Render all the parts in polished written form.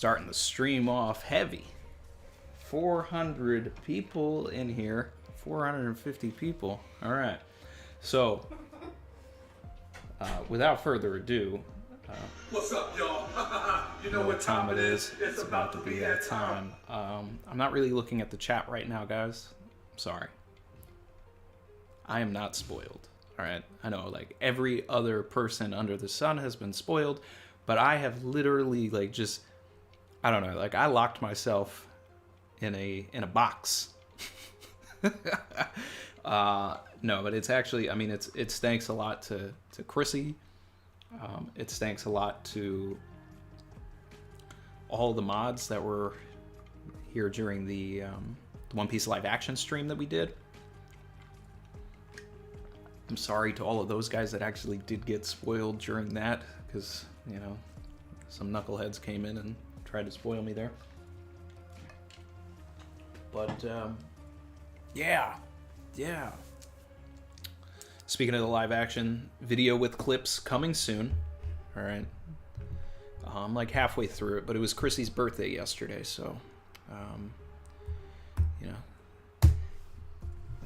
starting the stream off heavy. 400 people in here. 450 people. All right. So, without further ado, what's up, y'all? You know what time it is. It's about to be that time. I'm not really looking at the chat right now, guys. I'm sorry. I am not spoiled. All right. I know, like, every other person under the sun has been spoiled, but I have literally, like, just, I don't know, like, I locked myself in a box. No, but it's actually, I mean, it's thanks a lot to Chrissy. It's thanks a lot to all the mods that were here during the One Piece live action stream that we did. I'm sorry to all of those guys that actually did get spoiled during that, because, you know, some knuckleheads came in and tried to spoil me there. But, yeah. Speaking of the live action, video with clips coming soon. All right. I'm like halfway through it, but it was Chrissy's birthday yesterday, so, you know,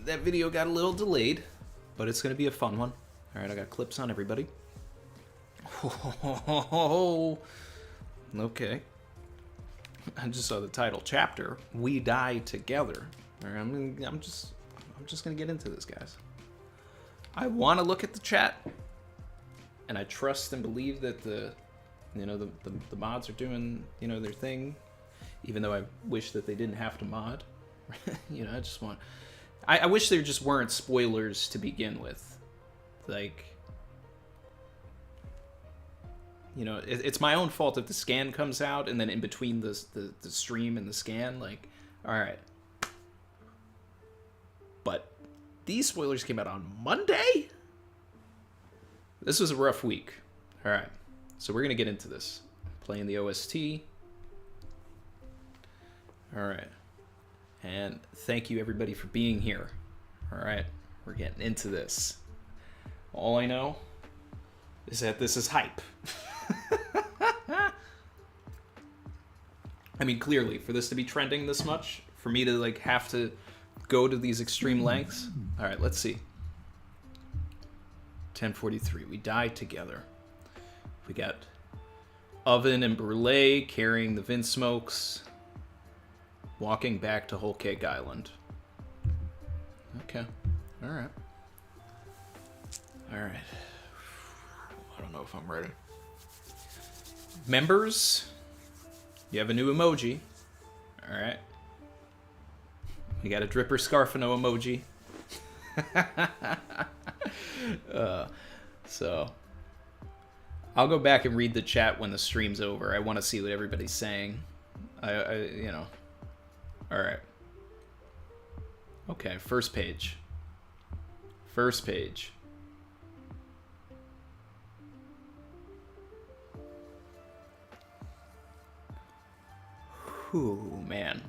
that video got a little delayed, but it's going to be a fun one. All right, I got clips on everybody. Okay. I just saw the title chapter. We die together. All right, I'm just going to get into this, guys. I want to look at the chat, and I trust and believe that the mods are doing, you know, their thing, even though I wish that they didn't have to mod. You know, I just want, I wish there just weren't spoilers to begin with. Like, you know, it's my own fault if the scan comes out and then in between the stream and the scan, like, all right. But these spoilers came out on Monday? This was a rough week. All right. So we're going to get into this. Playing the OST. All right. And thank you, everybody, for being here. All right. We're getting into this. All I know is that this is hype. I mean, clearly, for this to be trending this much, for me to, like, have to go to these extreme lengths. All right, let's see. 10:43. We died together. We got Oven and Brule carrying the Vin Smokes, walking back to Whole Cake Island. Okay. All right. All right. I don't know if I'm ready. Members, you have a new emoji. All right. We got a Dripper Scarfano emoji. So I'll go back and read the chat when the stream's over. I want to see what everybody's saying. You know. All right. Okay, first page. First page. Whew, man.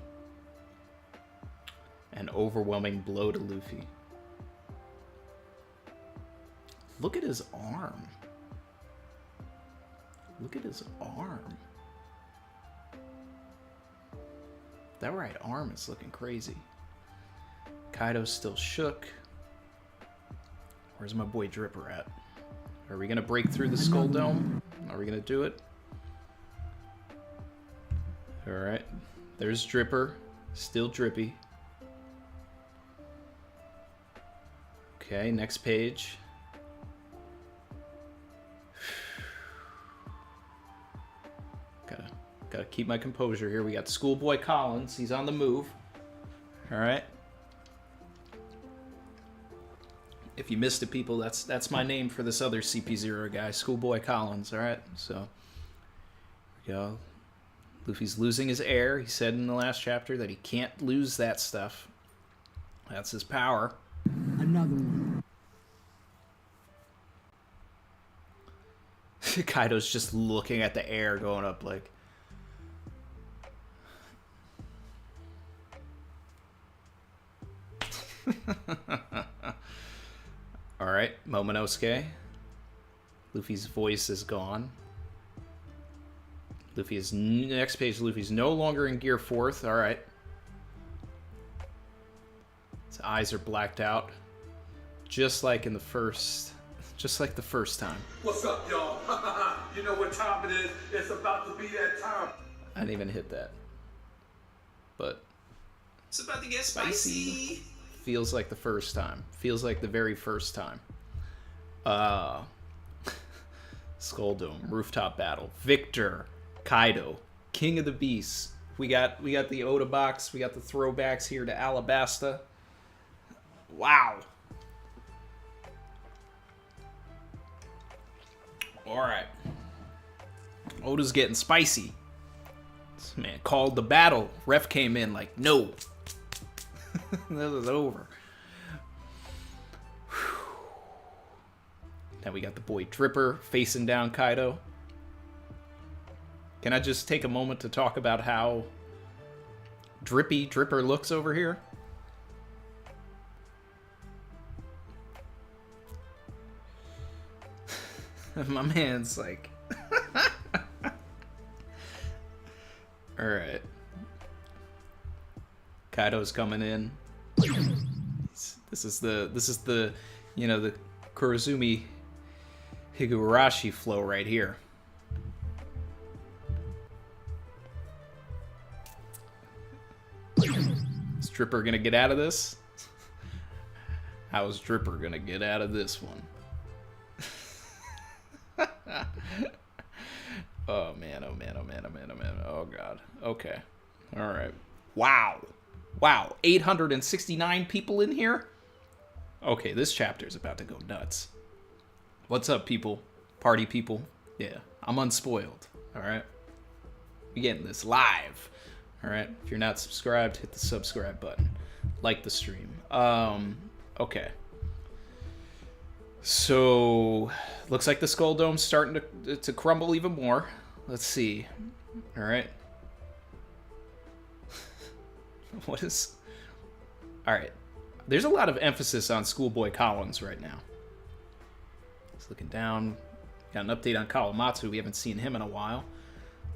An overwhelming blow to Luffy. Look at his arm. Look at his arm. That right arm is looking crazy. Kaido's still shook. Where's my boy Dripper at? Are we gonna break through the Skull Dome? Are we gonna do it? Alright. There's Dripper. Still drippy. Okay, next page. Gotta keep my composure here. We got Schoolboy Collins. He's on the move. All right. If you missed it, people, that's my name for this other CP0 guy, Schoolboy Collins. All right. So, here we go. Luffy's losing his air. He said in the last chapter that he can't lose that stuff. That's his power. Another one. Kaido's just looking at the air going up like... Alright, Momonosuke. Luffy's voice is gone. Luffy is next page. Luffy's no longer in Gear 4th. All right. His eyes are blacked out, just like in the first, just like the first time. What's up, y'all? You know what time it is? It's about to be that time. I didn't even hit that, but It's about to get spicy. feels like the first time. Feels like the very first time. Skull Dome, rooftop battle, Victor, Kaido, King of the Beasts. We got the Oda box. We got the throwbacks here to Alabasta. Wow. All right. Oda's getting spicy. This man called the battle. Ref came in like, no. This is over. Now we got the boy Dripper facing down Kaido. Can I just take a moment to talk about how drippy Dripper looks over here? My man's like... Alright. Kaido's coming in. This is the, you know, the Kurozumi Higurashi flow right here. Is Dripper gonna get out of this? How is Dripper gonna get out of this one? Oh man, oh man, oh man, oh man, oh man. Oh god. Okay. Alright. Wow. Wow. 869 people in here? Okay, this chapter's about to go nuts. What's up, people? Party people? Yeah, I'm unspoiled. Alright? We're getting this live. Alright? If you're not subscribed, hit the subscribe button. Like the stream. Okay. So, looks like the Skull Dome's starting to crumble even more. Let's see. Alright. What is... Alright. There's a lot of emphasis on Schoolboy Collins right now. He's looking down. Got an update on Kawamatsu. We haven't seen him in a while.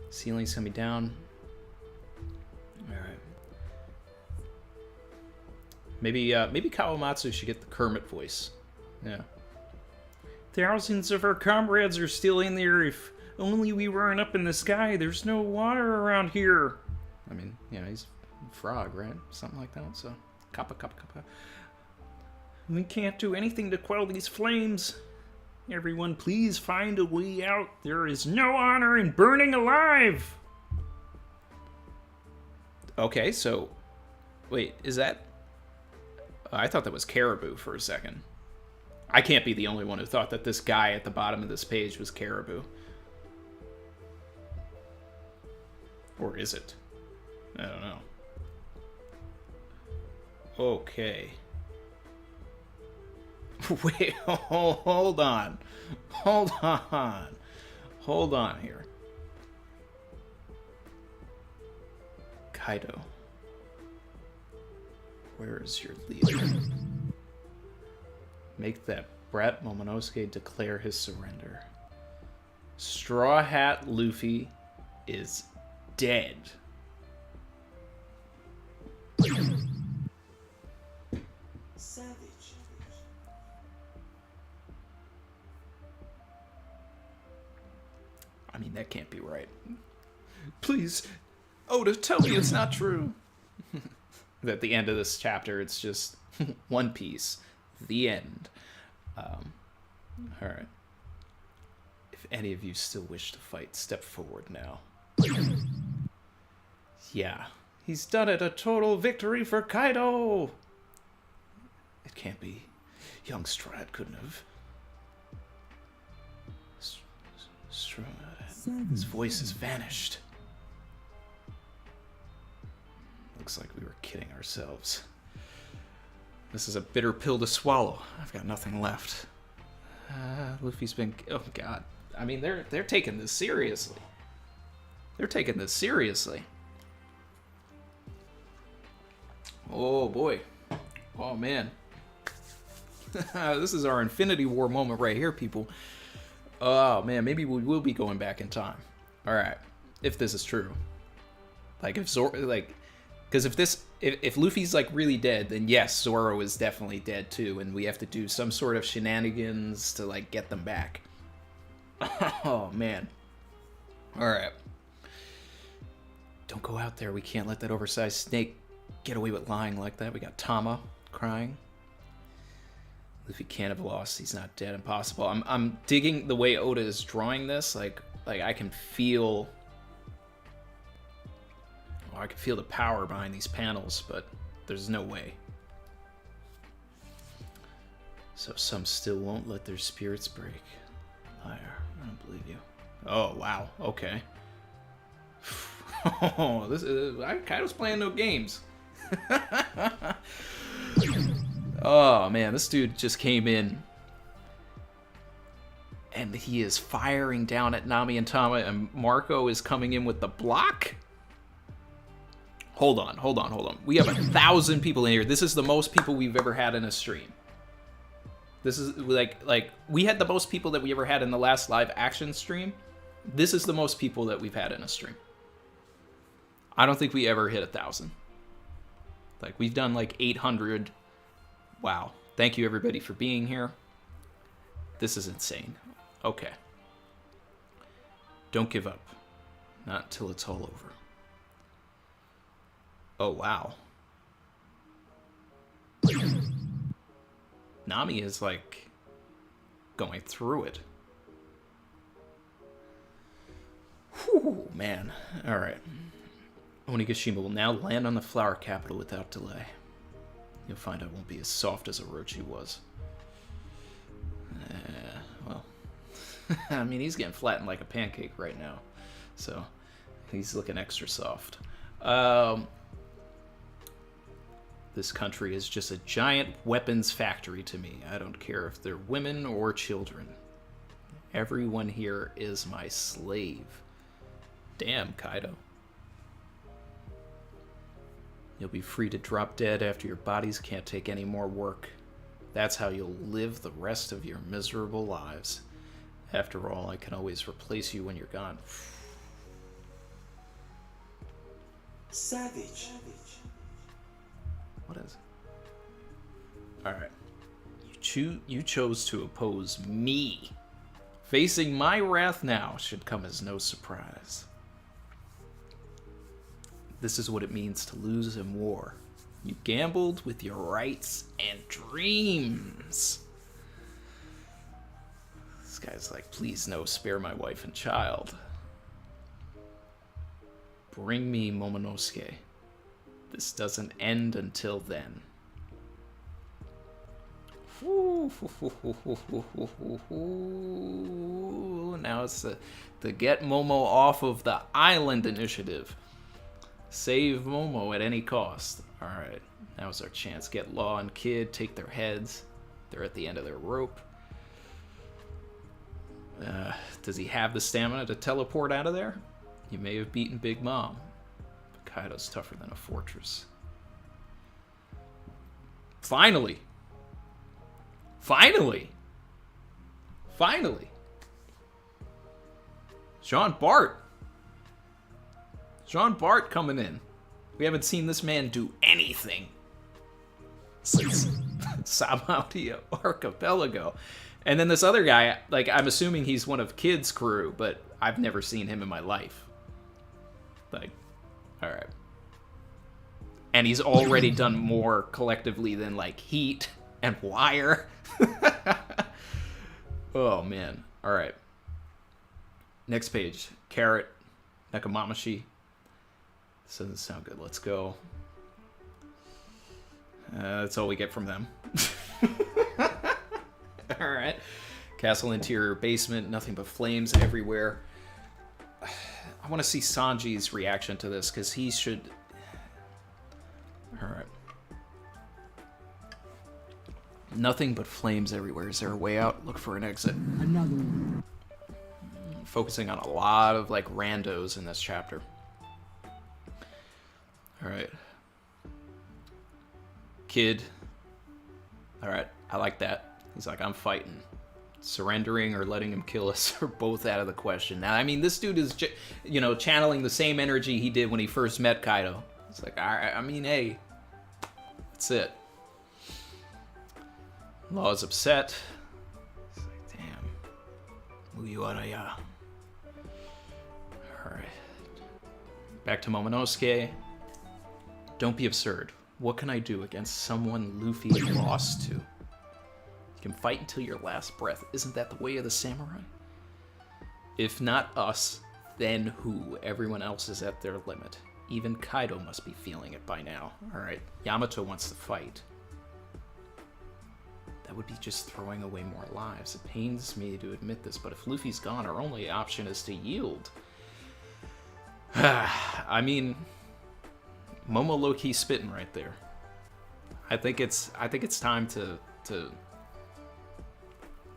Ceiling's coming down. Alright. Maybe Kawamatsu should get the Kermit voice. Yeah. Thousands of our comrades are still in there. If only we weren't up in the sky. There's no water around here. I mean, you know, he's a frog, right? Something like that. So, kappa, kappa, kappa. We can't do anything to quell these flames. Everyone, please find a way out. There is no honor in burning alive. Okay, so... Wait, is that... I thought that was Caribou for a second. I can't be the only one who thought that this guy at the bottom of this page was Caribou. Or is it? I don't know. Okay. Wait, hold on. Hold on. Hold on here. Kaido. Where is your leader? Make that brat Momonosuke declare his surrender. Straw Hat Luffy is dead. Savage. I mean, that can't be right. Please, Oda, tell me it's not true. At the end of this chapter, it's just One Piece. The end. Alright. If any of you still wish to fight, step forward now. Yeah. He's done it. A total victory for Kaido. It can't be. Young Strad couldn't have. His voice has vanished. Looks like we were kidding ourselves. This is a bitter pill to swallow. I've got nothing left. Luffy's been... Oh, God. I mean, they're taking this seriously. They're taking this seriously. Oh, boy. Oh, man. This is our Infinity War moment right here, people. Oh, man. Maybe we will be going back in time. All right. if this is true. Like if because if Luffy's like really dead, then yes, Zoro is definitely dead too, and we have to do some sort of shenanigans to like get them back. Oh man. All right. Don't go out there. We can't let that oversized snake get away with lying like that. We got Tama crying. Luffy can't have lost. He's not dead. Impossible. I'm digging the way Oda is drawing this. Like I can feel. Oh, I can feel the power behind these panels, but there's no way. So some still won't let their spirits break. Liar. I don't believe you. Oh wow. Okay. Oh, Kaido's playing no games. Oh man, this dude just came in and he is firing down at Nami and Tama, and Marco is coming in with the block. Hold on. We have 1,000 people in here. This is the most people we've ever had in a stream. This is like we had the most people that we ever had in the last live action stream. This is the most people that we've had in a stream. I don't think we ever hit 1,000. Like we've done like 800. Wow. Thank you everybody for being here. This is insane. Okay. Don't give up. Not until it's all over. Oh, wow. Nami is like going through it. Whew, man. All right. Onigashima will now land on the flower capital without delay. You'll find I won't be as soft as Orochi was. Well, I mean, he's getting flattened like a pancake right now. So, he's looking extra soft. This country is just a giant weapons factory to me. I don't care if they're women or children. Everyone here is my slave. Damn, Kaido. You'll be free to drop dead after your bodies can't take any more work. That's how you'll live the rest of your miserable lives. After all, I can always replace you when you're gone. Savage. What is it? Alright. You chose to oppose me. Facing my wrath now should come as no surprise. This is what it means to lose in war. You gambled with your rights and dreams. This guy's like, please no, spare my wife and child. Bring me Momonosuke. This doesn't end until then. Now it's the get Momo off of the island initiative. Save Momo at any cost. Alright, now's our chance. Get Law and Kid, take their heads. They're at the end of their rope. Does he have the stamina to teleport out of there? He may have beaten Big Mom. But Kaido's tougher than a fortress. Finally! Finally! Finally! Jean Bart! Jean Bart coming in. We haven't seen this man do anything since Sabaody Archipelago. And then this other guy, like, I'm assuming he's one of Kid's crew, but I've never seen him in my life. Like, alright. And he's already done more collectively than, like, Heat and Wire. Oh, man. Alright. Next page. Carrot. Nekomamashi. This doesn't sound good. Let's go. That's all we get from them. Alright. Castle interior basement. Nothing but flames everywhere. I want to see Sanji's reaction to this, because he should... Alright. Nothing but flames everywhere. Is there a way out? Look for an exit. Another one. Focusing on a lot of, like, randos in this chapter. Alright. Kid. Alright, I like that. He's like, I'm fighting. Surrendering or letting him kill us are both out of the question. Now, I mean, this dude is, you know, channeling the same energy he did when he first met Kaido. It's like, I mean, hey, that's it. Law is upset. It's like, damn. Mugiwara. Alright. Back to Momonosuke. Don't be absurd. What can I do against someone Luffy lost to? You can fight until your last breath. Isn't that the way of the samurai? If not us, then who? Everyone else is at their limit. Even Kaido must be feeling it by now. Alright, Yamato wants to fight. That would be just throwing away more lives. It pains me to admit this, but if Luffy's gone, our only option is to yield. I mean, Momo low-key spitting right there. I think it's time to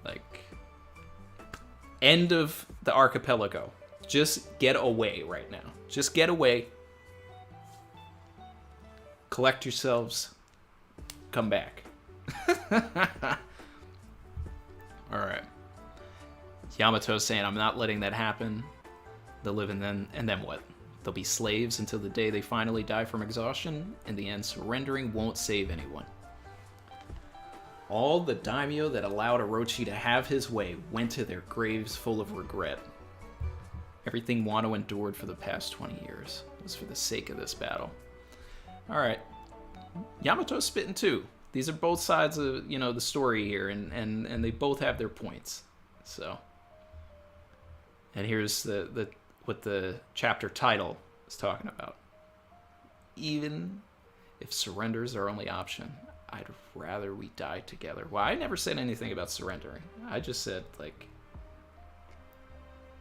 like, end of the archipelago. Just get away right now. Just get away. Collect yourselves. Come back. Alright. Yamato's saying, I'm not letting that happen. They'll live and then what? They'll be slaves until the day they finally die from exhaustion. In the end, surrendering won't save anyone. All the daimyo that allowed Orochi to have his way went to their graves full of regret. Everything Wano endured for the past 20 years was for the sake of this battle. Alright. Yamato's spitting too. These are both sides of, you know, the story here, and they both have their points. So. And here's what the chapter title is talking about. Even if surrender is our only option, I'd rather we die together. Well, I never said anything about surrendering. I just said, like,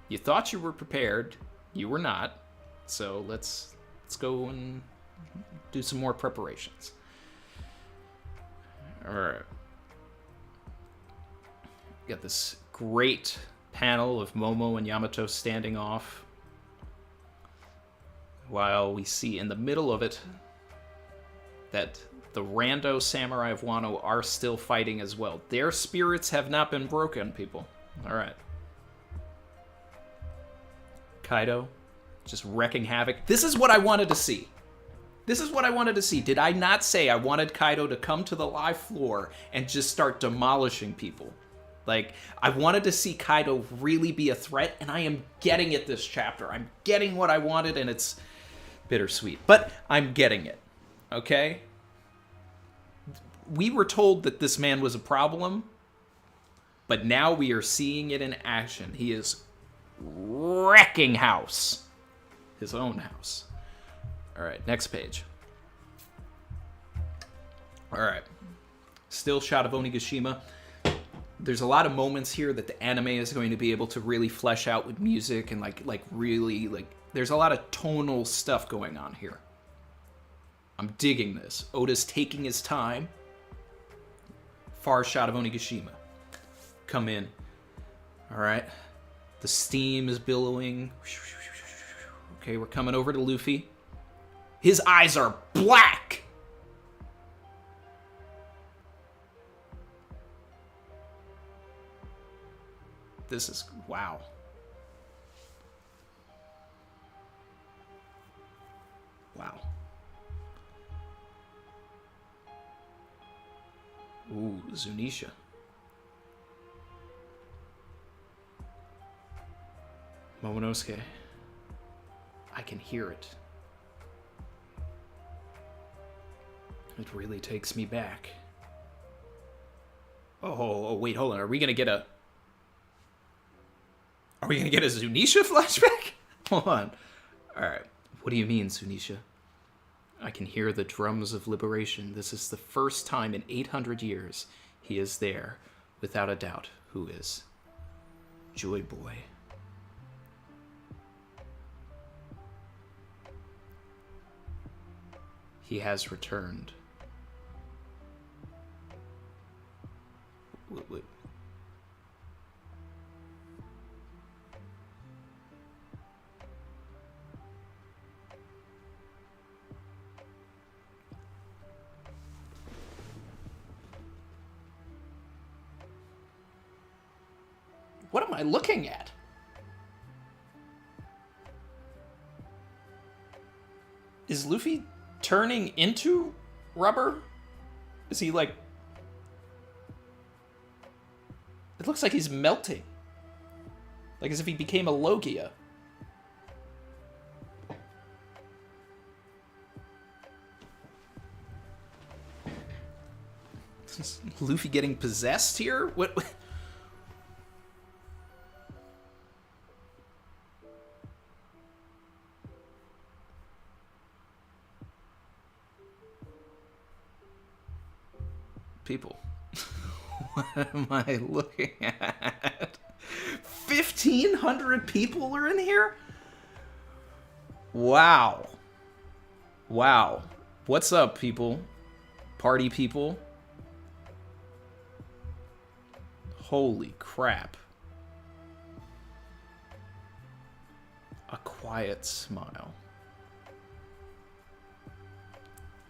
you thought you were prepared. You were not. So let's go and do some more preparations. Alright. Got this great panel of Momo and Yamato standing off, while we see in the middle of it that the rando samurai of Wano are still fighting as well. Their spirits have not been broken, people. Alright. Kaido just wrecking havoc. This is what I wanted to see. This is what I wanted to see. Did I not say I wanted Kaido to come to the live floor and just start demolishing people? Like, I wanted to see Kaido really be a threat, and I am getting it this chapter. I'm getting what I wanted, and it's bittersweet. But I'm getting it. Okay? We were told that this man was a problem, but now we are seeing it in action. He is wrecking house. His own house. Alright, next page. Alright. Still shot of Onigashima. There's a lot of moments here that the anime is going to be able to really flesh out with music and like really, like, there's a lot of tonal stuff going on here. I'm digging this. Oda's taking his time. Far shot of Onigashima. Come in. Alright. The steam is billowing. Okay, we're coming over to Luffy. His eyes are black! This is... wow. Wow. Ooh, Zunisha. Momonosuke. I can hear it. It really takes me back. Oh, wait, hold on. Are we gonna get a Zunisha flashback? Hold on. Alright. What do you mean, Zunisha? I can hear the drums of liberation. This is the first time in 800 years he is there, without a doubt. Who is? Joy Boy. He has returned. Wait. What am I looking at? Is Luffy turning into rubber? Is he like... It looks like he's melting. Like as if he became a Logia. Is Luffy getting possessed here? What? People. What am I looking at? 1,500 people are in here? Wow. Wow. What's up, people? Party people? Holy crap. A quiet smile.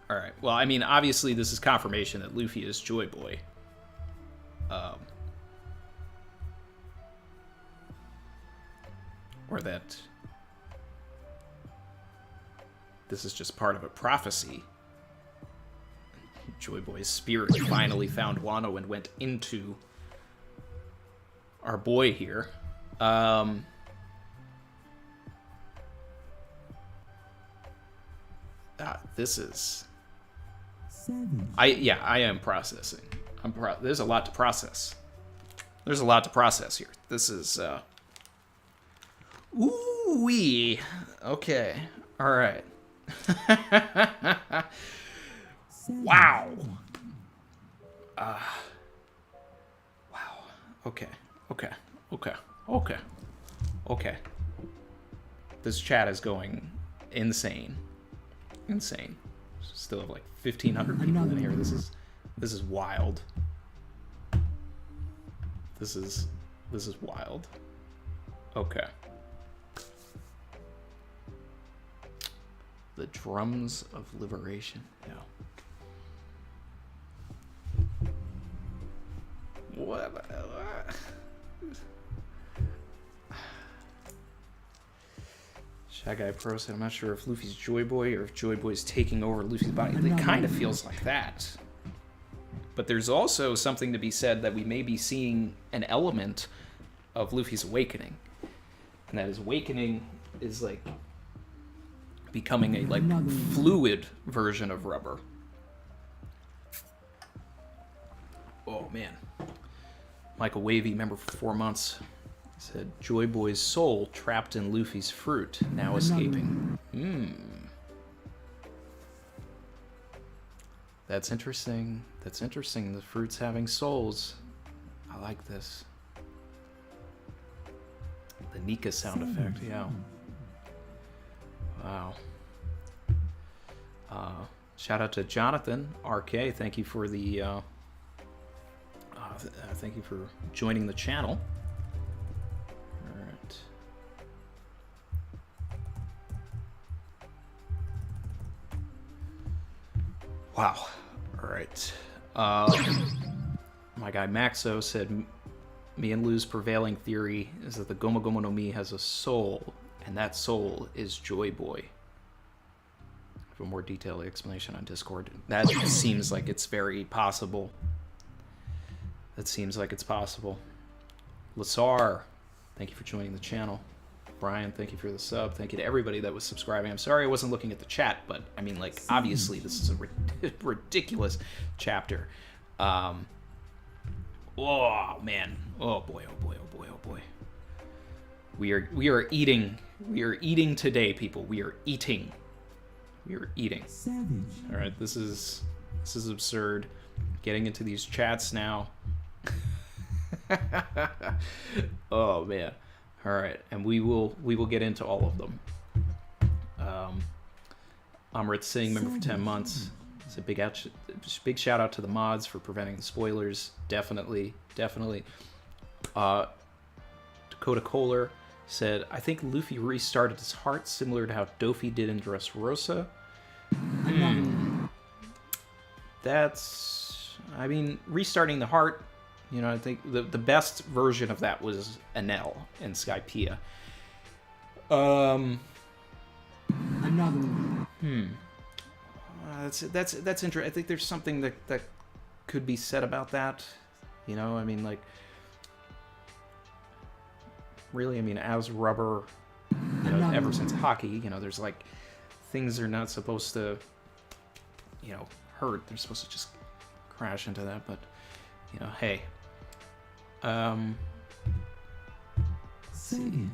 Alright, well, I mean, obviously this is confirmation that Luffy is Joy Boy. Or that this is just part of a prophecy. Joy Boy's spirit finally found Wano and went into our boy here. This is... I am processing. There's a lot to process. There's a lot to process here. This is, ooh-wee. Okay. All right. Wow. Wow. Okay. Okay. Okay. Okay. Okay. This chat is going insane. Insane. Still have like 1,500 people in here. This is wild. This is wild. Okay. The drums of liberation. Yeah. What? Shy Guy Pro said, I'm not sure if Luffy's Joy Boy or if Joy Boy's taking over Luffy's body. It kind of feels like that. But there's also something to be said that we may be seeing an element of Luffy's awakening. And that his awakening is like becoming a like fluid version of rubber. Oh man. Michael Wavy, member for 4 months, said Joy Boy's soul trapped in Luffy's fruit, now escaping. That's interesting. That's interesting. The fruit's having souls. I like this. The Nika sound effect, yeah. Wow. Shout out to Jonathan RK. Thank you for the thank you for joining the channel. All right. Wow. All right. My guy Maxo said, me and Lou's prevailing theory is that the Gomu Gomu no Mi has a soul, and that soul is Joy Boy. For a more detailed explanation on Discord. That seems like it's very possible. That seems like it's possible. Lasar, thank you for joining the channel. Brian, thank you for the sub. Thank you to everybody that was subscribing. I'm sorry I wasn't looking at the chat, but I mean, like, obviously this is a ridiculous chapter. Oh man. Oh boy. Oh boy. Oh boy. Oh boy. We are eating. We are eating today, people. We are eating. We are eating. Savage. All right. This is absurd. Getting into these chats now. Oh man. All right, and we will get into all of them. Amrit Singh, member for 10 months. It's a big shout out to the mods for preventing the spoilers. Definitely. Dakota Kohler said, I think Luffy restarted his heart similar to how Dofi did in Dressrosa. That's, I mean, restarting the heart You know, I think the best version of that was Enel in Skypiea. Another one. That's interesting. I think there's something that could be said about that. You know, I mean, like, really, I mean, as rubber, you know, ever since hockey, you know, there's like things are not supposed to, you know, hurt. They're supposed to just crash into that. But, you know, hey. Let's see.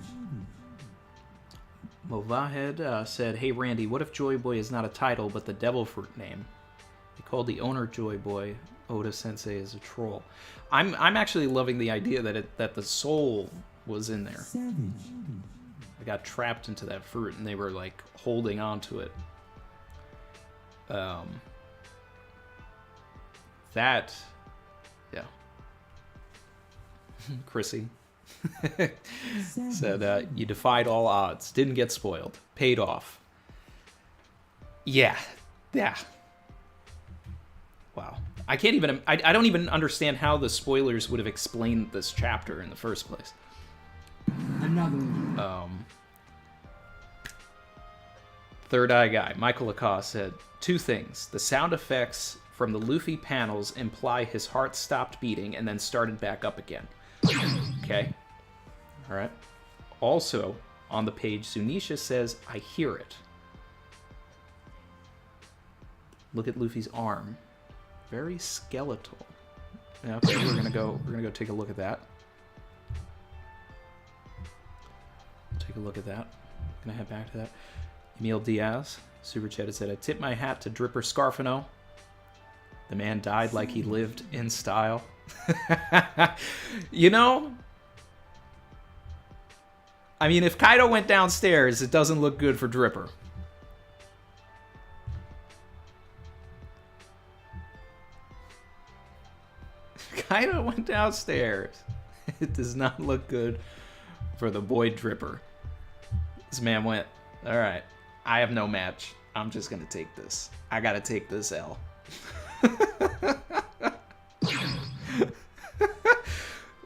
Movahed said, "Hey Randy, what if Joy Boy is not a title but the devil fruit name? They called the owner Joy Boy. Oda Sensei is a troll." I'm actually loving the idea that the soul was in there. I got trapped into that fruit and they were like holding on to it. That, yeah. Chrissy said, "You defied all odds, didn't get spoiled, paid off." Yeah. Wow. I can't even, I don't even understand how the spoilers would have explained this chapter in the first place. Another one. Third Eye Guy, Michael Lacoste, said, "Two things. The sound effects from the Luffy panels imply his heart stopped beating and then started back up again." Okay. All right. Also, on the page, Zunisha says, "I hear it." Look at Luffy's arm. Very skeletal. Yeah, okay, we're gonna go take a look at that. Take a look at that. Gonna head back to that. Emil Diaz, super chatted, said, "I tip my hat to Dripper Scarfano. The man died like he lived in style." You know, I mean, if Kaido went downstairs, it doesn't look good for Dripper. Kaido went downstairs. It does not look good for the boy Dripper. This man went, "All right, I have no match. I'm just going to take this. I got to take this L."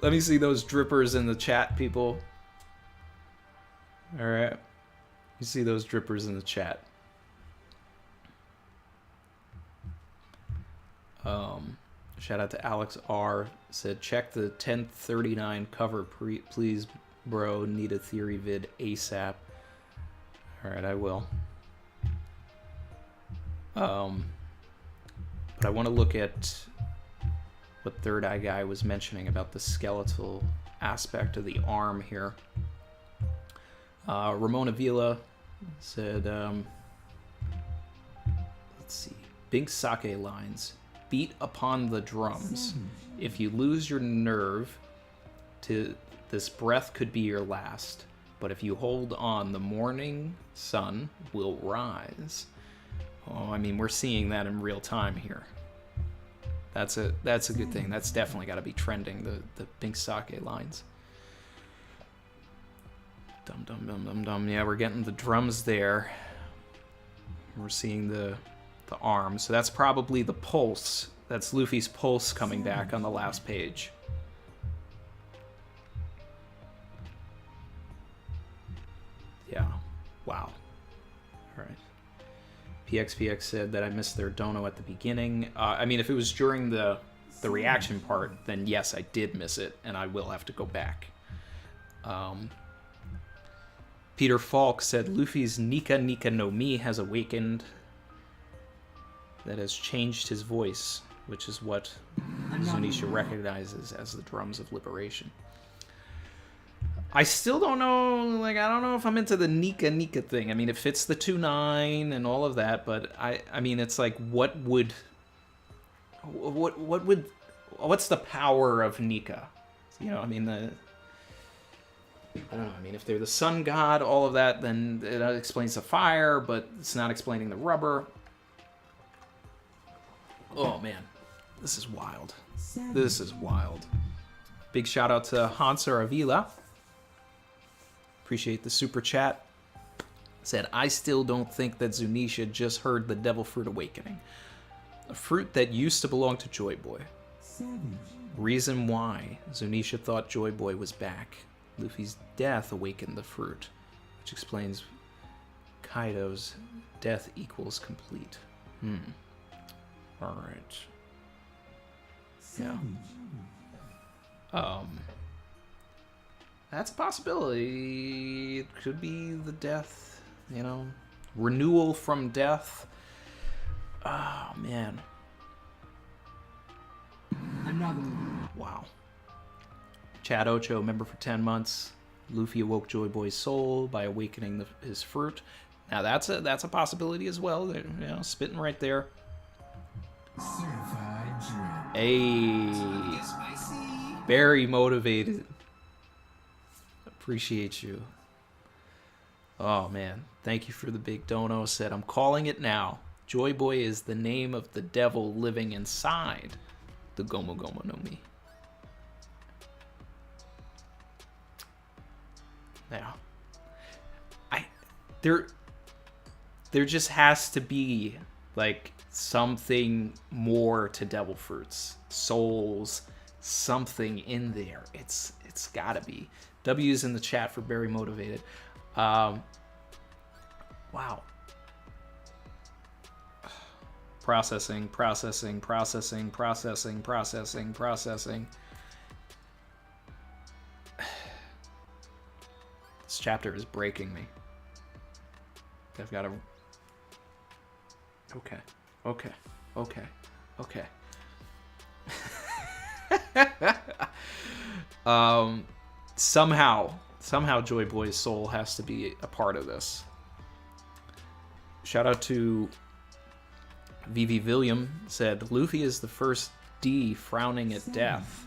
Let me see those drippers in the chat, people. All right. You see those drippers in the chat. Shout out to Alex R. Said, "Check the 1039 cover, please, bro. Need a theory vid ASAP." All right, I will. But I want to look at what Third Eye Guy was mentioning about the skeletal aspect of the arm here. Ramona Vila said, let's see, Big Sake lines. "Beat upon the drums. If you lose your nerve to this breath could be your last. But if you hold on, the morning sun will rise." Oh, I mean, we're seeing that in real time here. That's a good thing. That's definitely got to be trending, the Big Sake lines. Dum dum dum dum dum. Yeah, we're getting the drums there. We're seeing the arm. So that's probably the pulse. That's Luffy's pulse coming back on the last page. Yeah. Wow. All right. PXPX said that I missed their dono at the beginning. I mean, if it was during the reaction part, then yes, I did miss it, and I will have to go back. Peter Falk said, "Luffy's Nika Nika no Mi has awakened. That has changed his voice, which is what Zunisha recognizes as the drums of liberation." I still don't know, like, I don't know if I'm into the Nika Nika thing. I mean, it fits the 2-9 and all of that, but I mean, it's like, what's the power of Nika? You know, I mean, I don't know. I mean, if they're the sun god, all of that, then it explains the fire, but it's not explaining the rubber. Oh, man. This is wild. This is wild. Big shout out to Hansa Avila. Appreciate the super chat. Said, "I still don't think that Zunisha just heard the devil fruit awakening. A fruit that used to belong to Joy Boy. Reason why Zunisha thought Joy Boy was back. Luffy's death awakened the fruit, which explains Kaido's death equals complete. Alright. Yeah. That's a possibility. It could be the death, you know. Renewal from death. Oh, man. Another one. Wow. Chad Ocho, member for 10 months. Luffy awoke Joy Boy's soul by awakening his fruit. Now that's a possibility as well. They're, you know, spitting right there. Certified drip. Hey, Spicy. very motivated. Appreciate you. Oh man, thank you for the big dono. Said I'm calling it now. Joy Boy is the name of the devil living inside the Gomu Gomu no Mi. Now, there just has to be like something more to devil fruits, souls, something in there. It's gotta be. W's in the chat for very motivated. Wow. Processing. This chapter is breaking me. I've got to... Okay. Somehow Joy Boy's soul has to be a part of this. Shout out to VV William, said, Luffy is the first D frowning at death.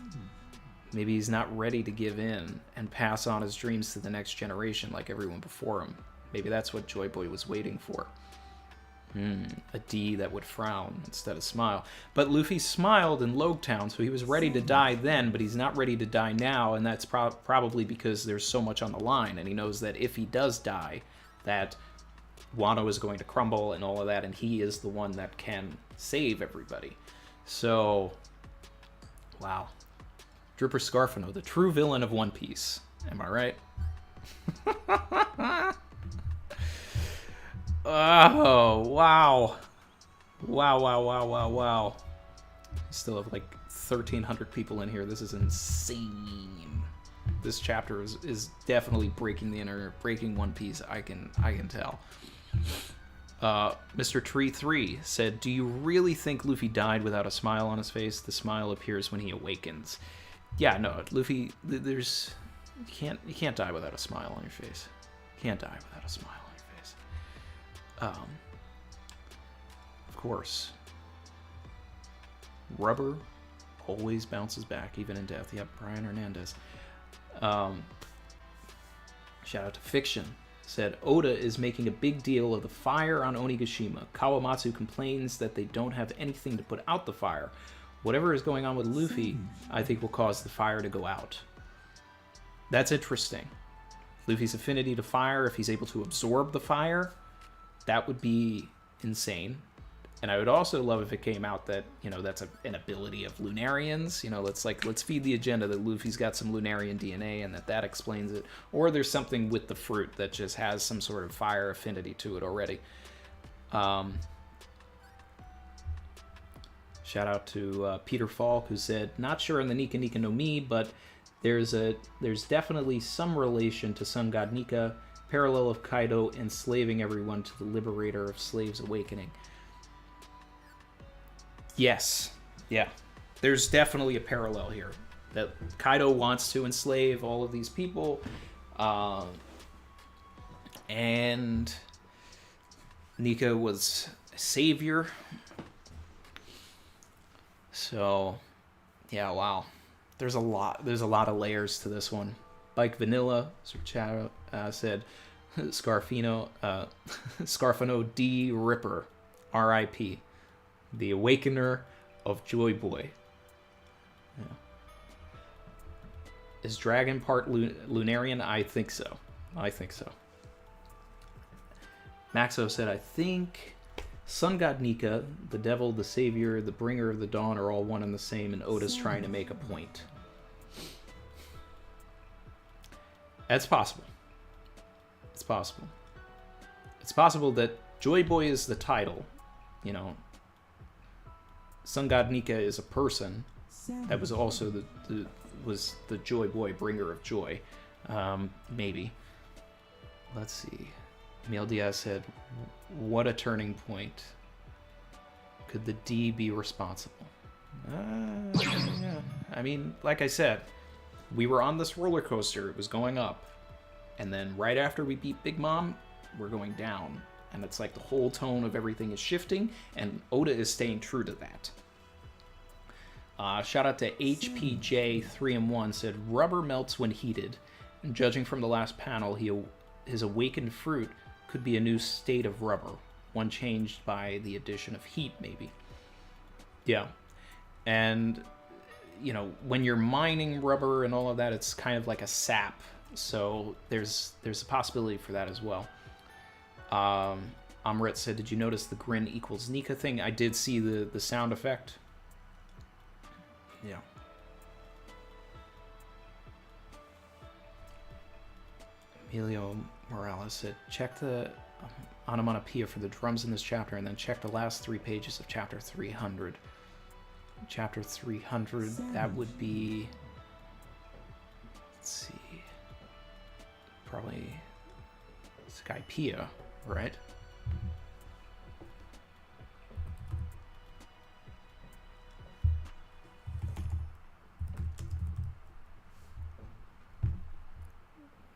Maybe he's not ready to give in and pass on his dreams to the next generation like everyone before him. Maybe that's what Joy Boy was waiting for. A D that would frown instead of smile. But Luffy smiled in Logtown, so he was ready to die then, but he's not ready to die now, and that's probably because there's so much on the line, and he knows that if he does die, that Wano is going to crumble and all of that, and he is the one that can save everybody. So, wow. Dripper Scarfano, the true villain of One Piece. Am I right? Oh, wow. Wow. Still have like 1,300 people in here. This is insane. This chapter is definitely breaking the internet, breaking One Piece. I can tell. Mr. Tree 3 said, do you really think Luffy died without a smile on his face? The smile appears when he awakens. Yeah, no, Luffy, you can't die without a smile on your face. You can't die without a smile on your face. Of course. Rubber always bounces back, even in death. Yep, Brian Hernandez. Shout out to Fiction. Said, Oda is making a big deal of the fire on Onigashima. Kawamatsu complains that they don't have anything to put out the fire. Whatever is going on with Luffy, I think will cause the fire to go out. That's interesting. Luffy's affinity to fire, if he's able to absorb the fire, that would be insane. And I would also love if it came out that, you know, that's an ability of Lunarians. You know, let's feed the agenda that Luffy's got some Lunarian DNA and that explains it. Or there's something with the fruit that just has some sort of fire affinity to it already. Shout out to Peter Falk, who said, not sure on the Nika Nika no Mi, but there's definitely some relation to Sun God Nika, parallel of Kaido enslaving everyone to the liberator of slaves awakening. Yes. Yeah. There's definitely a parallel here. That Kaido wants to enslave all of these people. And Nika was a savior. So, yeah, wow. There's a lot of layers to this one. Bike Vanilla said Scarfano D Ripper, R.I.P. The Awakener of Joy Boy. Yeah. Is Dragon part Lunarian? I think so. Maxo said, I think Sun God Nika, the devil, the savior, the bringer of the dawn are all one and the same, and Oda's trying to make a point. That's possible. It's possible. It's possible that Joy Boy is the title, you know. Sun God Nika is a person that was also the Joy Boy, bringer of joy. Maybe. Let's see. Mel Diaz said, "What a turning point. Could the D be responsible?" Yeah. I mean, like I said, we were on this roller coaster. It was going up, and then right after we beat Big Mom, we're going down. And it's like the whole tone of everything is shifting, and Oda is staying true to that. Shout out to HPJ3M1 said, "Rubber melts when heated, and judging from the last panel, his awakened fruit could be a new state of rubber, one changed by the addition of heat, maybe." Yeah. And, you know, when you're mining rubber and all of that, it's kind of like a sap. So there's a possibility for that as well. Amrit said, "Did you notice the grin equals Nika thing?" I did see the sound effect. Yeah. Emilio Morales said, "Check the onomatopoeia for the drums in this chapter, and then check the last 3 pages of chapter 300. Chapter 300, that would be, let's see, probably Skypiea, right?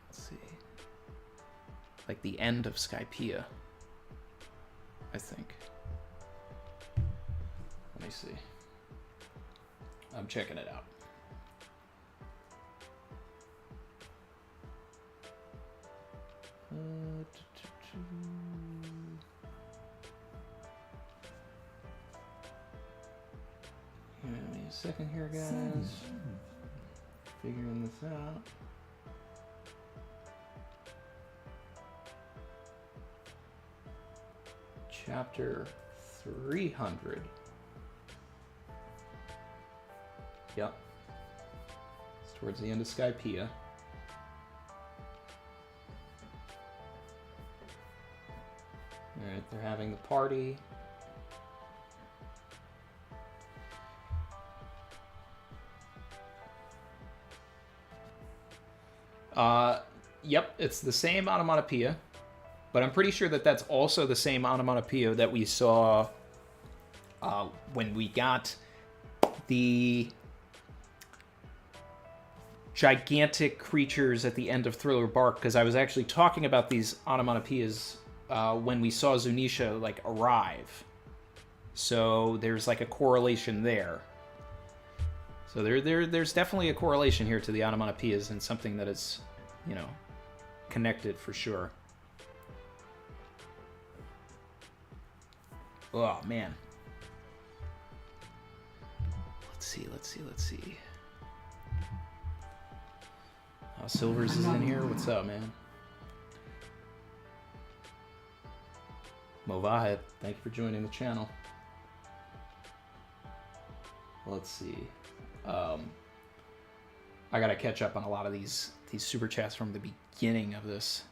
Let's see. Like the end of Skypiea, I think. Let me see. I'm checking it out. Give me a second here, guys. Figuring this out. Chapter 300. Yep. It's towards the end of Skypiea. Alright, they're having the party. Yep, it's the same onomatopoeia, but I'm pretty sure that that's also the same onomatopoeia that we saw when we got the gigantic creatures at the end of Thriller Bark, because I was actually talking about these onomatopoeias when we saw Zunisha like arrive. So there's like a correlation there. So there's definitely a correlation here to the onomatopoeias, and something that is, you know, connected for sure. Oh man. Let's see. Silvers is in here. What's up, man? Movahed, thank you for joining the channel. Let's see. I gotta catch up on a lot of these super chats from the beginning of this.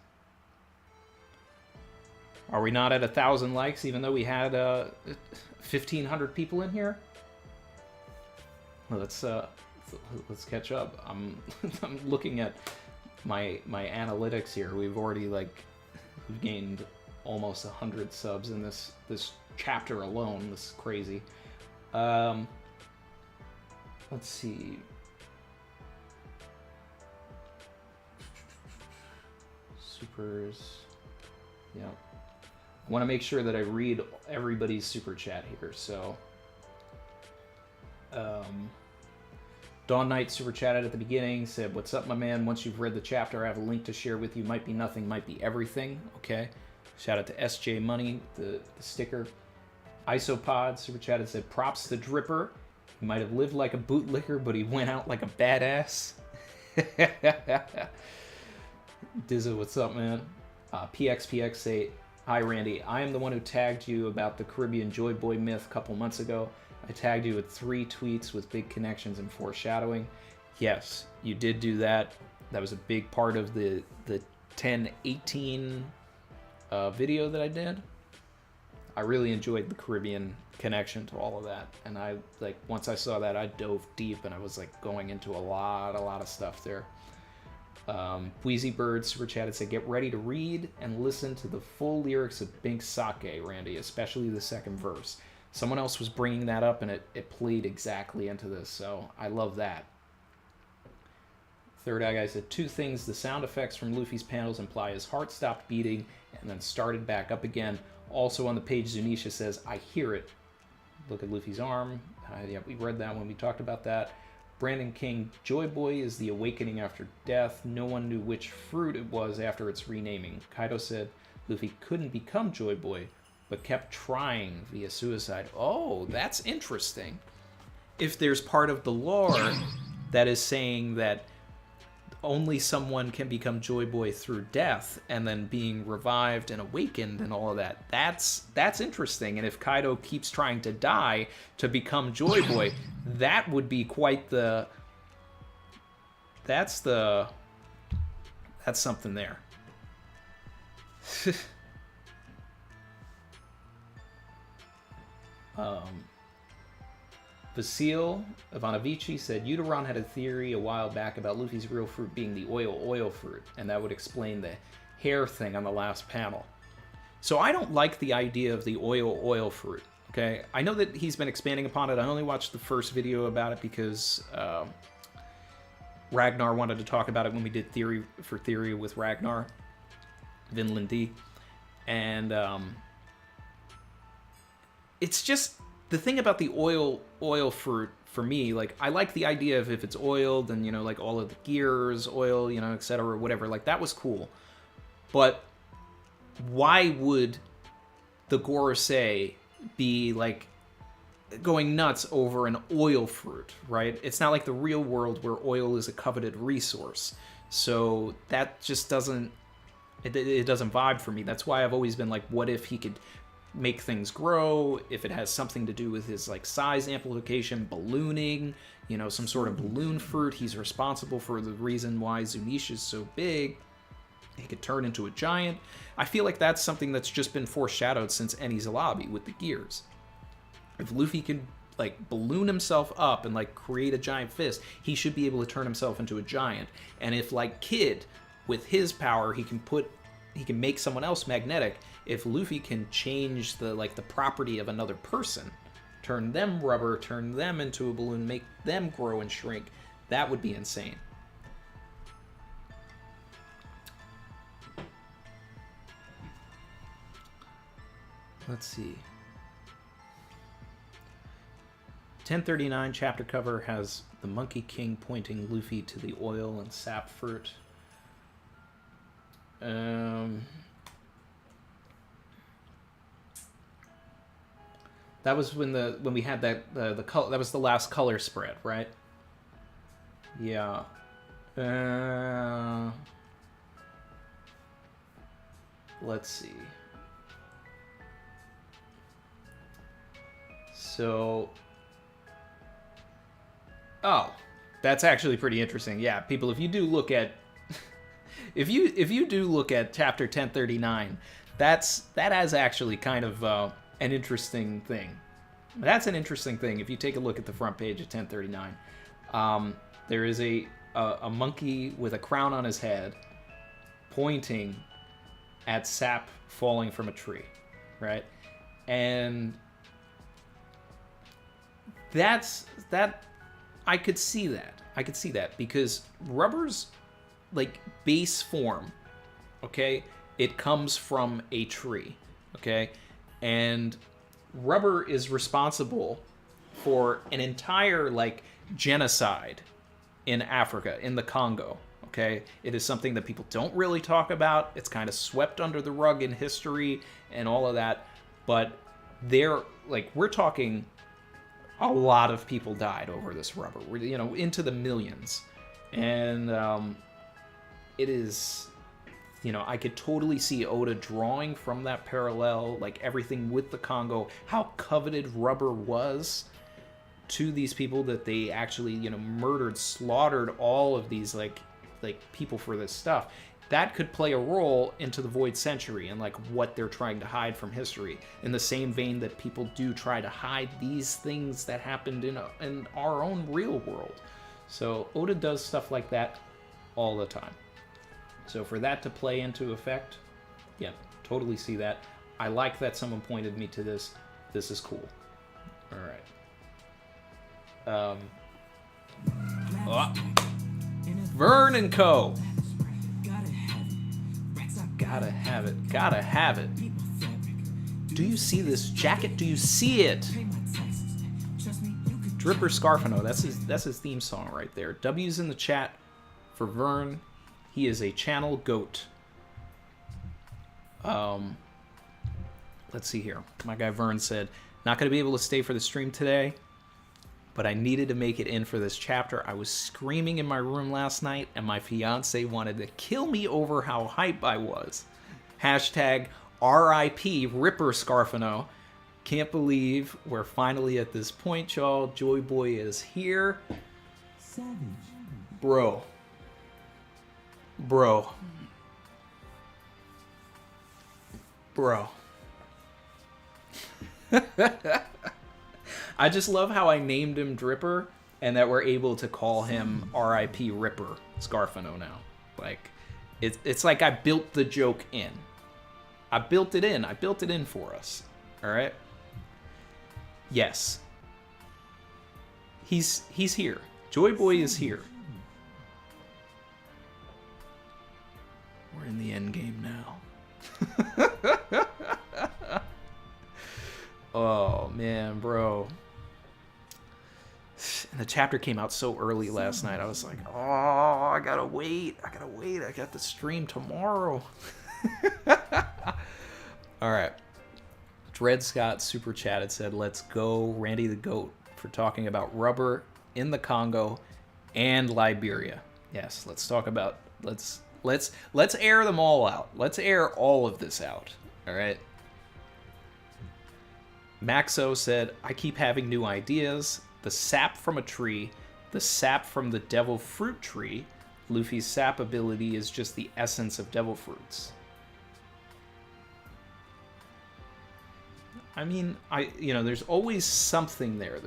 Are we not at 1,000 likes, even though we had 1,500 people in here? Let's catch up. I'm looking at my analytics here. We've already we've gained almost 100 subs in this chapter alone. This is crazy. Let's see. Supers. Yeah. I want to make sure that I read everybody's super chat here. So, Dawn Knight super chatted at the beginning. Said, "What's up, my man? Once you've read the chapter, I have a link to share with you. Might be nothing, might be everything." Okay. Shout out to SJ Money, the sticker. Isopod super chatted, said, "Props to Dripper. He might have lived like a bootlicker, but he went out like a badass." Dizza, what's up, man? PXPX say, Hi, Randy. I am the one who tagged you about the Caribbean Joy Boy myth a couple months ago. I tagged you with 3 tweets with big connections and foreshadowing. Yes, you did do that. That was a big part of the 1018 video that I did. I really enjoyed the Caribbean connection to all of that, and I like once I saw that, I dove deep, and I was like going into a lot of stuff there. Wheezy Bird super chatted, said, "Get ready to read and listen to the full lyrics of Bink Sake, Randy, especially the second verse." Someone else was bringing that up, and it played exactly into this, so I love that. Third Eye Guy said, 2 things. The sound effects from Luffy's panels imply his heart stopped beating and then started back up again. Also on the page, Zunisha says, "I hear it." Look at Luffy's arm. Yeah, we read that when we talked about that. Brandon King, Joy Boy is the awakening after death. No one knew which fruit it was after its renaming. Kaido said Luffy couldn't become Joy Boy, but kept trying via suicide. Oh, that's interesting. If there's part of the lore that is saying that only someone can become Joy Boy through death and then being revived and awakened and all of that, that's interesting. And if Kaido keeps trying to die to become Joy Boy, that would be quite the... That's something there. Vasil Ivanovici said, Uteron had a theory a while back about Luffy's real fruit being the oil fruit, and that would explain the hair thing on the last panel. So I don't like the idea of the oil fruit, okay? I know that he's been expanding upon it. I only watched the first video about it because Ragnar wanted to talk about it when we did Theory with Ragnar, Vinland D. And it's just... The thing about the oil fruit, for me, like, I like the idea of if it's oiled and, you know, like, all of the gears, oil, you know, etc., whatever. Like, that was cool. But why would the Gorosei be, like, going nuts over an oil fruit, right? It's not like the real world where oil is a coveted resource. So that just doesn't... It doesn't vibe for me. That's why I've always been like, what if he could... make things grow, if it has something to do with his like size amplification, ballooning, you know, some sort of balloon fruit. He's responsible for the reason why Zunisha is so big. He could turn into a giant. I feel like that's something that's just been foreshadowed since Eni's Lobby with the gears. If Luffy can like balloon himself up and like create a giant fist, he should be able to turn himself into a giant. And if like Kid, with his power, he can make someone else magnetic. If Luffy can change the property of another person, turn them rubber, turn them into a balloon, make them grow and shrink, that would be insane. Let's see. 1039 chapter cover has the Monkey King pointing Luffy to the oil and sap fruit. That was when we had the color. That was the last color spread, right? Yeah. Let's see. So. Oh, that's actually pretty interesting. Yeah, people, if you do look at, if you do look at chapter 1039, that has actually kind of an interesting thing. That's an interesting thing. If you take a look at the front page of 1039, there is a monkey with a crown on his head pointing at sap falling from a tree, right? And that I could see that. I could see that because rubber's like base form, okay? It comes from a tree, okay? And rubber is responsible for an entire like genocide in Africa, in the Congo, okay? It is something that people don't really talk about. It's kind of swept under the rug in history and all of that. But we're talking a lot of people died over this rubber. We're, you know, into the millions. And it is I could totally see Oda drawing from that parallel, like everything with the Congo, how coveted rubber was to these people, that they actually, murdered, slaughtered all of these like people for this stuff. That could play a role into the Void Century and like what they're trying to hide from history, in the same vein that people do try to hide these things that happened in our own real world. So Oda does stuff like that all the time. So for that to play into effect, yeah, totally see that. I like that someone pointed me to this. This is cool. All right. Vern and Co. Gotta have it. Gotta have it. Do you see this jacket? Do you see it? Dripper Scarfano. That's his theme song right there. W's in the chat for Vern. He is a channel goat. Let's see here. My guy Vern said, not going to be able to stay for the stream today, but I needed to make it in for this chapter. I was screaming in my room last night, and my fiance wanted to kill me over how hype I was. Hashtag RIP Ripper Scarfano. Can't believe we're finally at this point, y'all. Joy Boy is here. Savage. Bro. I just love how I named him Dripper, and that we're able to call him R.I.P. Ripper Scarfano now. Like, it's like I built the joke in. I built it in for us. All right? Yes. He's here. Joy Boy is here. We're in the end game now. Oh, man, bro. And the chapter came out so early last night. I was like, oh, I gotta wait. I got the stream tomorrow. All right. Dred Scott super chatted, said, let's go, Randy the Goat, for talking about rubber in the Congo and Liberia. Yes, let's talk about, let's air them all out. Let's air all of this out. All right. Maxo said, I keep having new ideas. The sap from a tree, the sap from the devil fruit tree. Luffy's sap ability is just the essence of devil fruits. I mean, there's always something there.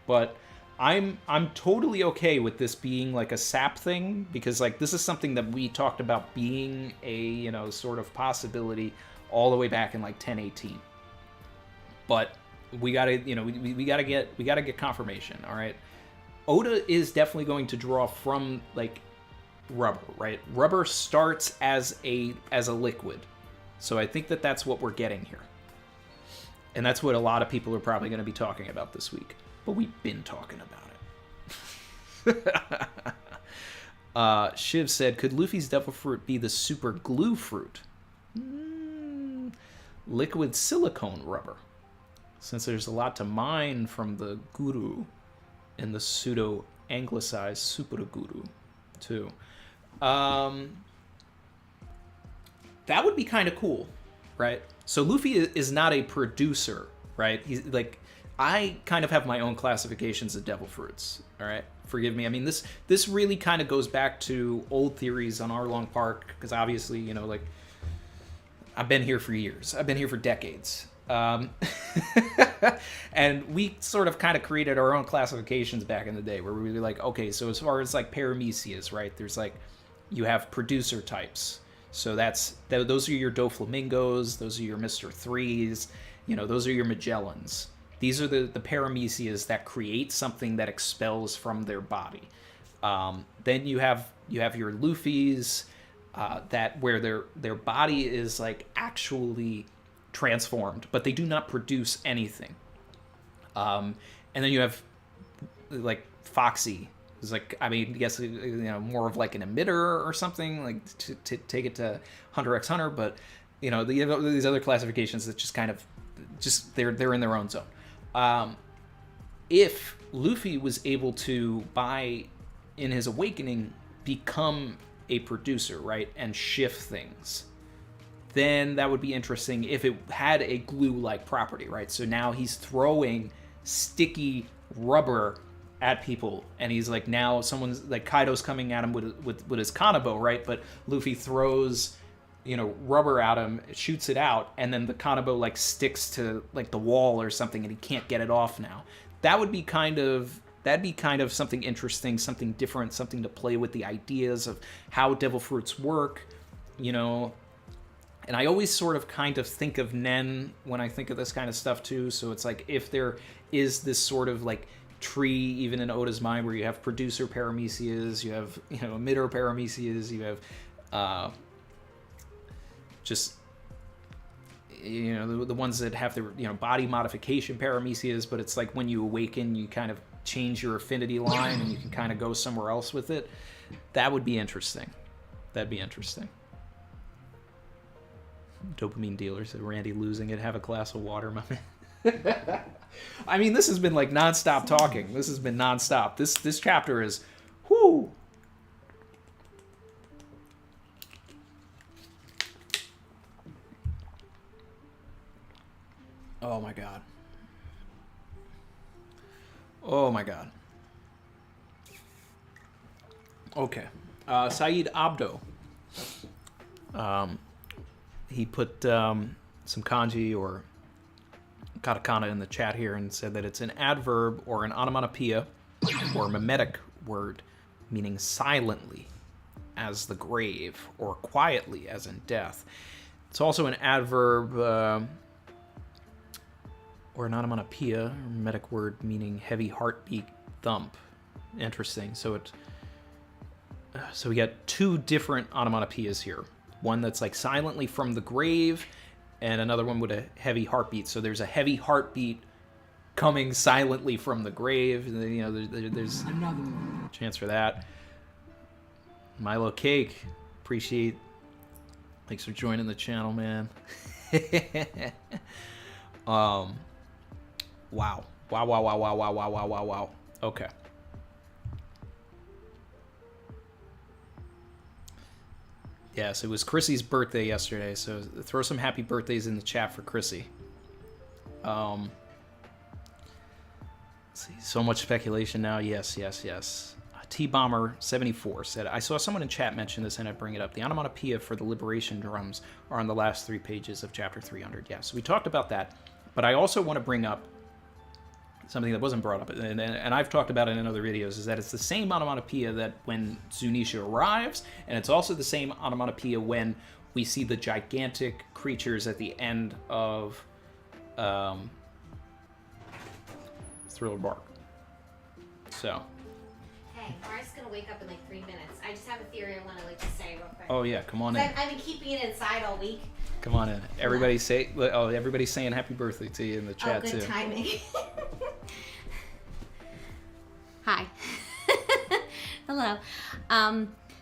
But I'm totally okay with this being like a sap thing, because like this is something that we talked about being a, sort of possibility all the way back in like 1018. But we gotta, we gotta get confirmation. All right, Oda is definitely going to draw from like rubber, right? Rubber starts as a liquid, so I think that's what we're getting here, and that's what a lot of people are probably going to be talking about this week. But we've been talking about it. Shiv said, "Could Luffy's devil fruit be the super glue fruit? Liquid silicone rubber." Since there's a lot to mine from the guru and the pseudo-anglicized super guru, too. That would be kind of cool, right? So Luffy is not a producer, right? He's like, I kind of have my own classifications of devil fruits, all right? Forgive me. I mean, this really kind of goes back to old theories on Arlong Park, because obviously, like, I've been here for years. I've been here for decades. And we sort of kind of created our own classifications back in the day, where we were like, okay, so as far as like paramecias, right? There's like, you have producer types. So those are your Doflamingos, those are your Mr. Threes, those are your Magellans. These are the paramecias that create something that expels from their body. Then you have your Luffys, that where their body is like actually transformed, but they do not produce anything. And then you have like Foxy, who's like, I mean, I guess, more of like an emitter or something, like to take it to Hunter x Hunter, but these other classifications that just kind of they're in their own zone. If Luffy was able to, in his awakening, become a producer, right, and shift things, then that would be interesting if it had a glue-like property, right? So now he's throwing sticky rubber at people, and he's like, now someone's like, Kaido's coming at him with his kanabo, right? But Luffy throws, you know, rubber at him, shoots it out, and then the kanabo like sticks to like the wall or something, and he can't get it off now. That'd be kind of something interesting, something different, something to play with the ideas of how devil fruits work, you know. And I always sort of kind of think of Nen when I think of this kind of stuff too. So it's like, if there is this sort of like tree, even in Oda's mind, where you have producer paramecias, you have, you know, emitter paramecias, you have just, you know, the ones that have the, you know, body modification paramecias, but it's like when you awaken, you kind of change your affinity line and you can kind of go somewhere else with it. That would be interesting. That'd be interesting. Dopamine dealer said, Randy losing it, have a glass of water, my man. I mean, this has been like nonstop talking. This has been nonstop. This chapter is, whoo. Oh my god. Oh my god. Okay. Saeed Abdo. He put some kanji or katakana in the chat here and said that it's an adverb or an onomatopoeia or mimetic word meaning silently as the grave or quietly as in death. It's also an adverb or an onomatopoeia or mimetic word meaning heavy heartbeat thump. Interesting. So we got two different onomatopoeias here. One that's like silently from the grave, and another one with a heavy heartbeat. So there's a heavy heartbeat coming silently from the grave. You know, there's a chance for that. Milo Cake, appreciate. Thanks for joining the channel, man. Wow. Okay. Yes, it was Chrissy's birthday yesterday, so throw some happy birthdays in the chat for Chrissy. Let's see, so much speculation now. Yes. T-Bomber74 said, I saw someone in chat mention this and I'd bring it up. The onomatopoeia for the liberation drums are on the last 3 pages of chapter 300. Yeah, so we talked about that, but I also want to bring up something that wasn't brought up, and I've talked about it in other videos, is that it's the same onomatopoeia that when Zunisha arrives, and it's also the same onomatopoeia when we see the gigantic creatures at the end of Thriller Bark. So. Hey, Mara's gonna wake up in like 3 minutes. I just have a theory I want to say real quick. Oh yeah, come on in. I've been keeping it inside all week. Come on in. Everybody's saying happy birthday to you in the chat too. Good timing. Hi. Hello.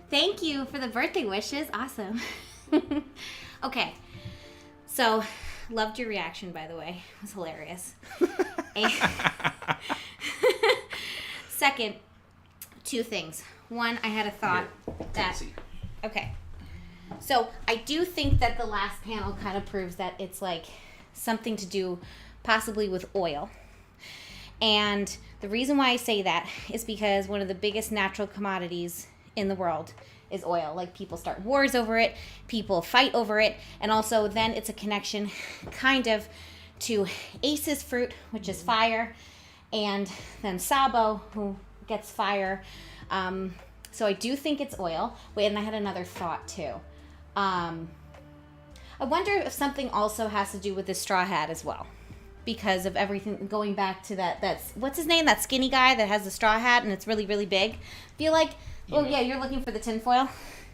Thank you for the birthday wishes. Awesome. Okay. So, loved your reaction, by the way. It was hilarious. Second, 2 things. One, I had a thought that... Okay. So, I do think that the last panel kind of proves that it's like something to do possibly with oil. And the reason why I say that is because one of the biggest natural commodities in the world is oil. Like, people start wars over it, people fight over it, and also then it's a connection kind of to Ace's fruit, which is fire, and then Sabo, who gets fire. So I do think it's oil. Wait, and I had another thought too. I wonder if something also has to do with the straw hat as well, because of everything going back to that's what's his name, that skinny guy that has the straw hat and it's really, really big. Feel like, oh yeah, you're looking for the tinfoil?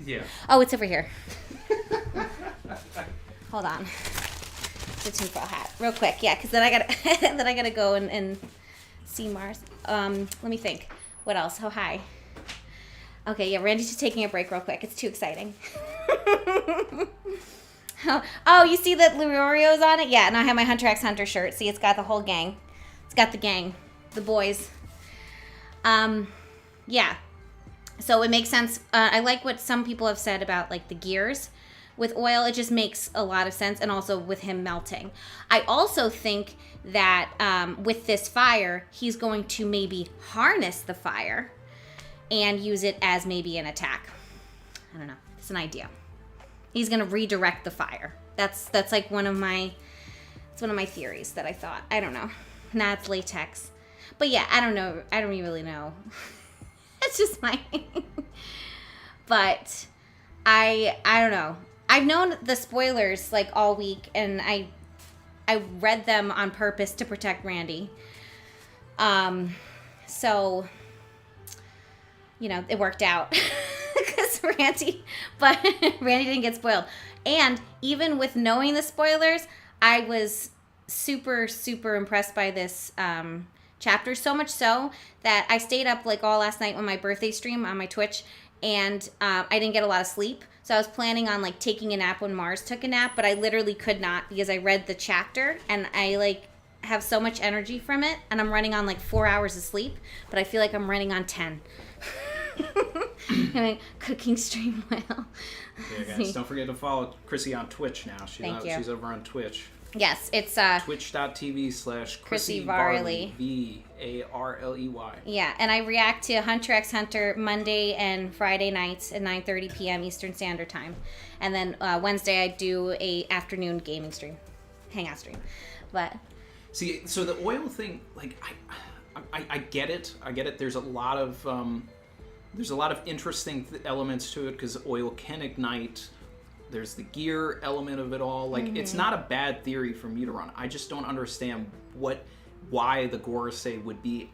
Yeah. Oh, it's over here. Hold on. The tinfoil hat, real quick. Yeah, because then I gotta go and see Mars. Let me think. What else? Oh, hi. Okay, yeah, Randy's just taking a break real quick. It's too exciting. Oh, you see that Lurio's on it? Yeah, and I have my Hunter x Hunter shirt. See, it's got the whole gang. It's got the gang. The boys. Yeah. So it makes sense. I like what some people have said about like the gears with oil. It just makes a lot of sense, and also with him melting. I also think that with this fire, he's going to maybe harness the fire and use it as maybe an attack. I don't know. It's an idea. He's going to redirect the fire. That's like one of my theories that I thought. I don't know. Nah, it's latex. But yeah, I don't know. I don't really know. It's just my but I don't know. I've known the spoilers like all week, and I read them on purpose to protect Randy. So you know, it worked out because Randy didn't get spoiled. And even with knowing the spoilers, I was super, super impressed by this chapter, so much so that I stayed up like all last night on my birthday stream on my Twitch, and I didn't get a lot of sleep. So I was planning on like taking a nap when Mars took a nap, but I literally could not because I read the chapter and I like have so much energy from it, and I'm running on like 4 hours of sleep, but I feel like I'm running on 10. Cooking stream well. Yeah, guys, don't forget to follow Chrissy on Twitch now. Thank you. She's over on Twitch. Yes, it's twitch.tv/Chrissy Varley. Varley. Yeah, and I react to Hunter x Hunter Monday and Friday nights at 9:30 p.m. Eastern Standard Time, and then Wednesday I do a afternoon gaming stream, hangout stream. But see, so the oil thing, like I get it. I get it. There's a lot of interesting elements to it because oil can ignite. There's the gear element of it all. Like, it's not a bad theory from you to run. I just don't understand why the Gorosei would be,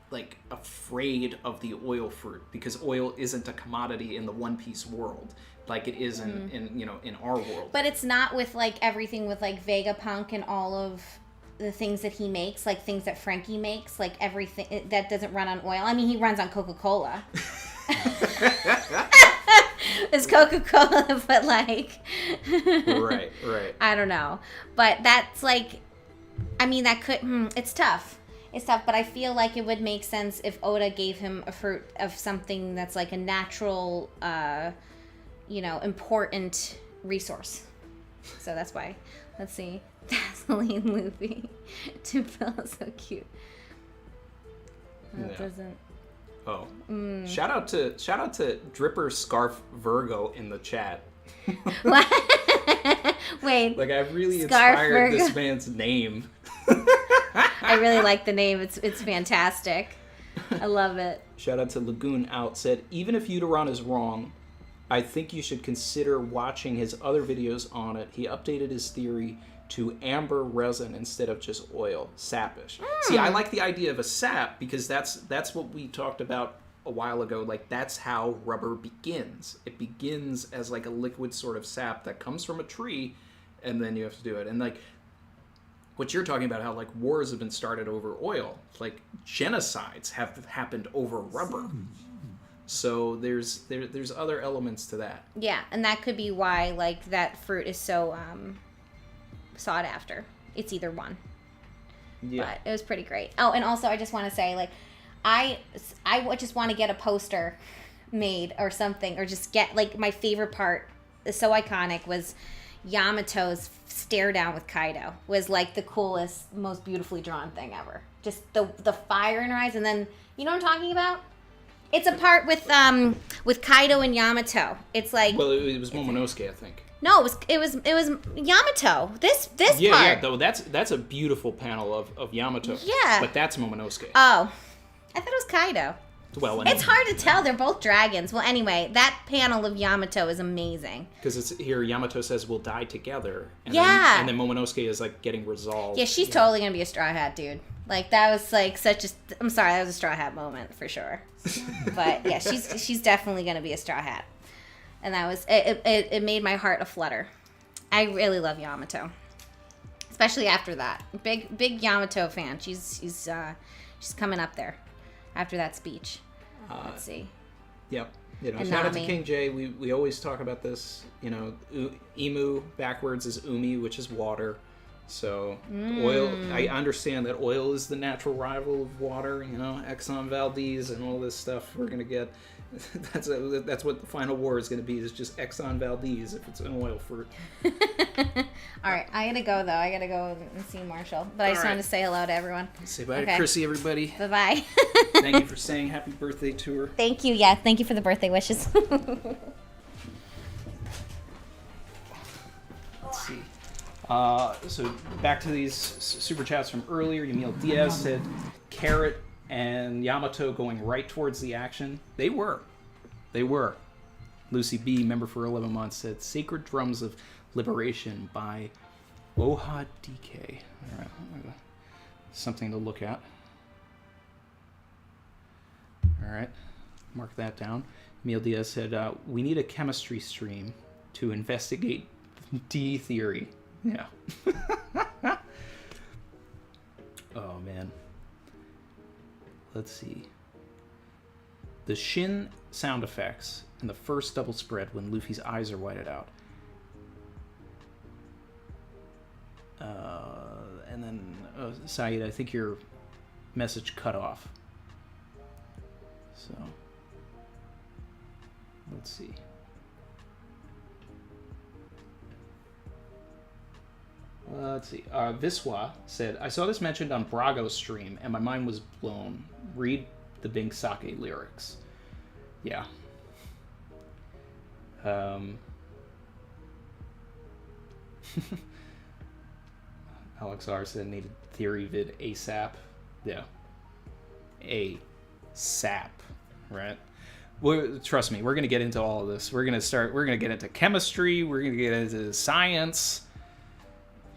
like, afraid of the oil fruit, because oil isn't a commodity in the One Piece world like it is in our world. But it's not with, like, everything with, like, Vegapunk and all of the things that he makes, like things that Frankie makes, like everything that doesn't run on oil. I mean, he runs on Coca-Cola. It's Coca-Cola, but like right I don't know, but that's like, I mean, that could it's tough, but I feel like it would make sense if Oda gave him a fruit of something that's like a natural important resource. So that's why. Let's see. Vaseline Luffy to feel so cute. That doesn't. Oh, shout out to Dripper Scarf Virgo in the chat. What? Wait. Like, I really Scarf inspired Virgo. this man's name. I really like the name. It's fantastic. I love it. Shout out to Lagoon Out said, even if Uteron is wrong, I think you should consider watching his other videos on it. He updated his theory to amber resin instead of just oil. Sapish. See, I like the idea of a sap because that's what we talked about a while ago. Like, that's how rubber begins. It begins as like a liquid sort of sap that comes from a tree, and then you have to do it. And like what you're talking about, how like wars have been started over oil, like genocides have happened over rubber. So there's other elements to that. Yeah, and that could be why like that fruit is so sought after. It's either one. Yeah. But it was pretty great. Oh, and also I just want to say, like, I just want to get a poster made or something, or just get, like, my favorite part is so iconic was Yamato's stare down with Kaido was like the coolest, most beautifully drawn thing ever. Just the fire in her eyes, and then you know what I'm talking about? It's a part with Kaido and Yamato. It's like, well, it was Momonosuke, I think. No, it was Yamato. This part. Yeah, though that's a beautiful panel of Yamato. Yeah. But that's Momonosuke. Oh, I thought it was Kaido. Well, it's hard to tell. They're both dragons. Well, anyway, that panel of Yamato is amazing. Because it's here, Yamato says we'll die together. And Yeah. Then Momonosuke is like getting resolved. Yeah, she's totally gonna be a Straw Hat, dude. Like, that was like such a. I'm sorry, that was a Straw Hat moment for sure. But yeah, she's definitely gonna be a Straw Hat. And that was it made my heart aflutter. I really love Yamato, especially after that. Big Yamato fan. She's coming up there after that speech. Let's see. Yep. You know, And shout out to Nami. King J. We always talk about this. You know, Imu backwards is Umi, which is water. So oil, I understand that oil is the natural rival of water, Exxon Valdez and all this stuff we're going to get. That's what the final war is going to be, is just Exxon Valdez if it's an oil fruit. All right, I got to go, though. I got to go and see Marshall. But I just wanted to say hello to everyone. Say bye to Chrissy, everybody. Bye-bye. Thank you for saying happy birthday to her. Thank you. Yeah, thank you for the birthday wishes. Let's see. So back to these super chats from earlier. Yamil Diaz said Carrot and Yamato going right towards the action. They were. Lucy B, member for 11 months, said Sacred Drums of Liberation by Oha DK. All right, something to look at. All right, mark that down. Yamil Diaz said we need a chemistry stream to investigate D theory. Yeah. Oh, man. Let's see. The Shin sound effects in the first double spread when Luffy's eyes are whited out. And then, Saeed, I think your message cut off. So, let's see. Let's see. Viswa said, I saw this mentioned on Brago's stream, and my mind was blown. Read the Bing Sake lyrics. Yeah. Alex R said, needed theory vid ASAP. Yeah. ASAP. Right? Trust me, we're going to get into all of this. We're going to get into chemistry. We're going to get into science.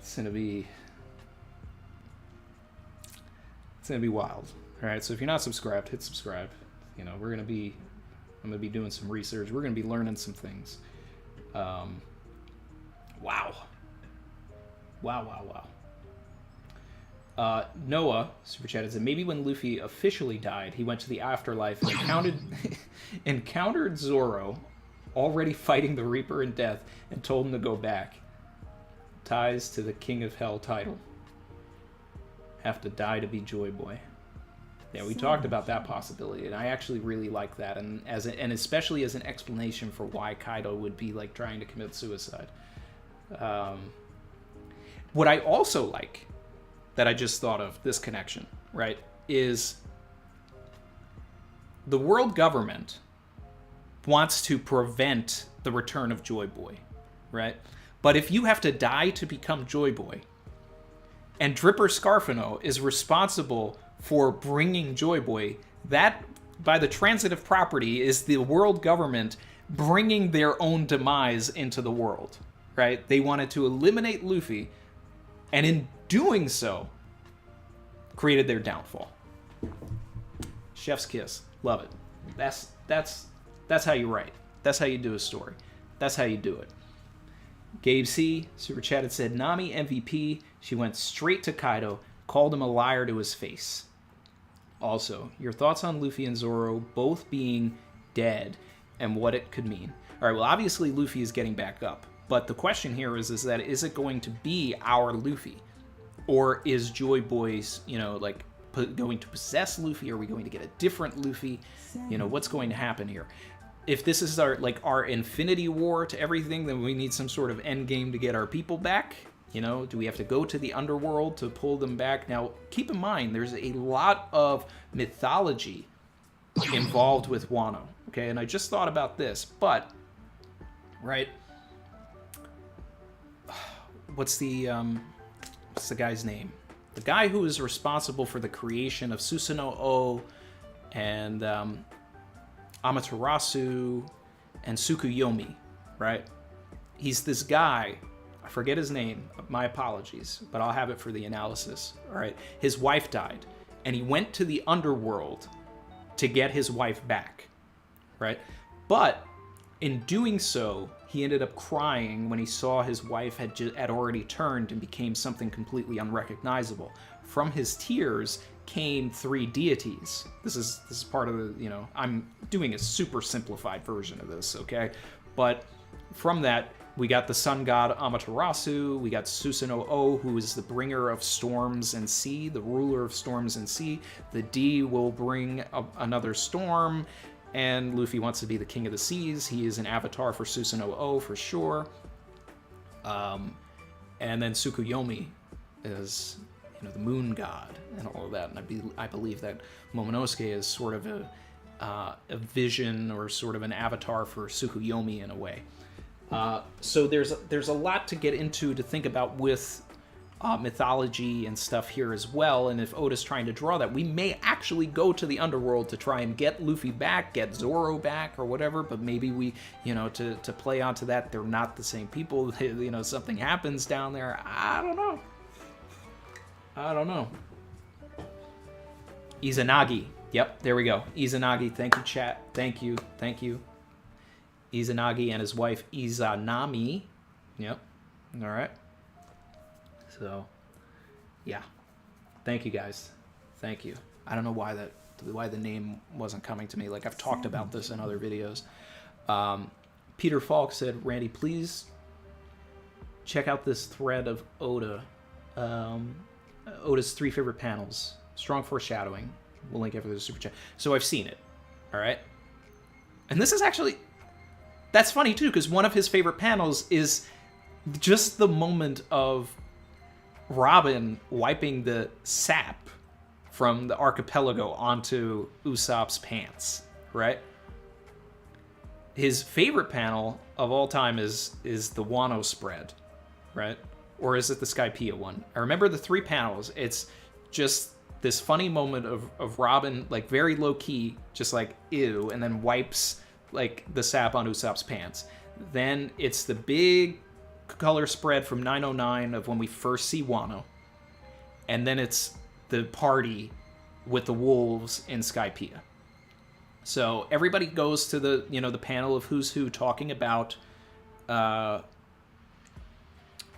It's gonna be wild. All right, so if you're not subscribed, hit subscribe. I'm gonna be doing some research. We're gonna be learning some things. Wow. Noah super chatted said maybe when Luffy officially died, he went to the afterlife and encountered Zoro, already fighting the Reaper in death, and told him to go back. Ties to the King of Hell title. Have to die to be Joy Boy. Yeah, we talked about that possibility, and I actually really like that, and especially as an explanation for why Kaido would be like trying to commit suicide. What I also like, that I just thought of, this connection, right, is the world government wants to prevent the return of Joy Boy, right? But if you have to die to become Joy Boy, and Dripper Scarfano is responsible for bringing Joy Boy, that, by the transitive property, is the world government bringing their own demise into the world, right? They wanted to eliminate Luffy, and in doing so, created their downfall. Chef's kiss. Love it. That's how you write. That's how you do a story. That's how you do it. Gabe C, super chatted, said, Nami MVP, she went straight to Kaido, called him a liar to his face. Also, your thoughts on Luffy and Zoro both being dead and what it could mean. All right, well, obviously Luffy is getting back up, but the question here is it going to be our Luffy? Or is Joy Boy's, going to possess Luffy? Are we going to get a different Luffy? What's going to happen here? If this is our Infinity War to everything, then we need some sort of end game to get our people back. Do we have to go to the underworld to pull them back? Now, keep in mind, there's a lot of mythology involved with Wano. Okay, and I just thought about this, but right, what's the guy's name? The guy who is responsible for the creation of Susanoo and Amaterasu and Tsukuyomi, right? He's this guy, I forget his name, my apologies, but I'll have it for the analysis, all right? His wife died, and he went to the underworld to get his wife back, right? But in doing so, he ended up crying when he saw his wife had already turned and became something completely unrecognizable. From his tears came 3 deities. This is part of the, I'm doing a super simplified version of this, okay? But from that, We got the sun god Amaterasu. We got Susanoo, who is the bringer of storms and sea, the ruler of storms and sea. The D will bring another storm, and Luffy wants to be the king of the seas. He is an avatar for Susanoo for sure. And then Tsukuyomi is, the moon god and all of that. And I believe that Momonosuke is sort of a vision or sort of an avatar for Tsukuyomi in a way. So there's a lot to get into to think about with mythology and stuff here as well. And if Oda's trying to draw that, we may actually go to the underworld to try and get Luffy back, get Zoro back or whatever. But maybe we, to play onto that, they're not the same people. Something happens down there. I don't know. Izanagi. Yep, there we go. Izanagi. Thank you, chat. Thank you. Izanagi and his wife Izanami. Yep. All right. So, yeah. Thank you, guys. Thank you. I don't know why the name wasn't coming to me. Like, I've talked about this in other videos. Peter Falk said, Randy, please check out this thread of Oda. Oda's 3 favorite panels. Strong foreshadowing. We'll link it for the super chat. So I've seen it. All right. And this is actually... That's funny, too, because one of his favorite panels is just the moment of Robin wiping the sap from the archipelago onto Usopp's pants, right? His favorite panel of all time is the Wano spread, right? Or is it the Skypiea one? I remember the 3 panels. It's just this funny moment of Robin, like, very low-key, just like, ew, and then wipes... like the sap on Usopp's pants. Then it's the big color spread from 909 of when we first see Wano. And then it's the party with the wolves in Skypiea. So everybody goes to the, the panel of who's who talking about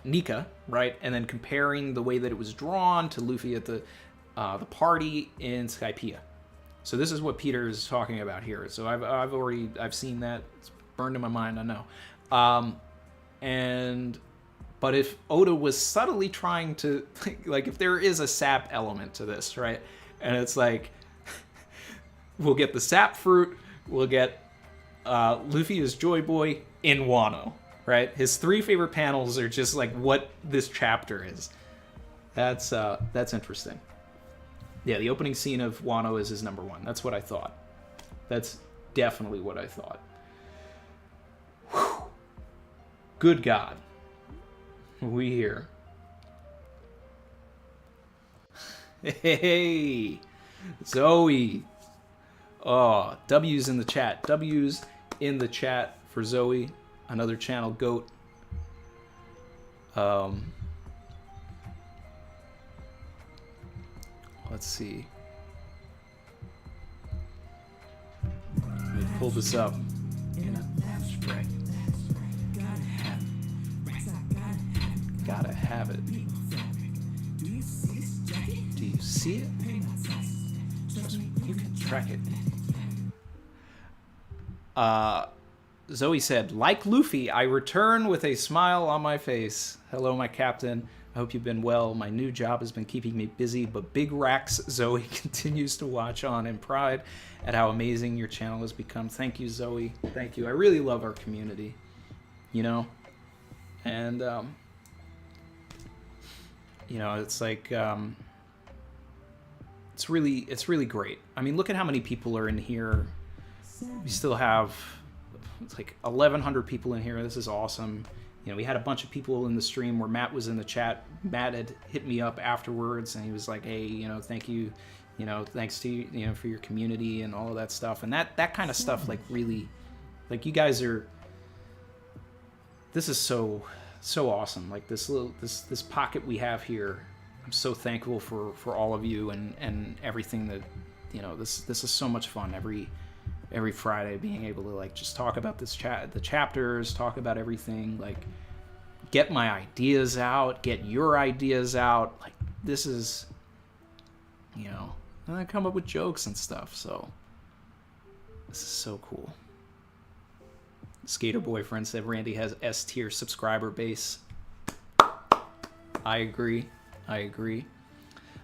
Nika, right? And then comparing the way that it was drawn to Luffy at the party in Skypiea. So this is what Peter is talking about here. So I've seen that. It's burned in my mind, I know. But if Oda was subtly trying to, like, if there is a sap element to this, right? And it's like, we'll get the sap fruit, we'll get Luffy as Joy Boy in Wano, right? His 3 favorite panels are just like what this chapter is. That's interesting. Yeah, the opening scene of Wano is his number 1. That's what I thought. That's definitely what I thought. Whew. Good God. We here. Hey, Zoe. Oh, W's in the chat. W's in the chat for Zoe. Another channel goat. Let's see. Let me pull this up. Gotta have it. Do you see it? You can track it. Zoe said, like Luffy, I return with a smile on my face. Hello, my captain. I hope you've been well. My new job has been keeping me busy, but Big Racks Zoe continues to watch on in pride at how amazing your channel has become. Thank you, Zoe. Thank you. I really love our community, and it's like it's really great. I mean, look at how many people are in here. We still have like 1,100 people in here. This is awesome. We had a bunch of people in the stream where Matt was in the chat. Matt had hit me up afterwards, and he was like, hey, thank you, thanks to you, for your community and all of that stuff. And that kind of stuff, like, really, like, you guys are, this is so awesome. Like, this pocket we have here, I'm so thankful for all of you and everything that, this is so much fun every Friday, being able to, like, just talk about the chapters, talk about everything, like, get my ideas out, get your ideas out. Like, this is, and I come up with jokes and stuff. So this is so cool. Skater Boyfriend said Randy has S tier subscriber base. I agree.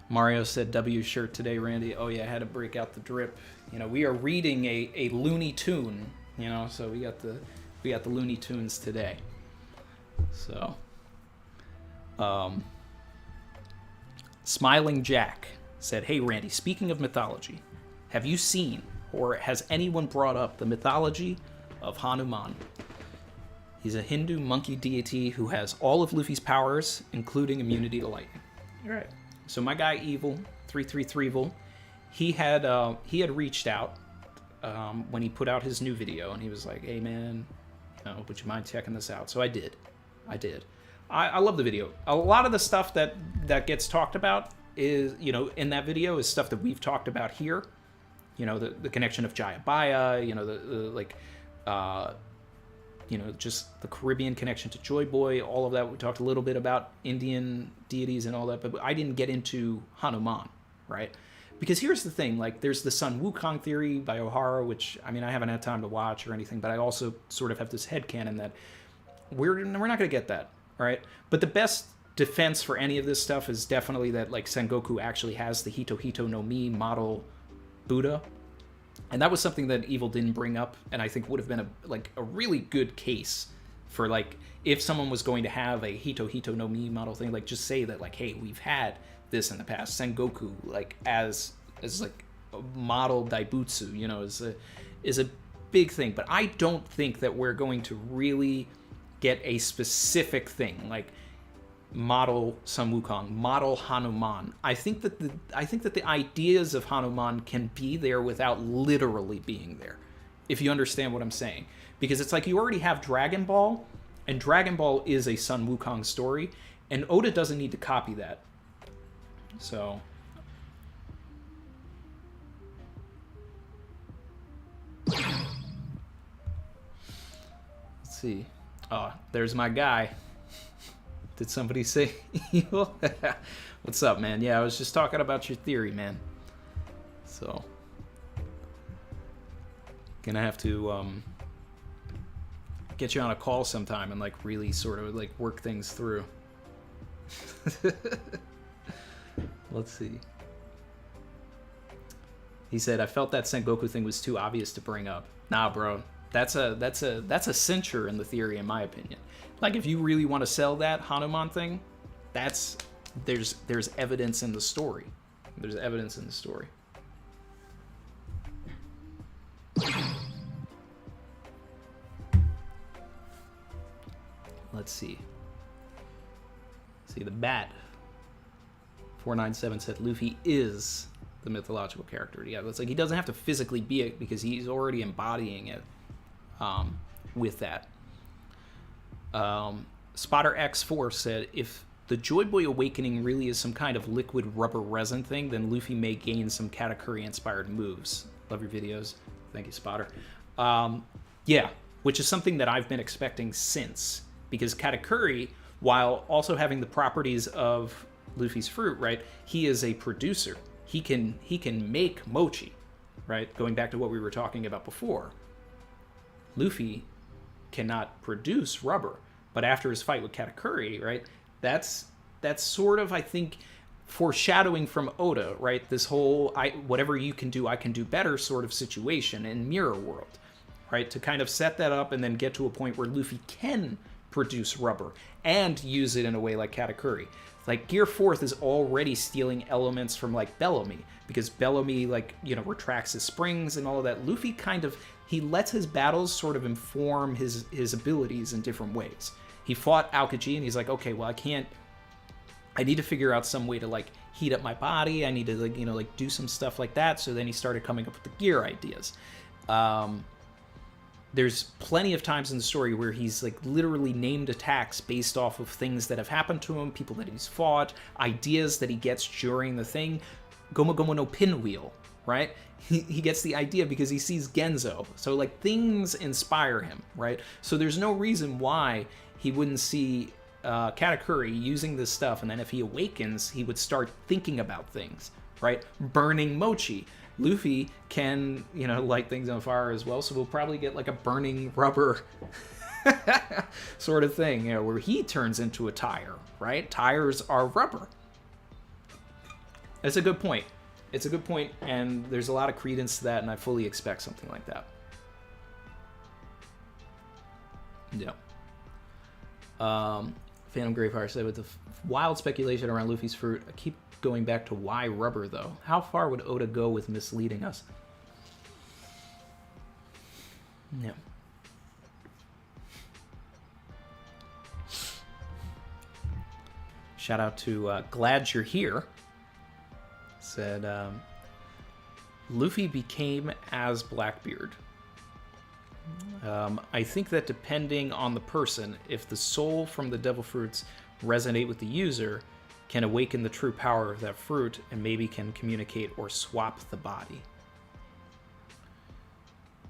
Mario said W shirt today, Randy. Oh yeah, I had to break out the drip. You know, we are reading a Looney Tune, you know, so we got the Looney Tunes today. So Smiling Jack said, "Hey Randy, speaking of mythology, have you seen or has anyone brought up the mythology of Hanuman? He's a Hindu monkey deity who has all of Luffy's powers, including immunity to lightning." All right. So my guy Evil 333 Evil, he had reached out when he put out his new video, and he was like, "Hey man, you know, would you mind checking this out?" So I did. I love the video. A lot of the stuff that gets talked about is, you know, in that video is stuff that we've talked about here. You know, the connection of Jayabaya, you know, you know, just the Caribbean connection to Joy Boy, all of that. We talked a little bit about Indian deities and all that, but I didn't get into Hanuman, right? Because here's the thing, like, there's the Sun Wukong theory by O'Hara, which, I mean, I haven't had time to watch or anything, but I also sort of have this headcanon that we're not going to get that, all right? But the best defense for any of this stuff is definitely that, like, Sengoku actually has the Hito Hito no Mi model Buddha. And that was something that Evil didn't bring up, and I think would have been a really good case for, like, if someone was going to have a Hito Hito no Mi model thing, like, just say that, like, hey, we've had this in the past. Sengoku, like, as like a model Daibutsu, you know, is a big thing. But I don't think that we're going to really get a specific thing, like model Sun Wukong, model Hanuman. I think that the ideas of Hanuman can be there without literally being there, if you understand what I'm saying. Because it's like you already have Dragon Ball, and Dragon Ball is a Sun Wukong story, and Oda doesn't need to copy that. So let's see. Oh, there's my guy. Did somebody say evil? What's up, man? Yeah, I was just talking about your theory, man. So, gonna have to get you on a call sometime and, like, really sort of, like, work things through. Let's see. He said, "I felt that Sengoku thing was too obvious to bring up." Nah, bro. That's a censure in the theory, in my opinion. Like, if you really want to sell that Hanuman thing, there's evidence in the story. There's evidence in the story. Let's see. The Bat 497 said Luffy is the mythological character. Yeah, it's like he doesn't have to physically be it because he's already embodying it with that. Spotter X4 said, if the Joy Boy awakening really is some kind of liquid rubber resin thing, then Luffy may gain some Katakuri inspired moves. Love your videos. Thank you, Spotter. Yeah, which is something that I've been expecting since, because Katakuri, while also having the properties of Luffy's fruit, right, he is a producer. He can make mochi, right? Going back to what we were talking about before. Luffy cannot produce rubber, but after his fight with Katakuri, right, that's sort of, I think, foreshadowing from Oda, right? This whole whatever you can do, I can do better sort of situation in Mirror World, right? To kind of set that up and then get to a point where Luffy can produce rubber and use it in a way like Katakuri. Like, Gear 4th is already stealing elements from, like, Bellamy, because Bellamy, like, you know, retracts his springs and all of that. Luffy kind of, he lets his battles sort of inform his abilities in different ways. He fought Aokiji, and he's like, okay, well, I need to figure out some way to, like, heat up my body. I need to, like, you know, like, do some stuff like that. So then he started coming up with the gear ideas. There's plenty of times in the story where he's, like, literally named attacks based off of things that have happened to him, people that he's fought, ideas that he gets during the thing. Gomu Gomu no Pinwheel, right? He gets the idea because he sees Genzo. So, like, things inspire him, right? So there's no reason why he wouldn't see Katakuri using this stuff, and then if he awakens, he would start thinking about things, right? Burning mochi. Luffy can, light things on fire as well, so we'll probably get like a burning rubber sort of thing, where he turns into a tire, right? Tires are rubber. That's a good point. It's a good point, and there's a lot of credence to that, and I fully expect something like that. Yeah. Phantom Gravefire said, with the wild speculation around Luffy's fruit, I keep going back to why rubber, though. How far would Oda go with misleading us? Yeah. Shout out to Glad You're Here. Said, Luffy became as Blackbeard. I think that depending on the person, if the soul from the devil fruits resonate with the user, can awaken the true power of that fruit and maybe can communicate or swap the body.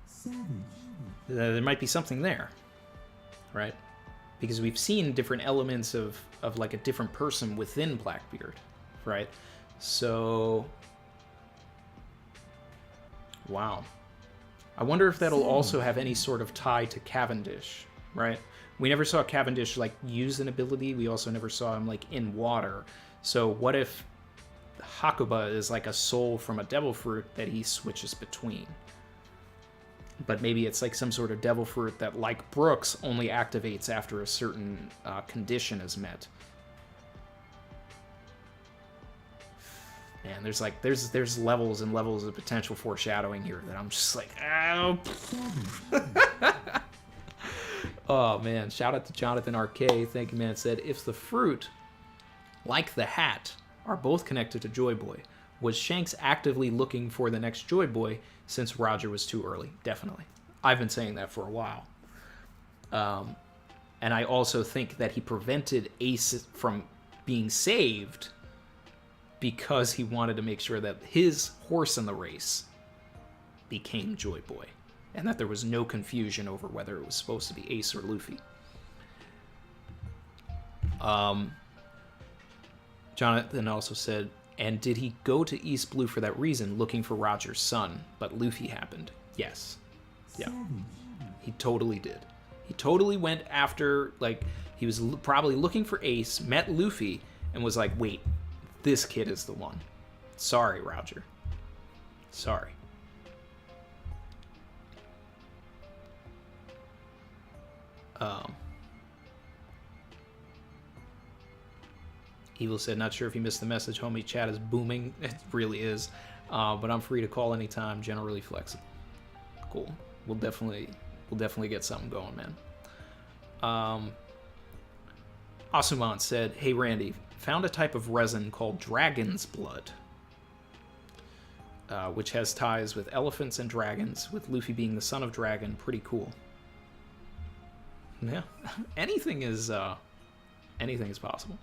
Savage. There might be something there, right? Because we've seen different elements of like a different person within Blackbeard, right? So, wow. I wonder if that'll also have any sort of tie to Cavendish, right? We never saw Cavendish like use an ability. We also never saw him like in water. So what if Hakuba is like a soul from a devil fruit that he switches between? But maybe it's like some sort of devil fruit that, like Brooks, only activates after a certain condition is met. Man, there's levels and levels of potential foreshadowing here that I'm just like, ow. Oh man, shout out to Jonathan RK. Thank you, man. Said, if the fruit, like the hat, are both connected to Joy Boy, was Shanks actively looking for the next Joy Boy since Roger was too early? Definitely. I've been saying that for a while. And I also think that he prevented Ace from being saved because he wanted to make sure that his horse in the race became Joy Boy, and that there was no confusion over whether it was supposed to be Ace or Luffy. Jonathan also said, and did he go to East Blue for that reason, looking for Roger's son, but Luffy happened? Yes. Yeah. He totally did. He totally went after, like, he was probably looking for Ace, met Luffy, and was like, wait, this kid is the one. Sorry, Roger. Sorry. Evil said, not sure if you missed the message, homie. Chat is booming. It really is. But I'm free to call anytime, generally flexible. Cool. We'll definitely get something going, man. Asuman said, hey, Randy, found a type of resin called dragon's blood, which has ties with elephants and dragons, with Luffy being the son of dragon. Pretty cool. Yeah, anything is possible.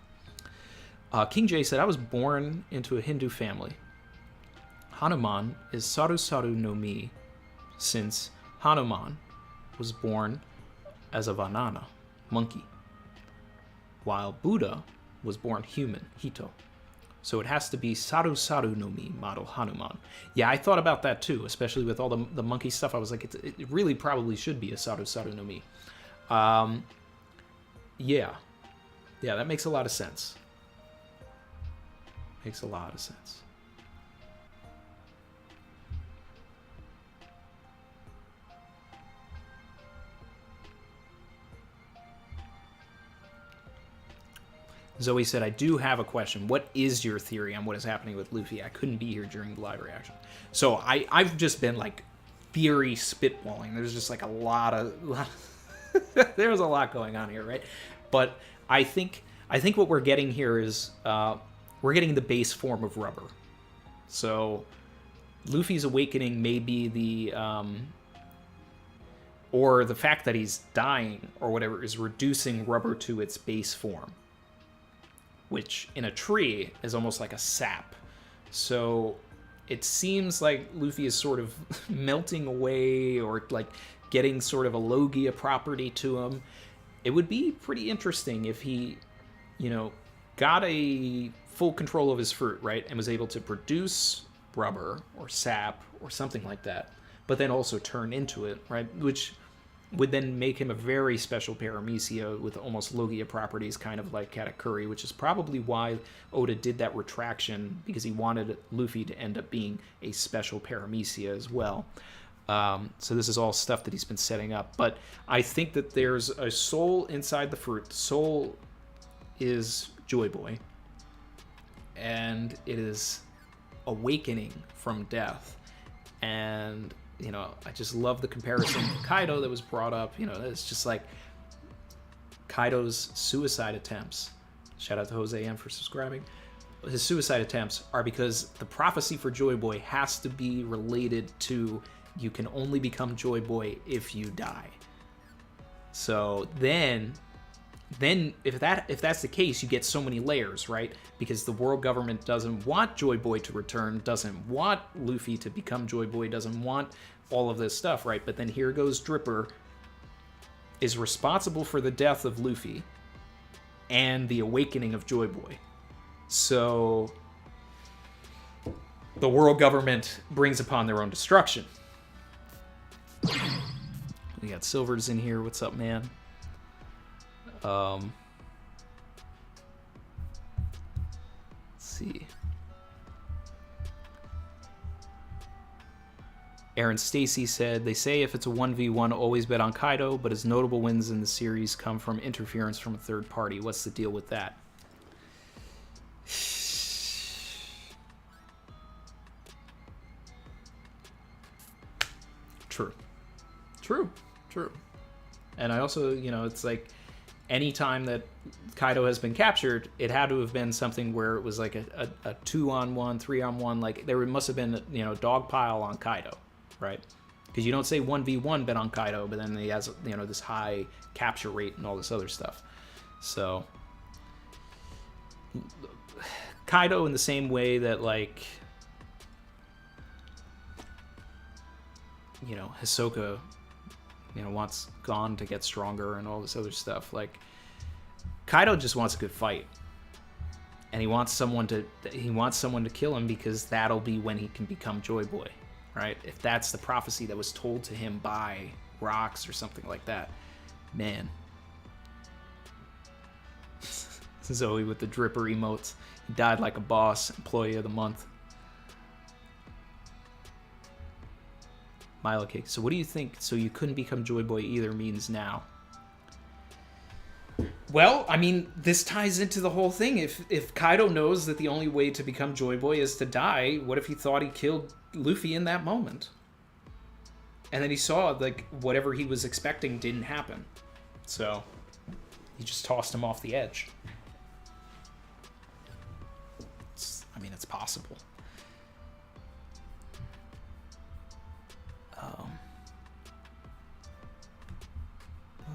King J said, I was born into a Hindu family. Hanuman is Saru Saru no Mi, since Hanuman was born as a Vanana, monkey, while Buddha was born human, Hito. So it has to be Saru Saru no Mi, model Hanuman. Yeah, I thought about that too, especially with all the monkey stuff. I was like, it really probably should be a Saru Saru no Mi. Yeah, that makes a lot of sense. Makes a lot of sense. Zoe said, I do have a question. What is your theory on what is happening with Luffy? I couldn't be here during the live reaction. So I've just been like theory spitballing. There's just like a lot of there's a lot going on here, right? But I think what we're getting here is we're getting the base form of rubber. So Luffy's awakening may be the or the fact that he's dying or whatever is reducing rubber to its base form, which in a tree is almost like a sap. So it seems like Luffy is sort of melting away or like getting sort of a Logia property to him. It would be pretty interesting if he, got a full control of his fruit, right? And was able to produce rubber or sap or something like that, but then also turn into it, right? Which would then make him a very special paramecia with almost Logia properties, kind of like Katakuri, which is probably why Oda did that retraction, because he wanted Luffy to end up being a special paramecia as well. So this is all stuff that he's been setting up. But I think that there's a soul inside the fruit. The soul is Joy Boy, and it is awakening from death. And you know, I just love the comparison to Kaido that was brought up. You know, it's just like Kaido's suicide attempts. Shout out to Jose M for subscribing. His suicide attempts are because the prophecy for Joy Boy has to be related to you can only become Joy Boy if you die. So then if that's the case, you get so many layers, right? Because the world government doesn't want Joy Boy to return, doesn't want Luffy to become Joy Boy, doesn't want all of this stuff, right? But then here goes Dripper, is responsible for the death of Luffy and the awakening of Joy Boy. So the world government brings upon their own destruction. We got Silver's in here. What's up, man? Let's see. Aaron Stacy said, they say if it's a 1v1, always bet on Kaido, but his notable wins in the series come from interference from a third party. What's the deal with that? True. And I also, you know, it's like any time that Kaido has been captured, it had to have been something where it was like a 2-on-1, 3-on-1, like there must have been, you know, dog pile on Kaido, right? Because you don't say 1v1 bet on Kaido, but then he has, you know, this high capture rate and all this other stuff. So Kaido, in the same way that, like, you know, Hisoka, you know, wants Gon to get stronger and all this other stuff. Like, Kaido just wants a good fight, and he wants someone to kill him, because that'll be when he can become Joy Boy, right? If that's the prophecy that was told to him by Rocks or something like that, man. Zoe with the dripper emotes. He died like a boss. Employee of the month. Milo Cake. So what do you think? So you couldn't become Joy Boy either means now? Well, I mean, this ties into the whole thing. If Kaido knows that the only way to become Joy Boy is to die, what if he thought he killed Luffy in that moment? And then he saw, like, whatever he was expecting didn't happen. So he just tossed him off the edge. It's possible.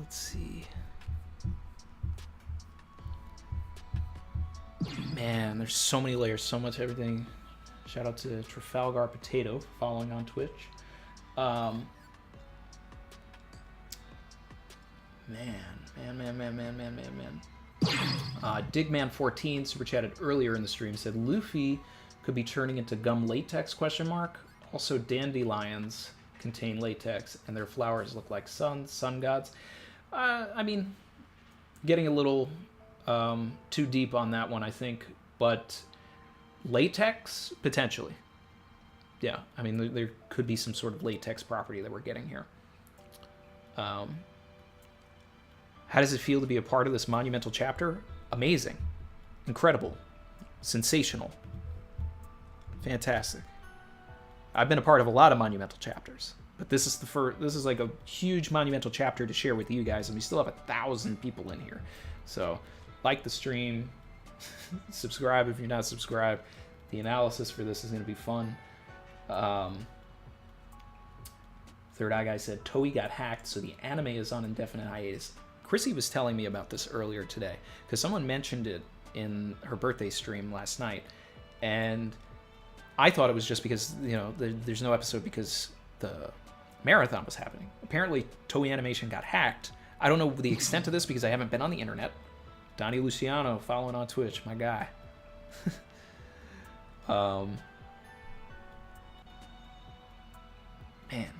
Let's see. Man, there's so many layers, so much everything. Shout out to Trafalgar Potato following on Twitch. Man. Digman14 super chatted earlier in the stream, said Luffy could be turning into gum latex ? Also, dandelions contain latex, and their flowers look like sun gods. I mean, getting a little too deep on that one, I think, but latex, potentially. Yeah, I mean, there could be some sort of latex property that we're getting here. How does it feel to be a part of this monumental chapter? Amazing. Incredible. Sensational. Fantastic. I've been a part of a lot of monumental chapters, but this is the first. This is like a huge monumental chapter to share with you guys, and we still have 1,000 people in here. So, like the stream, subscribe if you're not subscribed. The analysis for this is going to be fun. Third Eye Guy said Toei got hacked, so the anime is on indefinite hiatus. Chrissy was telling me about this earlier today, because someone mentioned it in her birthday stream last night, and I thought it was just because, you know, there's no episode because the marathon was happening. Apparently, Toei Animation got hacked. I don't know the extent of this because I haven't been on the internet. Donnie Luciano following on Twitch, my guy. Man.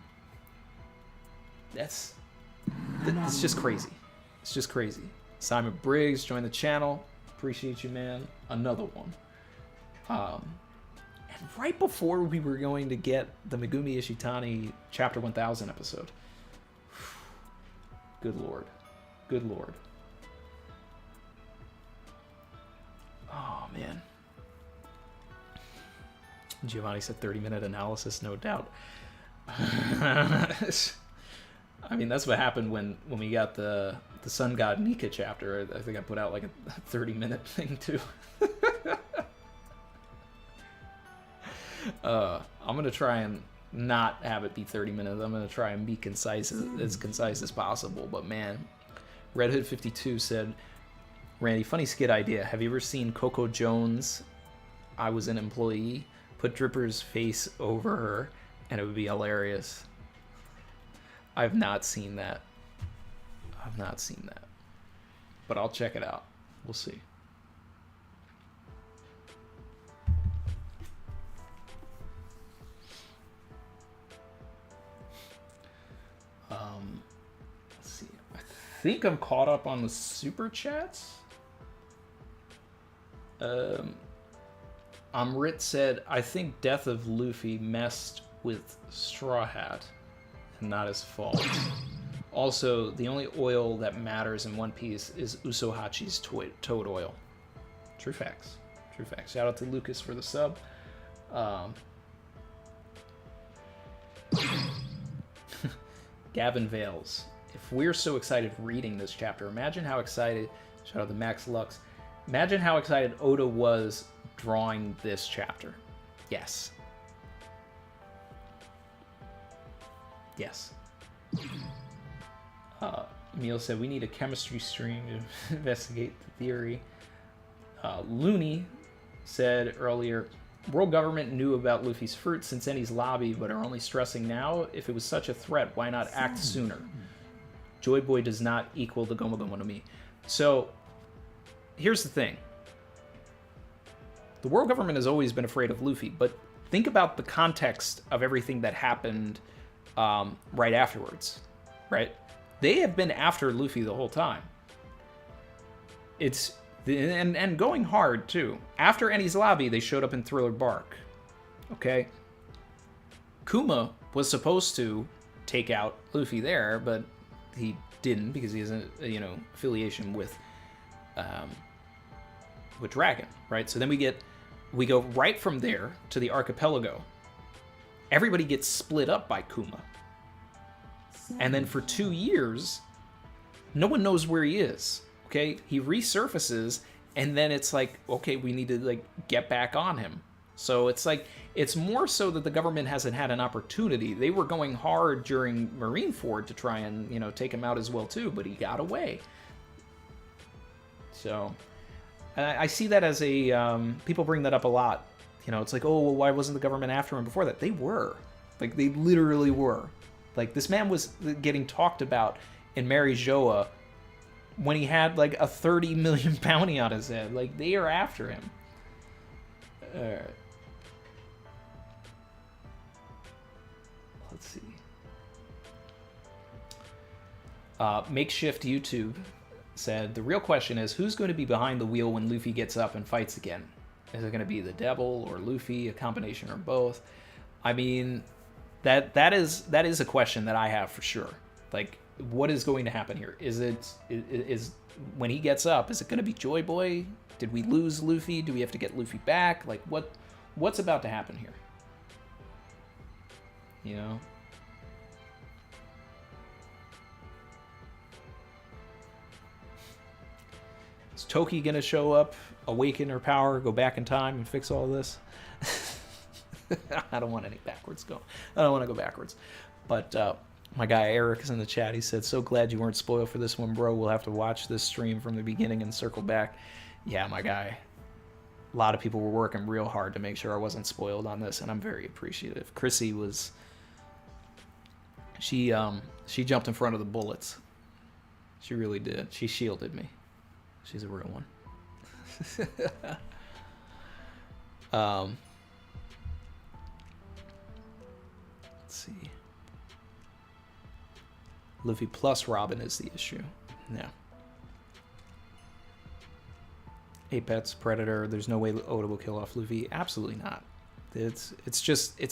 That's just crazy. It's just crazy. Simon Briggs joined the channel. Appreciate you, man. Another one. And right before we were going to get the Megumi Ishitani Chapter 1000 episode. Good lord. Good lord. Oh, man. Giovanni said 30-minute analysis, no doubt. I mean, that's what happened when we got the Sun God Nika chapter. I think I put out like a 30-minute thing too. I'm gonna try and not have it be 30 minutes. I'm gonna try and be concise as possible. But man, Red Hood 52 said, Randy, funny skit idea. Have you ever seen Coco Jones? I was an employee. Put Dripper's face over her, and it would be hilarious. I've not seen that. I've not seen that. But I'll check it out. We'll see. Let's see. I think I'm caught up on the super chats. Amrit said, I think death of Luffy messed with Straw Hat and not his fault. Also, the only oil that matters in One Piece is Usohachi's toad oil. True facts. True facts. Shout out to Lucas for the sub. Gavin Vales. If we're so excited reading this chapter, imagine how excited, shout out to Max Lux, imagine how excited Oda was drawing this chapter. Yes. Yes. Emil said, we need a chemistry stream to investigate the theory. Looney said earlier, world government knew about Luffy's fruit since Eni's lobby, but are only stressing now. If it was such a threat, why not act sooner? Joy Boy does not equal the Gomu Gomu no Mi. So, here's the thing. The world government has always been afraid of Luffy, but think about the context of everything that happened right afterwards, right? They have been after Luffy the whole time. And going hard, too. After Eni's lobby, they showed up in Thriller Bark, okay? Kuma was supposed to take out Luffy there, but he didn't because he has a affiliation with Dragon, right? So then we go right from there to the archipelago. Everybody gets split up by Kuma. And then for 2 years, no one knows where he is, okay? He resurfaces, and then it's like, okay, we need to, get back on him. So it's like, it's more so that the government hasn't had an opportunity. They were going hard during Marineford to try and, take him out as well, too, but he got away. So, I see that as a, people bring that up a lot. It's like, oh, well, why wasn't the government after him before that? They were. They literally were. This man was getting talked about in Mary Joa when he had, a 30 million bounty on his head. They are after him. Alright. Let's see. Makeshift YouTube said, the real question is, who's going to be behind the wheel when Luffy gets up and fights again? Is it going to be the devil or Luffy, a combination or both? I mean, that is a question that I have for sure. What is going to happen here? Is when he gets up, is it going to be Joy Boy? Did we lose Luffy? Do we have to get Luffy back? What's about to happen here? Is Toki gonna show up, awaken her power, go back in time, and fix all this? I don't want any backwards go. I don't want to go backwards. But my guy Eric is in the chat. He said, so glad you weren't spoiled for this one, bro. We'll have to watch this stream from the beginning and circle back. Yeah, my guy. A lot of people were working real hard to make sure I wasn't spoiled on this, and I'm very appreciative. Chrissy was... She jumped in front of the bullets. She really did. She shielded me. She's a real one. Let's see. Luffy plus Robin is the issue. Yeah. Apex, Predator, there's no way Oda will kill off Luffy. Absolutely not. It's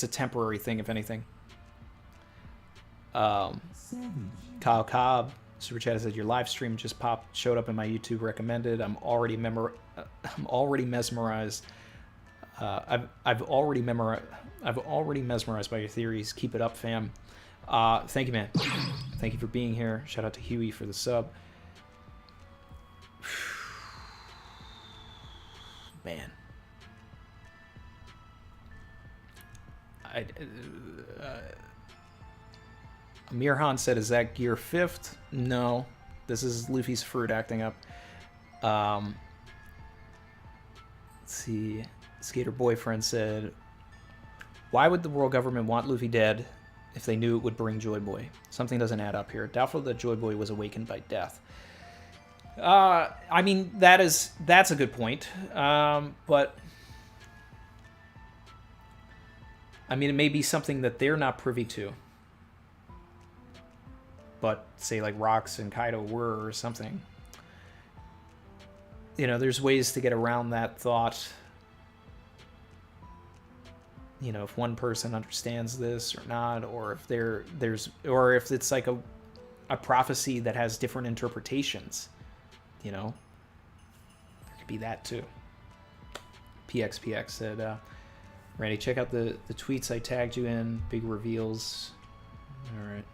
a temporary thing, if anything. Kyle Cobb, Super Chat said, your live stream just showed up in my YouTube recommended. I'm already mesmerized. I've already mesmerized by your theories. Keep it up, fam. Thank you, man. Thank you for being here. Shout out to Huey for the sub. Man. Mirhan said, is that Gear 5th? No. This is Luffy's fruit acting up. Let's see. Skater Boyfriend said, why would the world government want Luffy dead if they knew it would bring Joy Boy? Something doesn't add up here. Doubtful that Joy Boy was awakened by death. I mean, that's a good point. But I mean, it may be something that they're not privy to. But say like Rox and Kaido were or something. You know, there's ways to get around that thought. You know, if one person understands this or not, or if or if it's like a prophecy that has different interpretations. You know, there could be that too. PXPX said, Randy, check out the tweets I tagged you in. Big reveals. All right.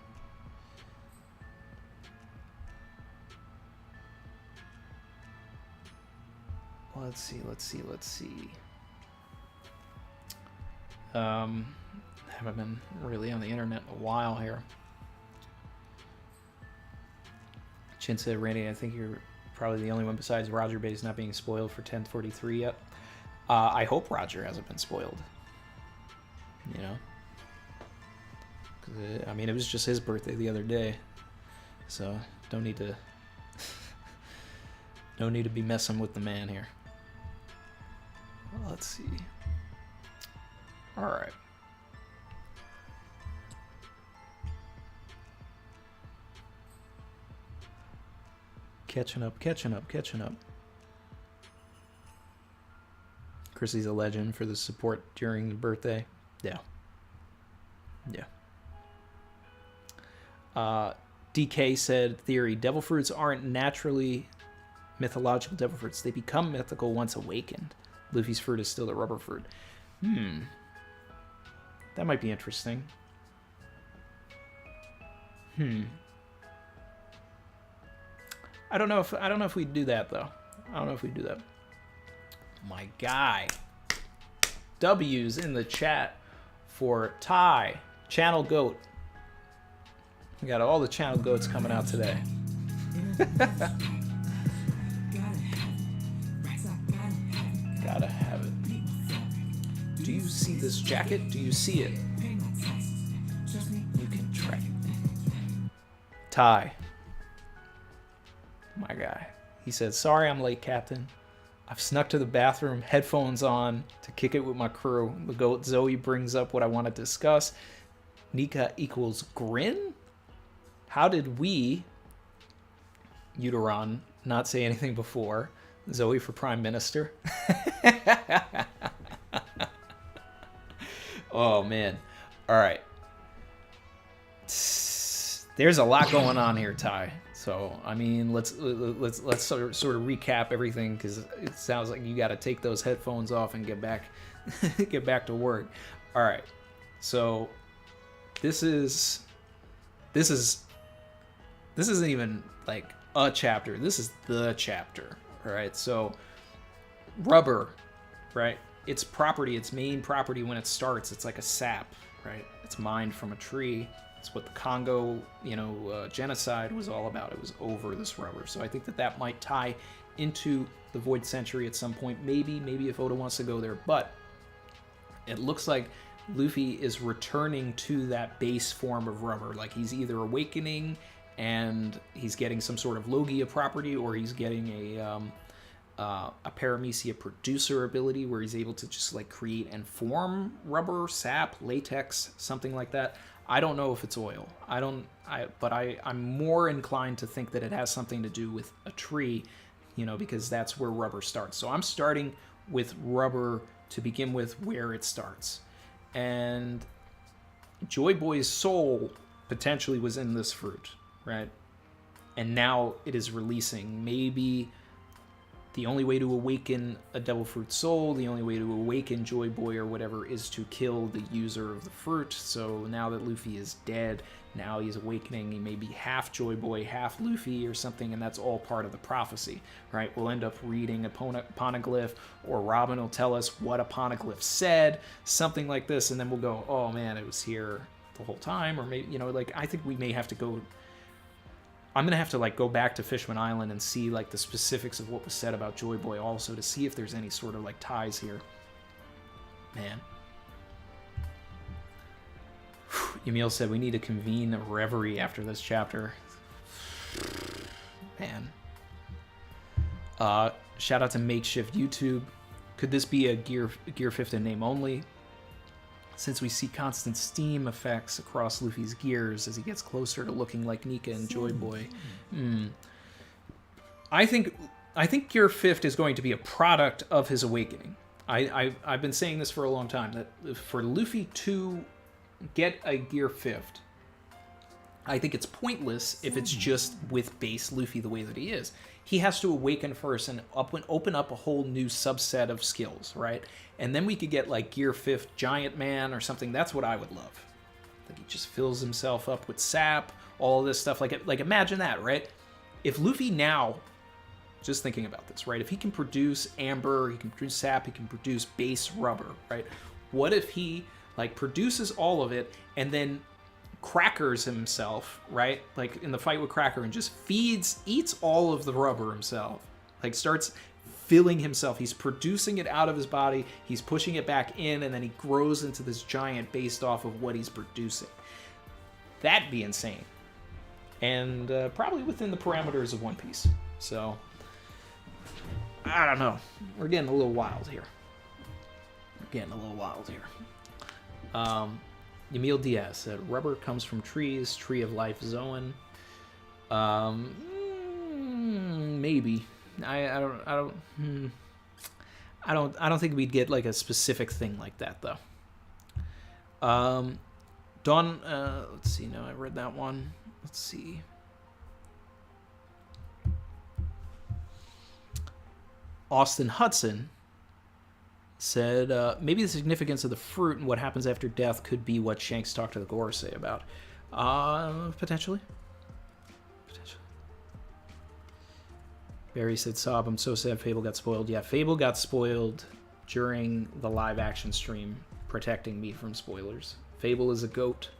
Let's see. Haven't been really on the internet in a while here. Chin said, Randy, I think you're probably the only one besides Roger Bay's not being spoiled for 1043 yet. I hope Roger hasn't been spoiled. You know? 'Cause I mean, it was just his birthday the other day. So, don't need to be messing with the man here. Let's see. All right. Catching up. Chrissy's a legend for the support during the birthday. Yeah. DK said, theory, devil fruits aren't naturally mythological devil fruits. They become mythical once awakened. Luffy's fruit is still the rubber fruit. That might be interesting. I don't know if we'd do that though. My guy. W's in the chat for Ty, Channel Goat. We got all the Channel Goats coming out today. Gotta have it. Do you see this jacket? Do you see it? You can track it. Ty. My guy. He said, sorry I'm late, Captain. I've snuck to the bathroom, headphones on, to kick it with my crew. The goat Zoe brings up what I want to discuss. Nika equals grin? How did we, Uteron, not say anything before? Zoe for Prime Minister? Oh, man. All right. There's a lot going on here, Ty. So, I mean, let's sort of recap everything, because it sounds like you got to take those headphones off and get back to work. All right. So, this isn't even like a chapter. This is the chapter. All right. So, rubber, right? Its property, its main property when it starts, it's like a sap, right? It's mined from a tree. It's what the Congo, genocide was all about. It was over this rubber. So I think that might tie into the Void Century at some point. Maybe if Oda wants to go there. But it looks like Luffy is returning to that base form of rubber. Like he's either awakening and he's getting some sort of Logia property, or he's getting a paramecia producer ability where he's able to just like create and form rubber, sap, latex, something like that. I don't know if it's oil. But I'm more inclined to think that it has something to do with a tree, because that's where rubber starts. So I'm starting with rubber to begin with, where it starts. And Joy Boy's soul potentially was in this fruit, right? And now it is releasing. Maybe the only way to awaken a devil fruit soul, the only way to awaken Joy Boy or whatever, is to kill the user of the fruit. So now that Luffy is dead, now he's awakening. He may be half Joy Boy, half Luffy or something, and that's all part of the prophecy, right? We'll end up reading a poneglyph, or Robin will tell us what a poneglyph said, something like this, and then we'll go, oh man, it was here the whole time. Or maybe, I think we may have to go... I'm going to have to go back to Fishman Island and see the specifics of what was said about Joy Boy also, to see if there's any sort of ties here. Man. Emil said we need to convene a reverie after this chapter. Man. Shout out to Makeshift YouTube. Could this be a Gear 5th in name only? Since we see constant steam effects across Luffy's gears as he gets closer to looking like Nika and Joy Boy. I think Gear 5th is going to be a product of his awakening. I've been saying this for a long time, that for Luffy to get a Gear 5th, I think it's pointless if it's just with base Luffy the way that he is. He has to awaken first and open up a whole new subset of skills, right? And then we could get Gear 5th Giant Man or something. That's what I would love. He just fills himself up with sap, all this stuff. Imagine that, right? If Luffy now, just thinking about this, right? If he can produce amber, he can produce sap, he can produce base rubber, right? What if he produces all of it and then crackers himself, right? In the fight with Cracker, and just eats all of the rubber himself. Starts filling himself. He's producing it out of his body. He's pushing it back in, and then he grows into this giant based off of what he's producing. That'd be insane. And probably within the parameters of One Piece. So, I don't know. We're getting a little wild here. Emil Diaz said, rubber comes from trees, tree of life Zoan. Maybe. I don't think we'd get a specific thing like that though. Dawn, let's see, no, I read that one. Let's see. Austin Hudson said, maybe the significance of the fruit and what happens after death could be what Shanks talked to the Gorosei about. Potentially. Barry said, sob, I'm so sad Fable got spoiled. Yeah, Fable got spoiled during the live action stream, protecting me from spoilers. Fable is a goat.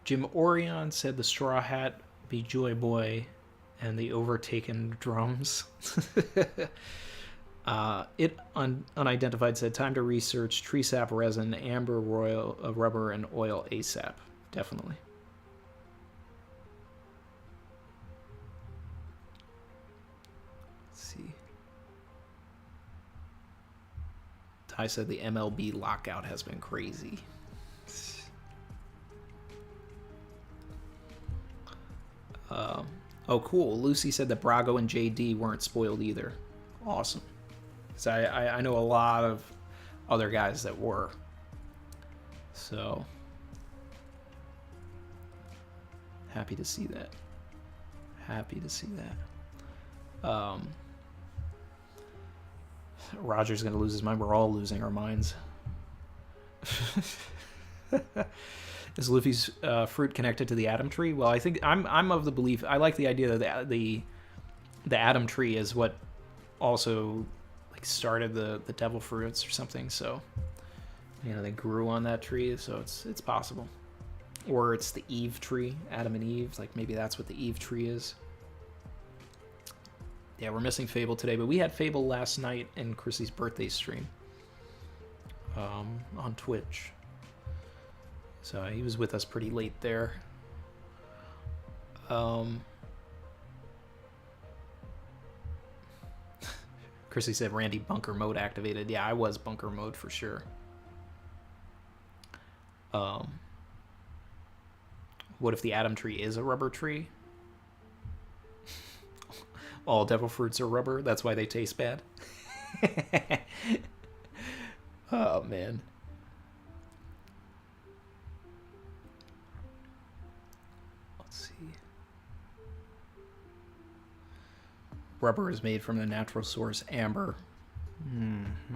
Jim Orion said the Straw Hat be Joy Boy and the overtaken drums. Unidentified said, time to research tree sap resin, amber royal rubber, and oil ASAP. Definitely. Let's see. Ty said the MLB lockout has been crazy. Oh, cool. Lucy said that Brago and JD weren't spoiled either. Awesome. So I know a lot of other guys that were. So, happy to see that. Roger's going to lose his mind. We're all losing our minds. Is Luffy's fruit connected to the Atom Tree? Well, I think I'm of the belief. I like the idea that the Atom Tree is what also started the Devil Fruits or something. So they grew on that tree. So it's possible, or it's the Eve Tree, Adam and Eve. Maybe that's what the Eve Tree is. Yeah, we're missing Fable today, but we had Fable last night in Chrissy's birthday stream. on Twitch. So he was with us pretty late there. Chrissy said Randy bunker mode activated. Yeah, I was bunker mode for sure. What if the Atom Tree is a rubber tree? All devil fruits are rubber. That's why they taste bad. Oh, man. Let's see. Rubber is made from the natural source amber. Mm-hmm.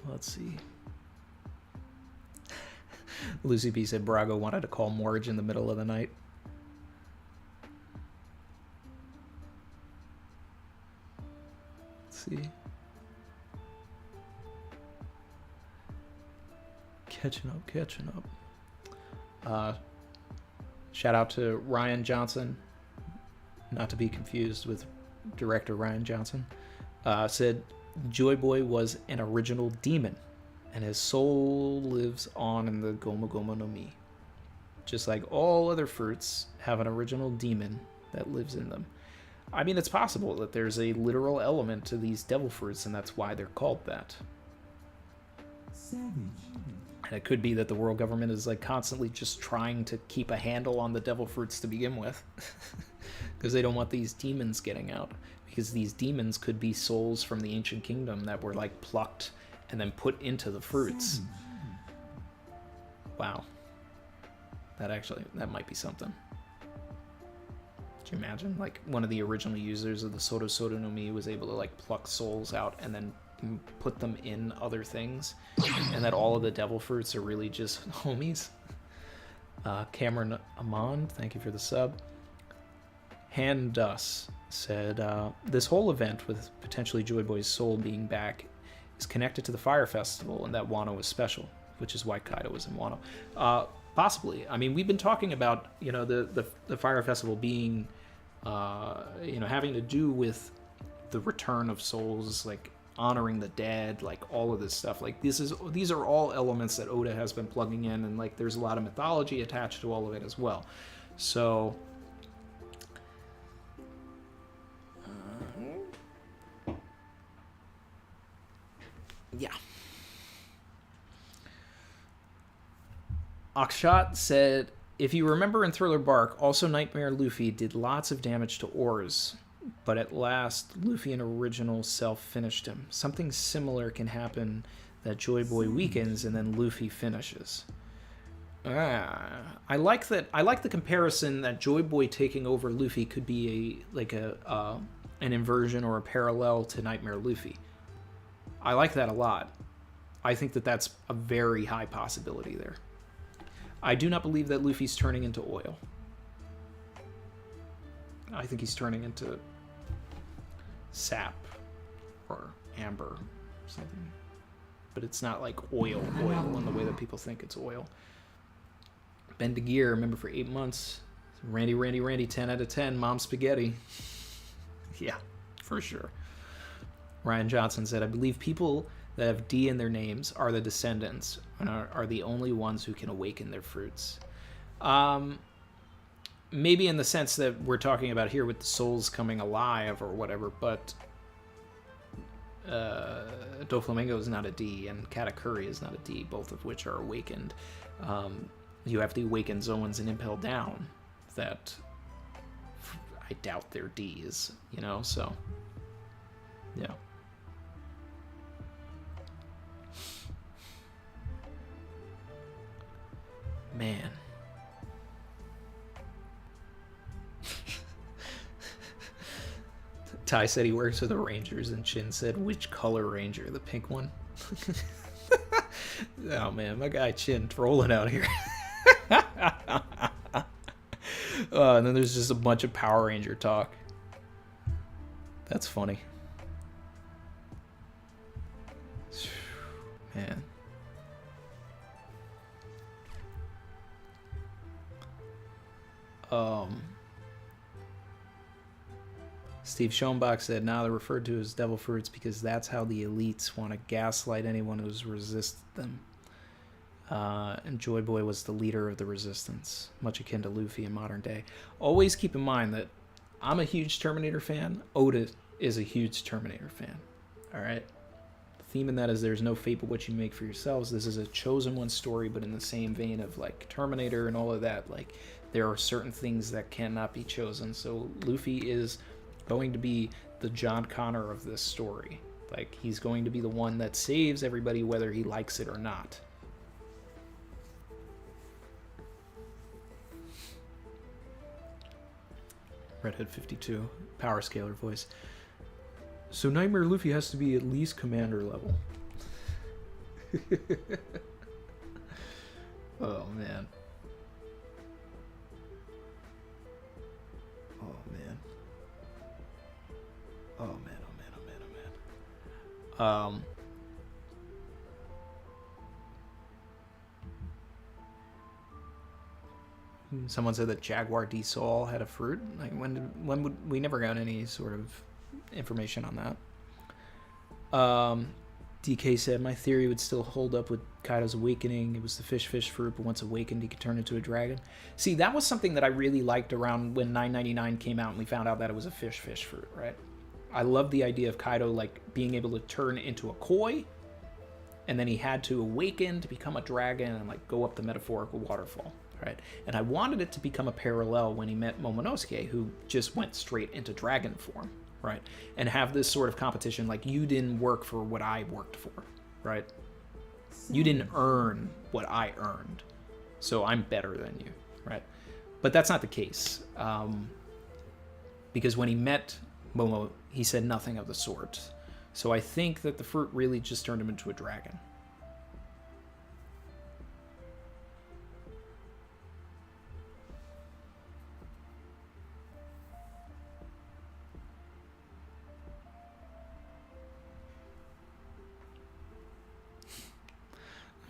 Let's see. Lucy B said Brago wanted to call Morge in the middle of the night. Let's see. Catching up. Shout out to Ryan Johnson, not to be confused with director Ryan Johnson. Said Joy Boy was an original demon, and his soul lives on in the Goma Goma no Mi. Just like all other fruits have an original demon that lives in them. I mean, it's possible that there's a literal element to these devil fruits, and that's why they're called that. Savage. And it could be that the world government is like constantly just trying to keep a handle on the devil fruits to begin with. Because they don't want these demons getting out. Because these demons could be souls from the ancient kingdom that were like plucked and then put into the fruits. Wow. That might be something. Could you imagine? Like one of the original users of the Soto Soto no Mi was able to like pluck souls out and then put them in other things, and that all of the devil fruits are really just homies. Cameron Amon, thank you for the sub. Handus said, this whole event with potentially Joy Boy's soul being back is connected to the Fire Festival, and that Wano is special, which is why Kaido was in Wano. Possibly. I mean, we've been talking about, the Fire Festival being, having to do with the return of souls, like honoring the dead, like all of this stuff. Like these are all elements that Oda has been plugging in, and like there's a lot of mythology attached to all of it as well. So yeah. Akshat said, if you remember in Thriller Bark, also Nightmare Luffy did lots of damage to ores, but at last Luffy and original self finished him. Something similar can happen that Joy Boy weakens and then Luffy finishes. I like that. I like the comparison that Joy Boy taking over Luffy could be an inversion or a parallel to Nightmare Luffy. I like that a lot. I think that that's a very high possibility there. I do not believe that Luffy's turning into oil. I think he's turning into sap or amber or something. But it's not like oil in the way that people think it's oil. Ben DeGear, remember for 8 months. Randy, 10 out of 10, Mom Spaghetti. Yeah, for sure. Ryan Johnson said, I believe people that have D in their names are the descendants and are the only ones who can awaken their fruits. Maybe in the sense that we're talking about here with the souls coming alive or whatever, but Doflamingo is not a D and Katakuri is not a D, both of which are awakened. You have the awakened Zoans and Impel Down that I doubt they're Ds, so yeah. Man. Ty said he works with the Rangers, and Chin said, which color Ranger? The pink one? Oh, man, my guy Chin trolling out here. And then there's just a bunch of Power Ranger talk. That's funny. Man. Steve Schoenbach said, "Now they're referred to as devil fruits because that's how the elites want to gaslight anyone who's resisted them." And Joy Boy was the leader of the resistance, much akin to Luffy in modern day. Always keep in mind that I'm a huge Terminator fan. Oda is a huge Terminator fan. All right? The theme in that is there's no fate but what you make for yourselves. This is a chosen one story, but in the same vein of like Terminator and all of that, like there are certain things that cannot be chosen. So Luffy is going to be the John Connor of this story. Like he's going to be the one that saves everybody whether he likes it or not. Redhead 52, power scalar voice. So Nightmare Luffy has to be at least commander level. Oh man. Oh man. Oh man, oh man, oh man, oh man. Someone said that Jaguar D Sol had a fruit. Like when would we never got any sort of information on that. DK said my theory would still hold up with Kaido's awakening. It was the fish fruit, but once awakened, he could turn into a dragon. See, that was something that I really liked around when 999 came out and we found out that it was a fish fruit, right? I love the idea of Kaido like being able to turn into a koi, and then he had to awaken to become a dragon and like go up the metaphorical waterfall. Right? And I wanted it to become a parallel when he met Momonosuke, who just went straight into dragon form, right? And have this sort of competition, like you didn't work for what I worked for, right? You didn't earn what I earned, so I'm better than you, right? But that's not the case, because when he met Momo, he said nothing of the sort. So I think that the fruit really just turned him into a dragon.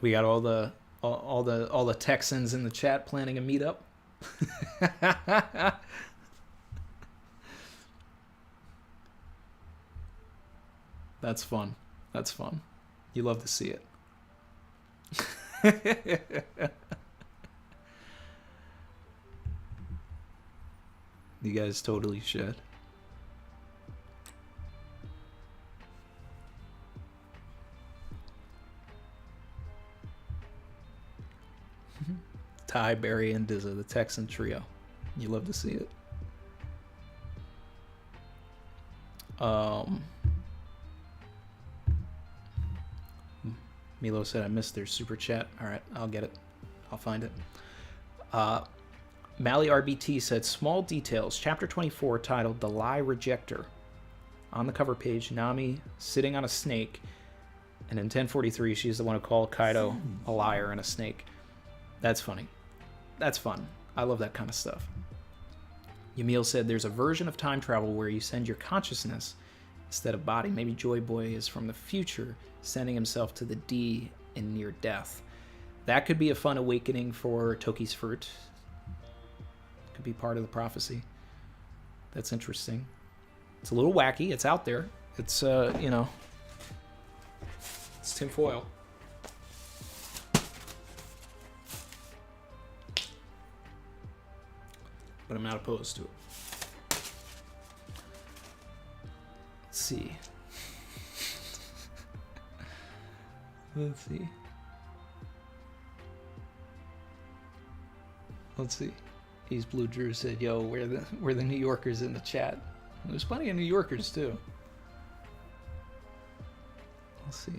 We got all the Texans in the chat planning a meetup. That's fun. That's fun. You love to see it. You guys totally should. Ty, Barry, and Dizza, the Texan trio. You love to see it. Milo said I missed their super chat. Alright, I'll get it. I'll find it. Mally RBT said, small details. Chapter 24 titled The Lie Rejector. On the cover page, Nami sitting on a snake. And in 1043, she's the one who called Kaido a liar and a snake. That's funny. That's fun. I love that kind of stuff. Yamil said there's a version of time travel where you send your consciousness instead of body. Maybe Joy Boy is from the future, sending himself to the D in near death. That could be a fun awakening for Toki's fruit. Could be part of the prophecy. That's interesting. It's a little wacky. It's out there. It's, you know, it's tinfoil. But I'm not opposed to it. Let's see. Let's see. He's Blue Drew said, "Yo, we're the New Yorkers in the chat." There's plenty of New Yorkers too. Let's see.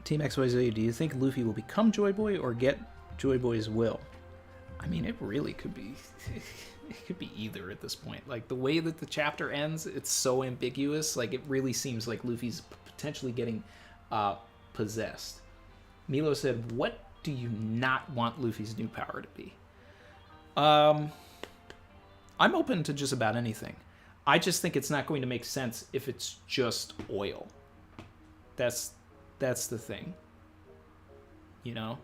Team XYZ, do you think Luffy will become Joy Boy or get Joy Boy's will? I mean, it really could be. It could be either at this point. Like, the way that the chapter ends, it's so ambiguous. Like, it really seems like Luffy's potentially getting possessed. Milo said, what do you not want Luffy's new power to be? I'm open to just about anything. I just think it's not going to make sense if it's just oil. That's the thing. You know?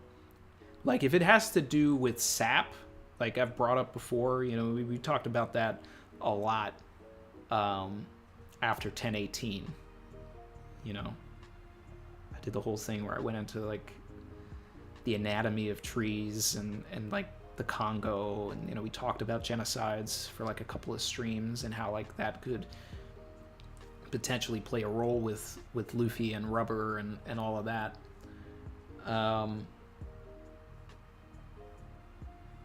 Like, if it has to do with sap, like I've brought up before, you know, we talked about that a lot after 1018. You know, I did the whole thing where I went into, like, the anatomy of trees and like, the Congo, and, you know, we talked about genocides for, like, a couple of streams and how, like, that could potentially play a role with Luffy and rubber and all of that. But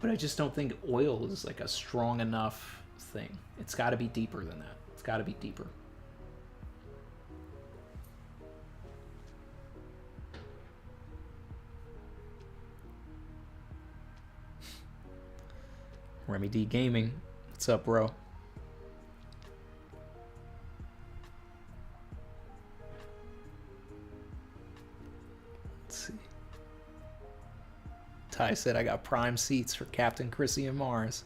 I just don't think oil is, like, a strong enough thing. It's got to be deeper than that. It's got to be deeper. Remy D Gaming, what's up, bro? Let's see. Ty said I got prime seats for Captain Chrissy and Mars.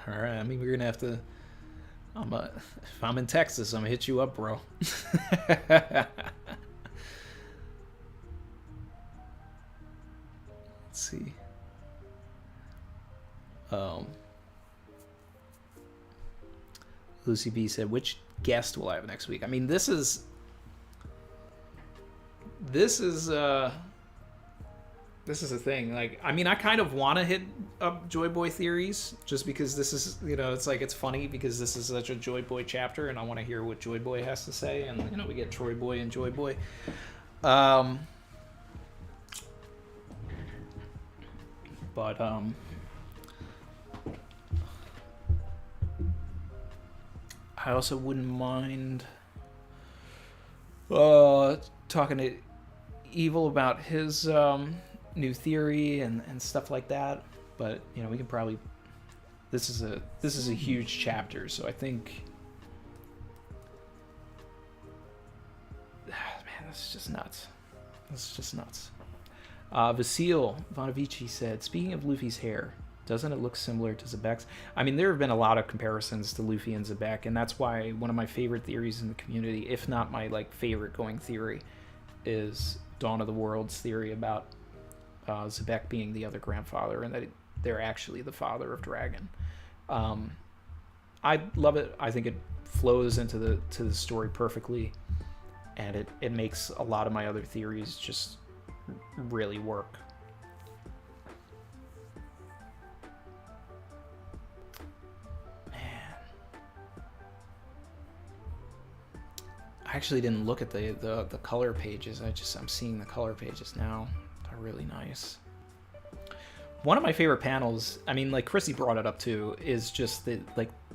All right, I mean, we're gonna have to. If I'm in Texas, I'm gonna hit you up, bro. Let's see. Lucy B said, which guest will I have next week? I mean, this is a thing. Like, I mean, I kind of want to hit up Joy Boy theories just because this is, you know, it's like, it's funny because this is such a Joy Boy chapter and I want to hear what Joy Boy has to say. And, you know, we get Troy Boy and Joy Boy. I also wouldn't mind talking to Evil about his new theory and stuff like that. But, you know, we can probably. This is a huge chapter, so I think. Man, this is just nuts. This is just nuts. Vasil Vonovici said, speaking of Luffy's hair, doesn't it look similar to Zebek's? I mean, there have been a lot of comparisons to Luffy and Zebek, and that's why one of my favorite theories in the community, if not my, like, favorite going theory, is Dawn of the World's theory about Zebek being the other grandfather and that they're actually the father of Dragon. I love it. I think it flows into the story perfectly, and it makes a lot of my other theories just really work. I actually didn't look at the color pages. I'm seeing the color pages now. They're really nice. One of my favorite panels, I mean, like Chrissy brought it up too, is just the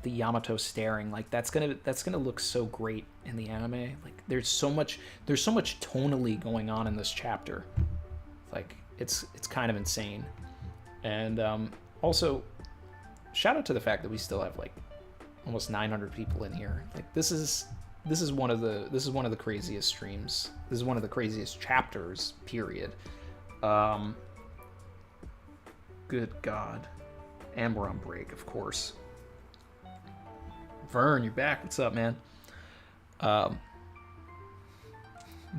Yamato staring. Like that's gonna look so great in the anime. Like there's so much tonally going on in this chapter. Like it's kind of insane. And also, shout out to the fact that we still have like almost 900 people in here. Like this is one of the craziest streams. This is one of the craziest chapters, period. Good God. And we're on break, of course. Vern, you're back. What's up, man?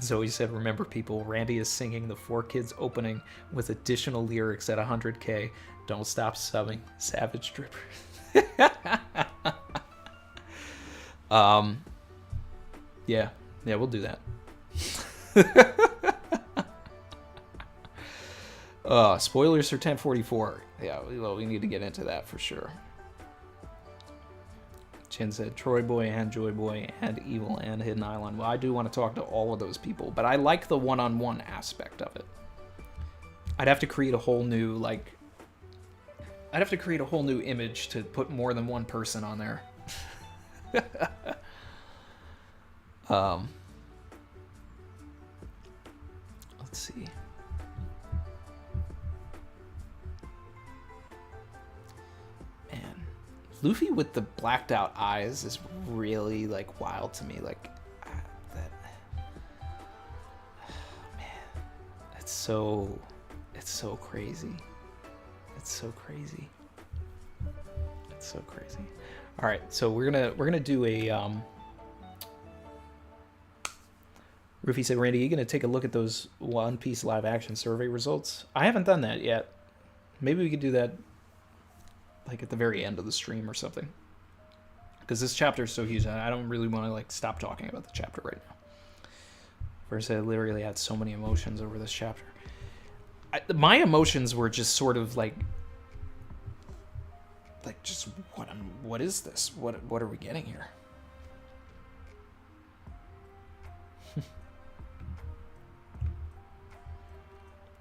Zoe said, remember people, Randy is singing the 4Kids opening with additional lyrics at 100K. Don't stop subbing. Savage Dripper. Yeah, we'll do that. Spoilers for 1044. Yeah, well, we need to get into that for sure. Chin said Troy Boy and Joy Boy and Evil and Hidden Island. Well, I do want to talk to all of those people, but I like the one-on-one aspect of it. I'd have to create a whole new, image to put more than one person on there. Let's see. Man, Luffy with the blacked out eyes is really like wild to me. Like that. Man, it's so crazy. It's so crazy. It's so crazy. All right, so we're gonna do a Rufy said, Randy, you going to take a look at those One Piece live action survey results? I haven't done that yet. Maybe we could do that like at the very end of the stream or something. Because this chapter is so huge, I don't really want to like stop talking about the chapter right now. First, I literally had so many emotions over this chapter. My emotions were just sort of like just what is this? What are we getting here?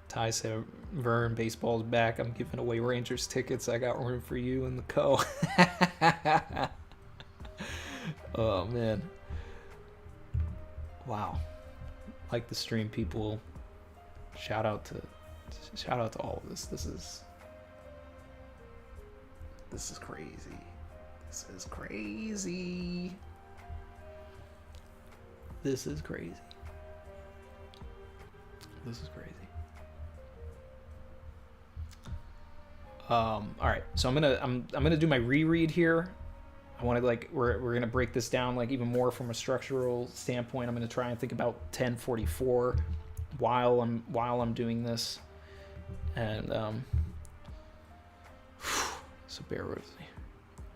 Ty said, Vern, baseball's back. I'm giving away Rangers tickets. I got room for you and the co. Oh, man. Wow. Like the stream, people. Shout out to all of this. This is crazy. This is crazy. This is crazy. This is crazy. All right, so I'm gonna do my reread here. I want to like we're gonna break this down like even more from a structural standpoint. I'm gonna try and think about 1044 while I'm doing this, and so bear with me.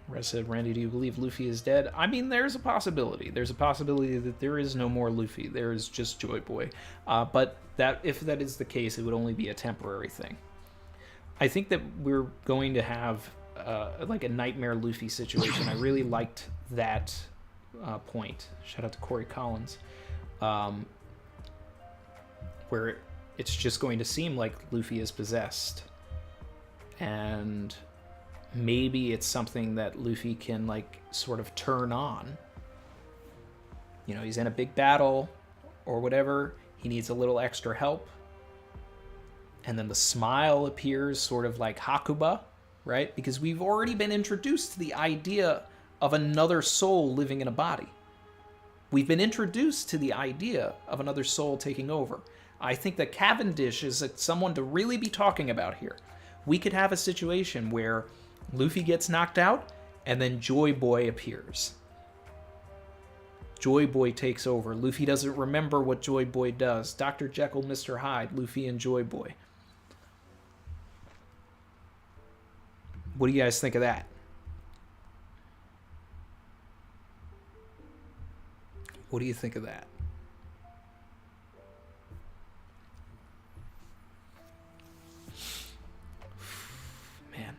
Rez said, Randy, do you believe Luffy is dead? I mean, there's a possibility. There's a possibility that there is no more Luffy. There is just Joy Boy. But that if that is the case, it would only be a temporary thing. I think that we're going to have like a Nightmare Luffy situation. I really liked that point. Shout out to Corey Collins. Where it's just going to seem like Luffy is possessed. And maybe it's something that Luffy can like sort of turn on. You know, he's in a big battle or whatever. He needs a little extra help. And then the smile appears sort of like Hakuba, right? Because we've already been introduced to the idea of another soul living in a body. We've been introduced to the idea of another soul taking over. I think that Cavendish is someone to really be talking about here. We could have a situation where Luffy gets knocked out and then Joy Boy appears. Joy Boy takes over. Luffy doesn't remember what Joy Boy does. Dr. Jekyll, Mr. Hyde, Luffy and Joy Boy. What do you guys think of that? What do you think of that? Man.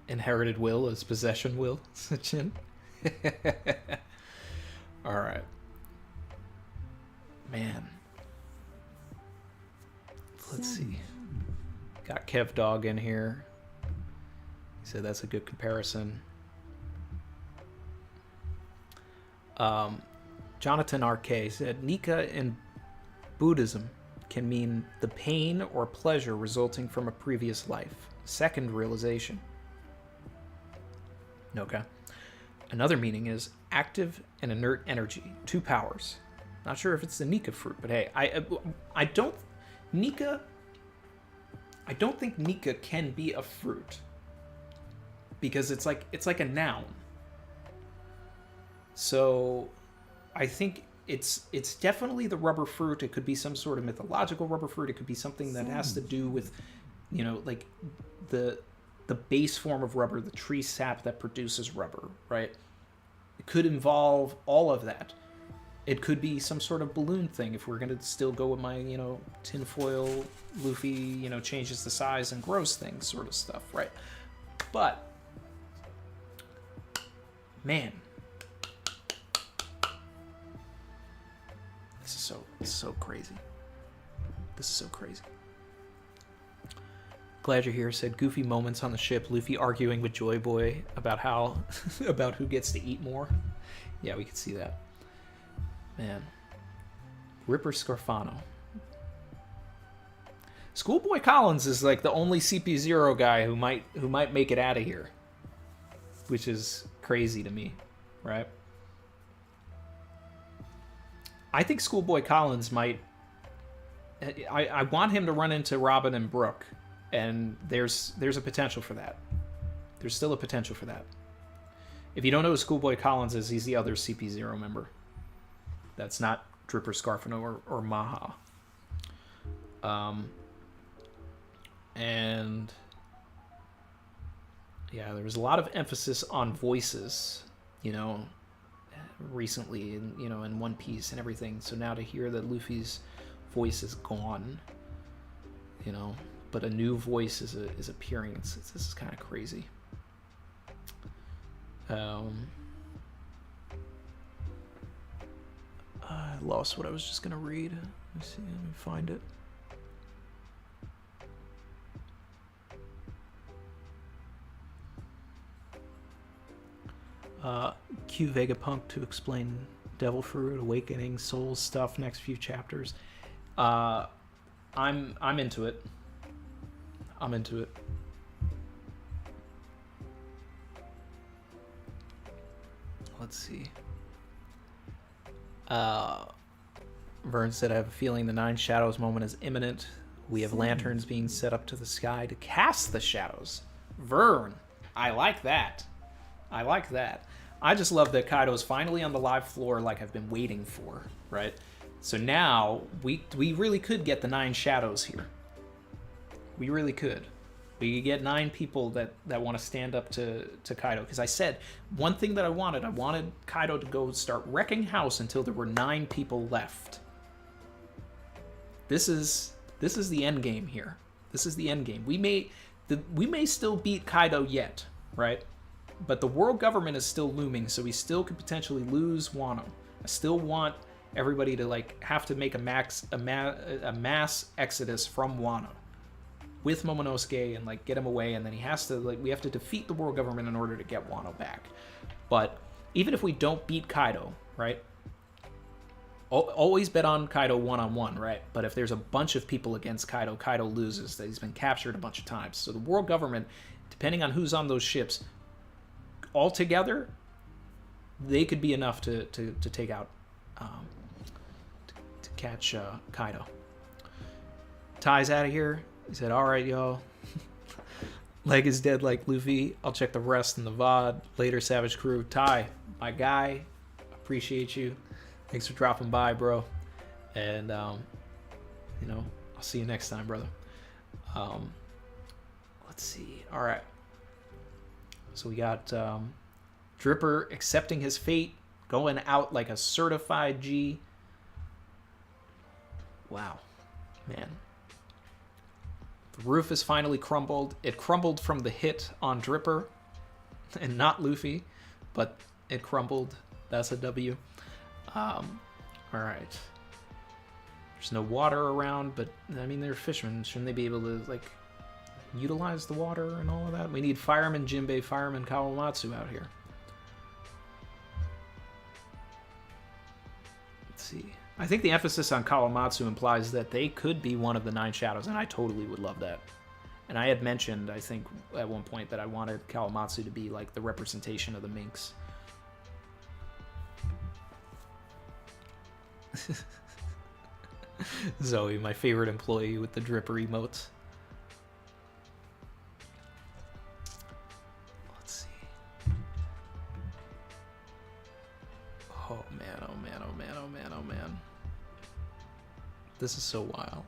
Inherited will is possession will, Sachin. All right. Man. Let's see. Got Kev Dog in here. He said that's a good comparison. Jonathan RK said Nika in Buddhism can mean the pain or pleasure resulting from a previous life. Second realization. Okay. Another meaning is active and inert energy. 2 powers. Not sure if it's the Nika fruit, but hey, I don't think Nika can be a fruit because it's like a noun. So I think it's definitely the rubber fruit. It could be some sort of mythological rubber fruit. It could be something that has to do with, you know, like the base form of rubber, the tree sap that produces rubber, right? It could involve all of that. It could be some sort of balloon thing if we're going to still go with my, you know, tinfoil Luffy, you know, changes the size and grows things sort of stuff, right? But, man, this is so crazy. This is so crazy. Glad you're here. Said goofy moments on the ship. Luffy arguing with Joy Boy about how about who gets to eat more. Yeah, we could see that. Man. Ripper Scarfano. Schoolboy Collins is like the only CP0 guy who might make it out of here. Which is crazy to me, right? I think Schoolboy Collins might... I want him to run into Robin and Brooke, and there's a potential for that. There's still a potential for that. If you don't know who Schoolboy Collins is, he's the other CP0 member. That's not Dripper, Scarfano, or Maha. And yeah, there was a lot of emphasis on voices, you know, recently, in One Piece and everything. So now to hear that Luffy's voice is gone, you know, but a new voice is appearing. This is kind of crazy. I lost what I was just gonna read. Let me find it. Q Vegapunk to explain Devil Fruit, Awakening, Soul stuff next few chapters. I'm into it. I'm into it. Let's see. Vern said, I have a feeling the Nine Shadows moment is imminent. We have lanterns being set up to the sky to cast the shadows. Vern, I like that. I like that. I just love that Kaido's finally on the live floor like I've been waiting for, right? So now we really could get the Nine Shadows here. We really could. We could get 9 people that want to stand up to Kaido. Because I said, one thing that I wanted Kaido to go start wrecking house until there were 9 people left. This is the end game here. This is the end game. We may still beat Kaido yet, right? But the world government is still looming, so we still could potentially lose Wano. I still want everybody to like have to make a mass exodus from Wano with Momonosuke and like get him away, and then we have to defeat the world government in order to get Wano back. But even if we don't beat Kaido, right? Always bet on Kaido one-on-one, right? But if there's a bunch of people against Kaido, Kaido loses. That he's been captured a bunch of times. So the world government, depending on who's on those ships, all together, they could be enough to take out, to catch Kaido. Ty's out of here. He said, all right, y'all. Leg is dead like Luffy. I'll check the rest in the VOD. Later, Savage Crew. Ty, my guy. Appreciate you. Thanks for dropping by, bro. And, I'll see you next time, brother. Let's see. All right. So we got Dripper accepting his fate, going out like a certified G. Wow. Man. The roof is finally crumbled. It crumbled from the hit on Dripper and not Luffy, but it crumbled. That's a W. All right. There's no water around, but I mean, they're fishermen. Shouldn't they be able to like utilize the water and all of that? We need Fireman Jinbei, Fireman Kawamatsu out here. Let's see. I think the emphasis on Kawamatsu implies that they could be one of the 9 shadows, and I totally would love that. And I had mentioned, I think, at one point that I wanted Kawamatsu to be like the representation of the minks. Zoe, my favorite employee with the dripper emotes. Let's see. Oh man, oh man, oh man, oh man, oh man. This is so wild.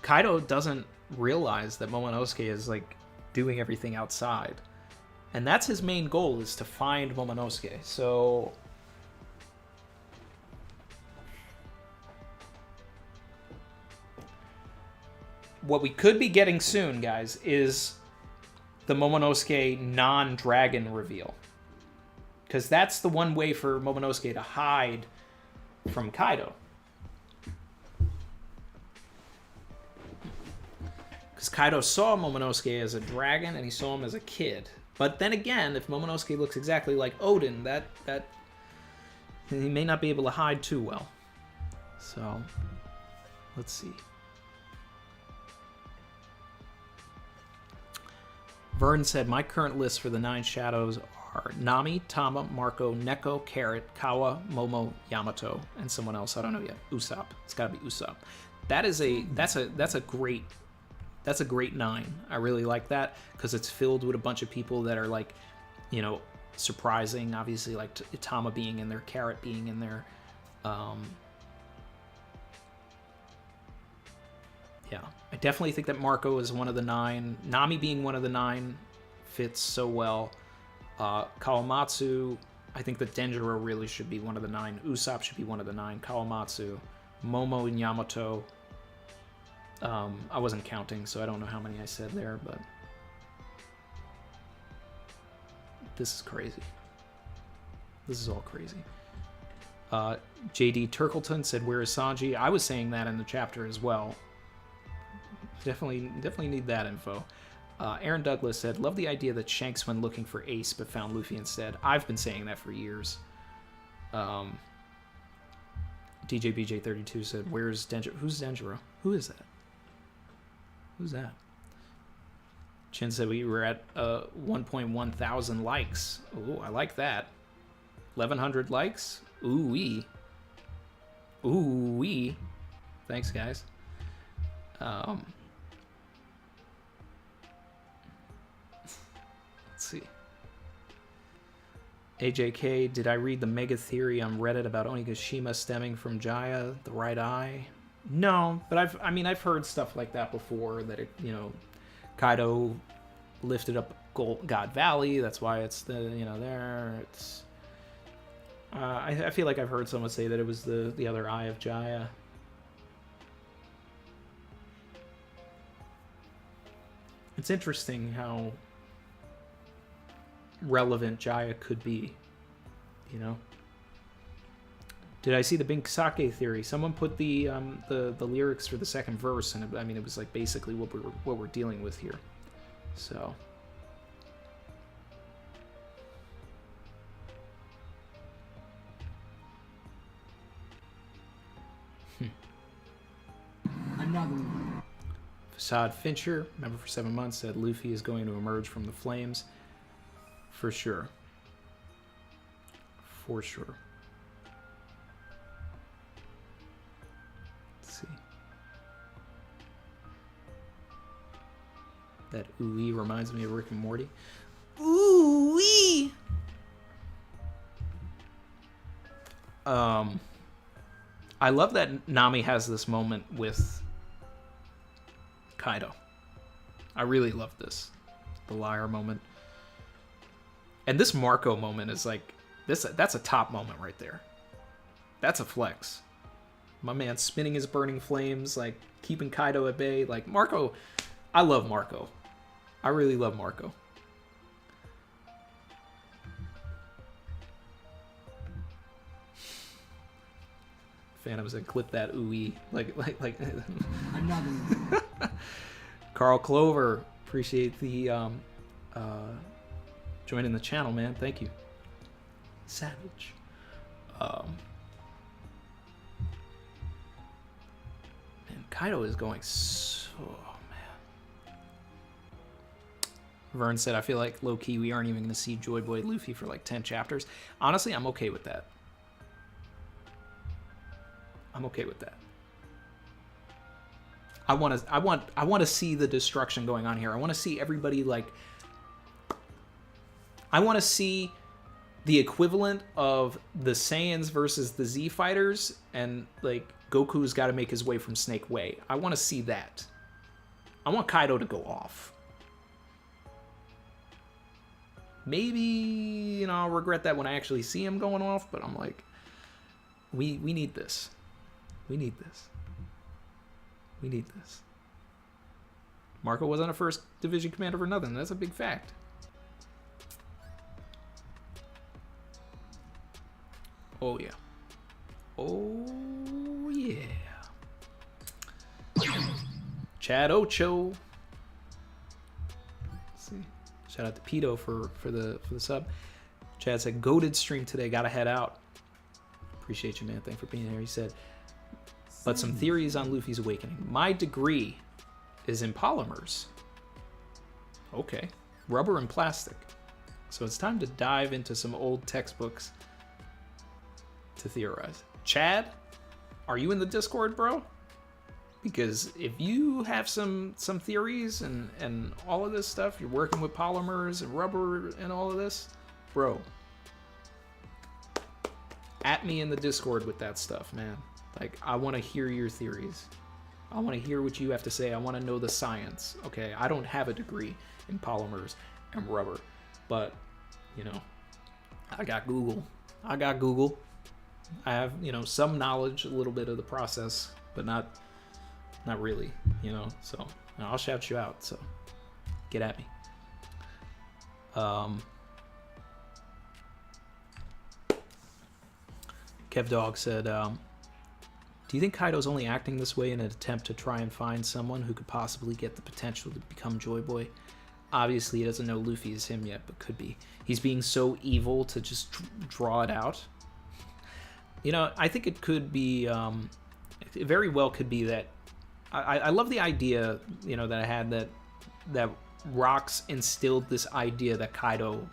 Kaido doesn't realize that Momonosuke is like doing everything outside. And that's his main goal, is to find Momonosuke. So what we could be getting soon, guys, is the Momonosuke non-dragon reveal. Because that's the one way for Momonosuke to hide from Kaido. Because Kaido saw Momonosuke as a dragon and he saw him as a kid. But then again, if Momonosuke looks exactly like Odin, that he may not be able to hide too well. So, let's see. Vern said, my current list for the 9 shadows are Nami, Tama, Marco, Neko, Carrot, Kawa, Momo, Yamato, and someone else I don't know yet. Usopp. It's got to be Usopp. That's a great That's a great 9. I really like that because it's filled with a bunch of people that are like, you know, surprising. Obviously, like Itama being in there, Carrot being in there. Yeah, I definitely think that Marco is one of the 9. Nami being one of the 9 fits so well. Kawamatsu, I think that Denjiro really should be one of the 9. Usopp should be one of the 9. Kawamatsu, Momo and Yamato. I wasn't counting, so I don't know how many I said there, but this is crazy. This is all crazy. JD Turkleton said, "Where is Sanji?" I was saying that in the chapter as well. Definitely need that info. Aaron Douglas said, "Love the idea that Shanks went looking for Ace but found Luffy instead." I've been saying that for years. DJBJ32 said, "Where's Denjiro?" Who's Denjiro? Who is that? Who's that? Chin said we were at 1.1 thousand likes. Ooh, I like that. 1,100 likes. Ooh-wee. Ooh-wee. Thanks, guys. Let's see. AJK, did I read the mega theory on Reddit about Onigashima stemming from Jaya, the right eye? No, but I've heard stuff like that before, that it, you know, Kaido lifted up God Valley, that's why it's the, you know, there. It's I feel like I've heard someone say that it was the other eye of Jaya. It's interesting how relevant Jaya could be, you know. Did I see the Bink Sake theory? Someone put the lyrics for the second verse, and I mean it was like basically what we're dealing with here. So Another one. Facade Fincher, member for 7 months, said Luffy is going to emerge from the flames. For sure. For sure. Let's see. That ooh-wee reminds me of Rick and Morty. Ooh-wee! I love that Nami has this moment with Kaido. I really love this. The liar moment. And this Marco moment is like, that's a top moment right there. That's a flex. My man spinning his burning flames, like keeping Kaido at bay. Like Marco, I love Marco. I really love Marco. Phantom said, clip that ooey. Like. Another one. Carl Clover, appreciate the joining the channel, man. Thank you. Savage. Man, Kaido is going so, man. Vern said, I feel like low-key we aren't even going to see Joy Boy Luffy for like 10 chapters. Honestly, I'm okay with that. I'm okay with that. I want to see the destruction going on here. I want to see everybody like. I want to see the equivalent of the Saiyans versus the Z fighters, and like Goku's got to make his way from Snake Way. I want to see that. I want Kaido to go off. Maybe, you know, I'll regret that when I actually see him going off, but I'm like, we need this. We need this. We need this. Marco wasn't a first division commander for nothing. That's a big fact. Oh, yeah. Oh, yeah. Chad Ocho. Let's see. Shout out to Pito for the sub. Chad said, goated stream today. Gotta head out. Appreciate you, man. Thanks for being here. He said, but some theories on Luffy's awakening. My degree is in polymers. Okay. Rubber and plastic. So it's time to dive into some old textbooks to theorize. Chad, are you in the Discord, bro? Because if you have some theories and all of this stuff, you're working with polymers and rubber and all of this, bro, at me in the Discord with that stuff, man. Like, I want to hear your theories. I want to hear what you have to say. I want to know the science. Okay, I don't have a degree in polymers and rubber, but, you know, I got Google. I have, you know, some knowledge, a little bit of the process, but not really, you know, so I'll shout you out, so get at me. Kev Dog said, do you think Kaido's only acting this way in an attempt to try and find someone who could possibly get the potential to become Joy Boy? Obviously, he doesn't know Luffy is him yet, but could be. He's being so evil to just draw it out. You know, I think it could be, it very well could be that, I love the idea, you know, that I had that Rocks instilled this idea that Kaido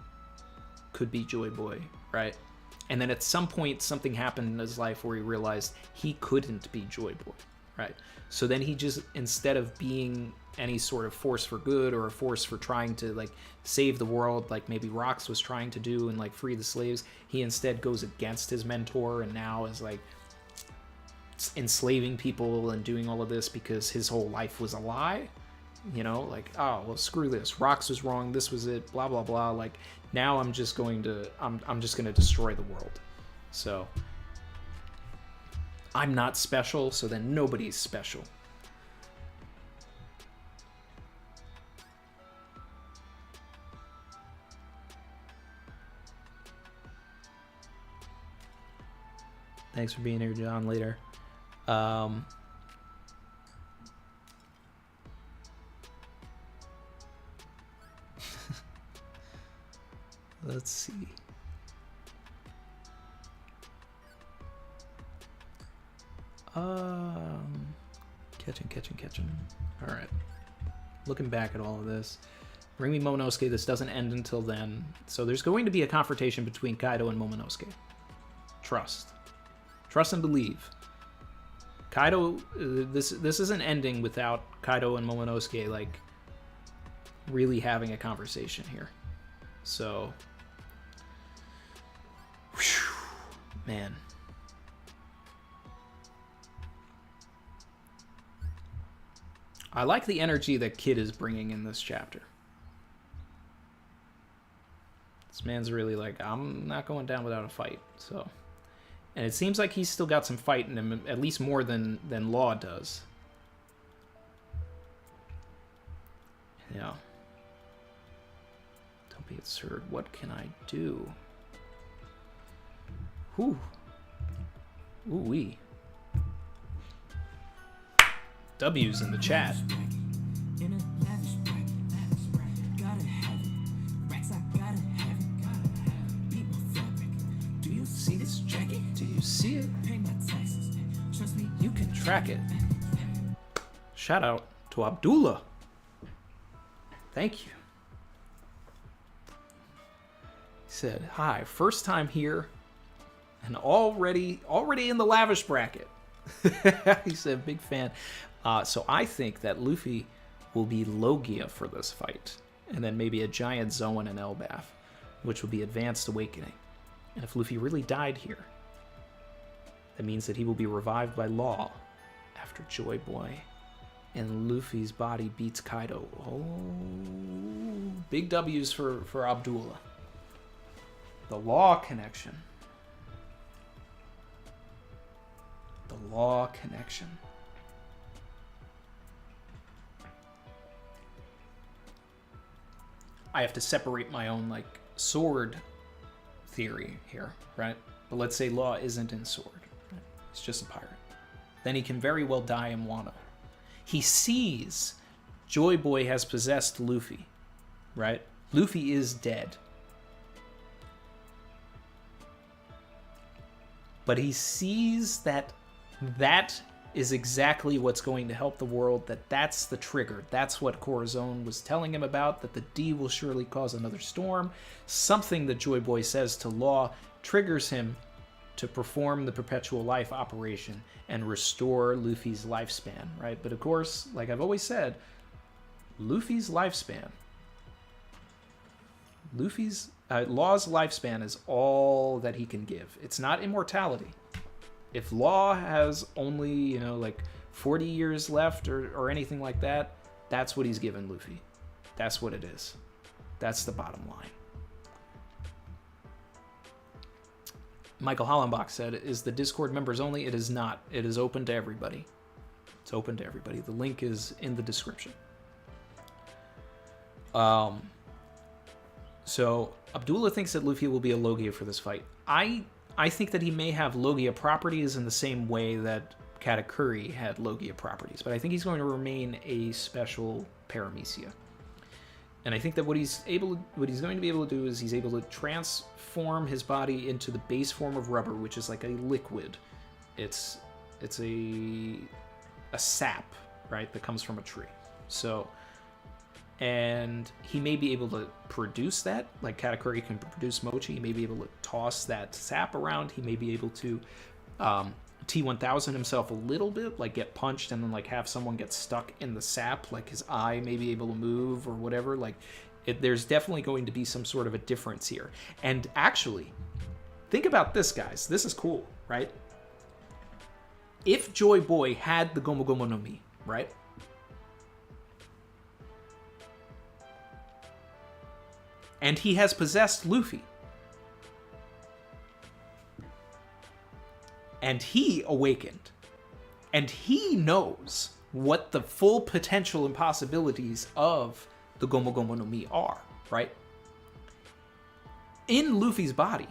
could be Joy Boy, right? And then at some point, something happened in his life where he realized he couldn't be Joy Boy, right? So then he just, instead of being any sort of force for good or a force for trying to, like, save the world, like maybe Rocks was trying to do and, like, free the slaves, he instead goes against his mentor and now is, like, enslaving people and doing all of this because his whole life was a lie. You know, like, oh, well, screw this. Rocks was wrong. This was it. Blah, blah, blah. Like, now I'm just going to destroy the world. So, I'm not special, so then nobody's special. Thanks for being here, John, later. Let's see. Catching. All right. Looking back at all of this. Bring me Momonosuke. This doesn't end until then. So there's going to be a confrontation between Kaido and Momonosuke. Trust and believe. Kaido, this isn't ending without Kaido and Momonosuke, like, really having a conversation here. So, whew, man. I like the energy that Kid is bringing in this chapter. This man's really like, I'm not going down without a fight, so... And it seems like he's still got some fight in him, at least more than Law does. Yeah. Don't be absurd. What can I do? Whew. Ooh-wee. W's in the chat. See this jacket? Do you see it? You can track it. Shout out to Abdullah. Thank you. He said, hi, first time here and already in the lavish bracket. He said, big fan. So I think that Luffy will be Logia for this fight. And then maybe a giant Zoan and Elbaf, which will be Advanced Awakening. And if Luffy really died here, that means that he will be revived by Law after Joy Boy and Luffy's body beats Kaido. Oh, big W's for Abdullah. The Law connection. The Law connection. I have to separate my own, like, sword theory here, right? But let's say Law isn't in sword. Right? He's just a pirate. Then he can very well die in Wano. He sees Joy Boy has possessed Luffy, right? Luffy is dead. But he sees that is exactly what's going to help the world, that's the trigger. That's what Corazon was telling him about, that the D will surely cause another storm. Something that Joy Boy says to Law triggers him to perform the perpetual life operation and restore Luffy's lifespan, right? But of course, like I've always said, Luffy's lifespan, Law's lifespan is all that he can give. It's not immortality. If Law has only, you know, like 40 years left or anything like that, that's what he's given Luffy. That's what it is. That's the bottom line. Michael Hollenbach said, is the Discord members only? It is not. It is open to everybody. It's open to everybody. The link is in the description. So Abdullah thinks that Luffy will be a Logia for this fight. I think that he may have Logia properties in the same way that Katakuri had Logia properties, but I think he's going to remain a special Paramecia. And I think that what he's going to be able to do is he's able to transform his body into the base form of rubber, which is like a liquid. It's a sap, right, that comes from a tree. So, and he may be able to produce that, like Katakuri can produce mochi. He may be able to toss that sap around. He may be able to T1000 himself a little bit, like get punched and then like have someone get stuck in the sap, like his eye may be able to move or whatever. Like there's definitely going to be some sort of a difference here. And actually, think about this, guys. This is cool, right? If Joy Boy had the Gomu Gomu no Mi, right? And he has possessed Luffy. And he awakened. And he knows what the full potential and possibilities of the Gomu Gomu no Mi are, right? In Luffy's body,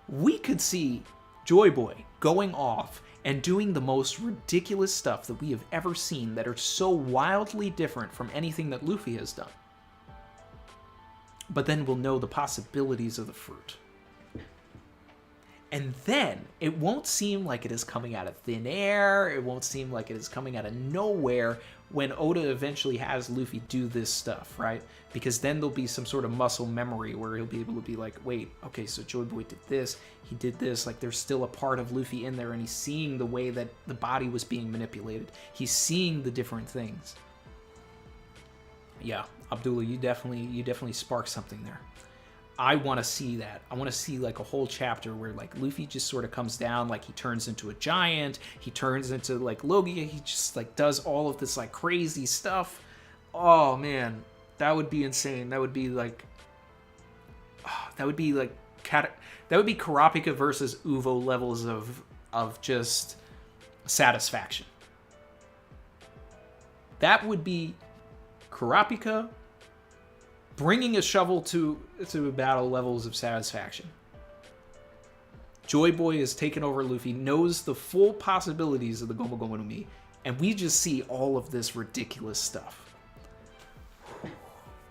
we could see Joy Boy going off and doing the most ridiculous stuff that we have ever seen that are so wildly different from anything that Luffy has done. But then we'll know the possibilities of the fruit. And then it won't seem like it is coming out of thin air. It won't seem like it is coming out of nowhere when Oda eventually has Luffy do this stuff, right? Because then there'll be some sort of muscle memory where he'll be able to be like, wait, okay, so Joy Boy did this, he did this. Like there's still a part of Luffy in there and he's seeing the way that the body was being manipulated. He's seeing the different things. Yeah, Abdullah, you definitely sparked something there. I want to see that. I want to see like a whole chapter where like Luffy just sort of comes down, like he turns into a giant, he turns into like Logia, he just like does all of this like crazy stuff. Oh man, that would be insane. That would be like Kurapika versus Uvo levels of just satisfaction. That would be Kurapika bringing a shovel to battle levels of satisfaction. Joy Boy has taken over Luffy, knows the full possibilities of the Gomu Gomu no Mi, and we just see all of this ridiculous stuff.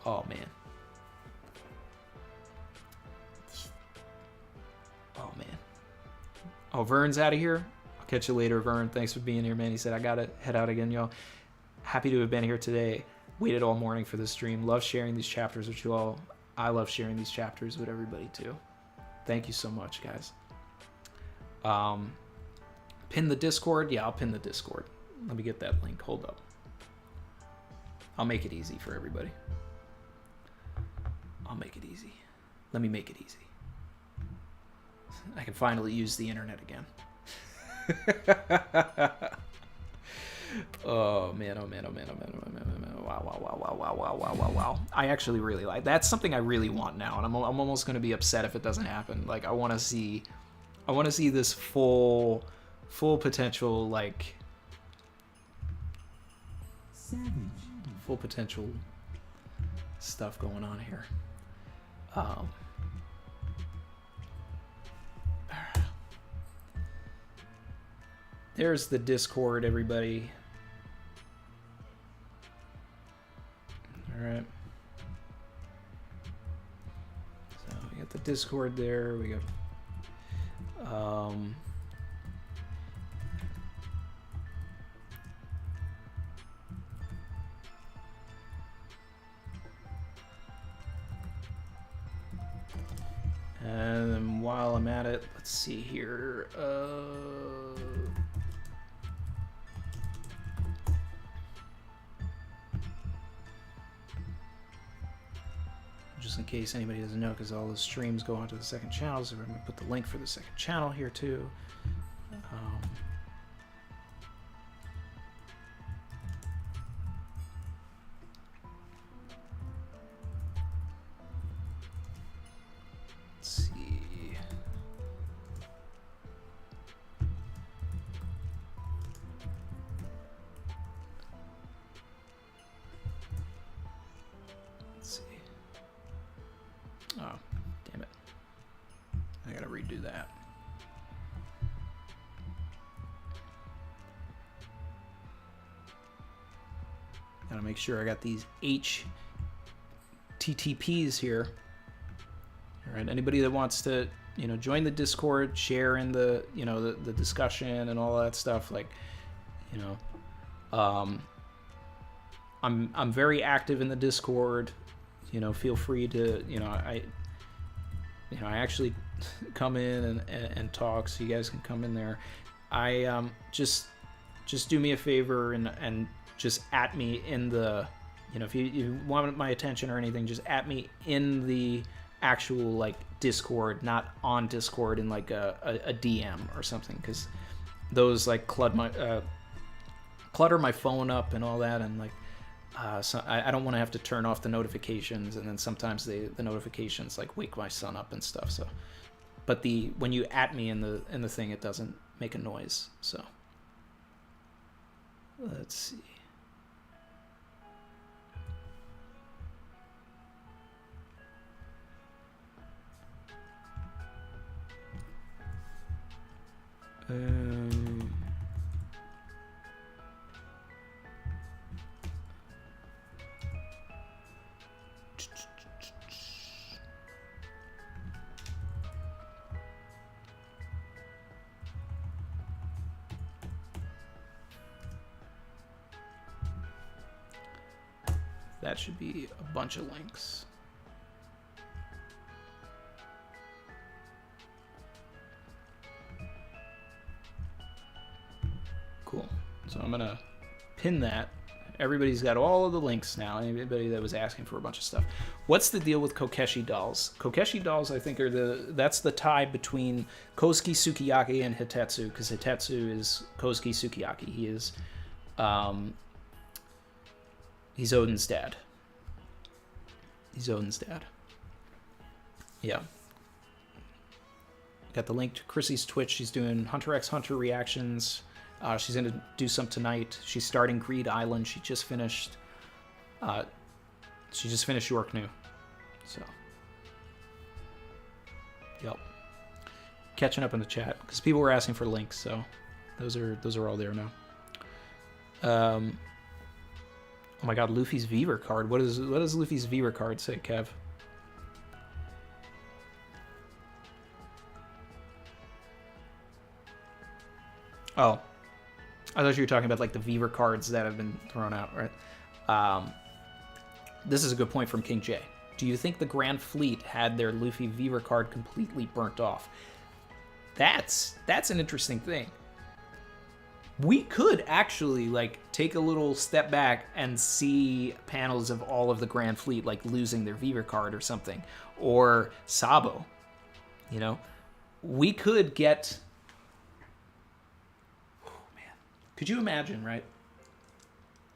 Oh, man. Oh, man. Oh, Vern's out of here? I'll catch you later, Vern. Thanks for being here, man. He said, I gotta head out again, y'all. Happy to have been here today. Waited all morning for this stream. Love sharing these chapters with you all. I love sharing these chapters with everybody too. Thank you so much, guys. Pin the Discord. Yeah, I'll pin the Discord. Let me get that link. Hold up. I'll make it easy for everybody. I'll make it easy. Let me make it easy. I can finally use the internet again. Oh man, oh man, oh man, oh man, oh man, oh man. Wow. I actually really like that's something I really want now, and I'm almost gonna be upset if it doesn't happen. Like I wanna see this full potential, like Savage. Full potential stuff going on here. There's the Discord, everybody. All right. So we got the Discord there. We got and then while I'm at it, let's see here. Just in case anybody doesn't know, because all the streams go onto the second channel, so we're going to put the link for the second channel here too. Let's see. Let's see. Oh, damn it. I gotta redo that. Gotta make sure I got these HTTPs here. All right, anybody that wants to, join the Discord, share in the, the discussion and all that stuff, like, I'm very active in the Discord. Feel free to, I actually come in and talk, so you guys can come in there. I just do me a favor and just at me in the, if you want my attention or anything, just at me in the actual like Discord, not on Discord in like a DM or something, because those like clutter my phone up and all that, and like so I don't want to have to turn off the notifications, and then sometimes the notifications like wake my son up and stuff. So, but when you at me in the thing, it doesn't make a noise. So let's see. That should be a bunch of links. Cool. So I'm gonna pin that. Everybody's got all of the links now. Anybody that was asking for a bunch of stuff. What's the deal with Kokeshi dolls? Kokeshi dolls, I think, that's the tie between Kosuke Sukiyaki and Hitetsu, because Hitetsu is Kosuke Sukiyaki. He is, he's Odin's dad. He's Odin's dad. Yeah. Got the link to Chrissy's Twitch. She's doing Hunter x Hunter reactions. She's going to do some tonight. She's starting Greed Island. She just finished York New. So, yep. Catching up in the chat because people were asking for links, so those are all there now. Oh my God, Luffy's Viver card. What does Luffy's Viver card say, Kev? Oh. I thought you were talking about like the Viver cards that have been thrown out, right? This is a good point from King J. Do you think the Grand Fleet had their Luffy Viver card completely burnt off? That's an interesting thing. We could actually like take a little step back and see panels of all of the Grand Fleet like losing their Viver card or something, or Sabo. We could get. Could you imagine, right?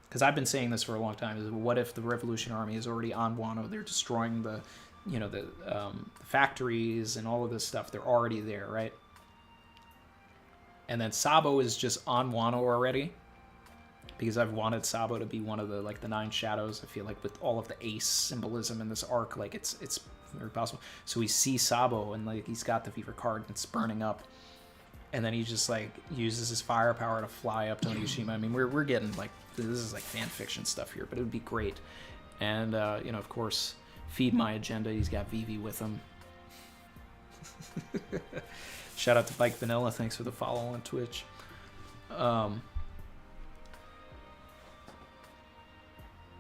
Because I've been saying this for a long time. Is what if the Revolution Army is already on Wano? They're destroying the factories and all of this stuff. They're already there, right? And then Sabo is just on Wano already. Because I've wanted Sabo to be one of the 9 shadows. I feel like with all of the ace symbolism in this arc, like it's very possible. So we see Sabo and like he's got the Viver card and it's burning up. And then he just like uses his firepower to fly up to Onigashima. I mean, we're getting like, this is like fan fiction stuff here, but it would be great. And of course, feed my agenda. He's got Vivi with him. Shout out to Bike Vanilla. Thanks for the follow on Twitch.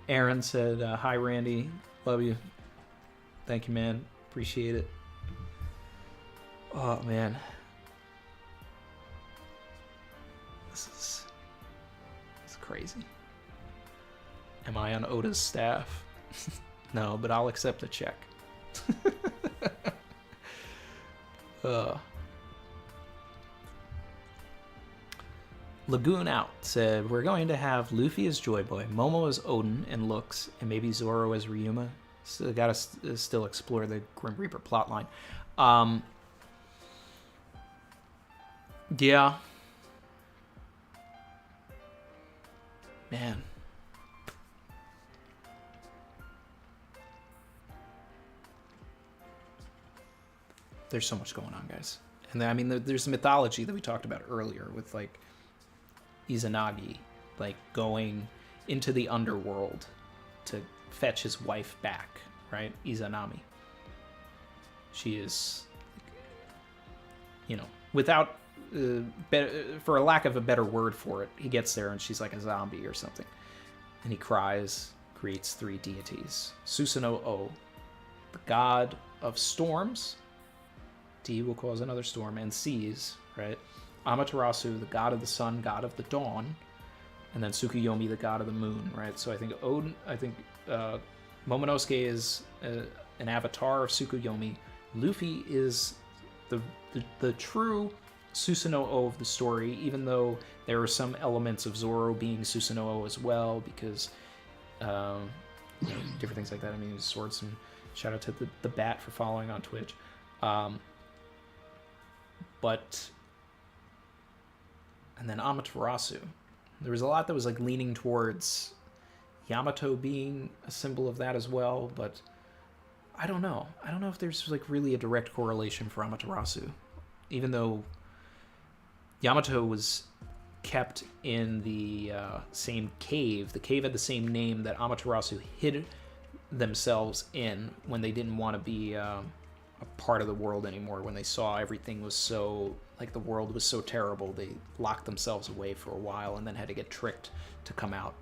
Aaron said, "Hi Randy, love you. Thank you, man. Appreciate it." Oh man. This is crazy. Am I on Oda's staff? No, but I'll accept a check. Lagoon Out said, we're going to have Luffy as Joy Boy, Momo as Odin and Looks, and maybe Zoro as Ryuma. So gotta still explore the Grim Reaper plotline. Yeah. Man. There's so much going on, guys. And then, I mean, there's the mythology that we talked about earlier with, like, Izanagi, like, going into the underworld to fetch his wife back, right? Izanami. She is, you know, without, for a lack of a better word for it, he gets there and she's like a zombie or something. And he cries, creates 3 deities. Susanoo, the god of storms. D will cause another storm, and seas, right? Amaterasu, the god of the sun, god of the dawn, and then Tsukuyomi, the god of the moon, right? So I think Momonosuke is an avatar of Tsukuyomi. Luffy is the true Susanoo of the story, even though there are some elements of Zoro being Susanoo as well, because different things like that. I mean, swords, and shout out to the Bat for following on Twitch. And then Amaterasu. There was a lot that was like leaning towards Yamato being a symbol of that as well, but I don't know. I don't know if there's like really a direct correlation for Amaterasu. Even though Yamato was kept in the same cave. The cave had the same name that Amaterasu hid themselves in when they didn't want to be a part of the world anymore. When they saw everything was so, like, the world was so terrible, they locked themselves away for a while and then had to get tricked to come out.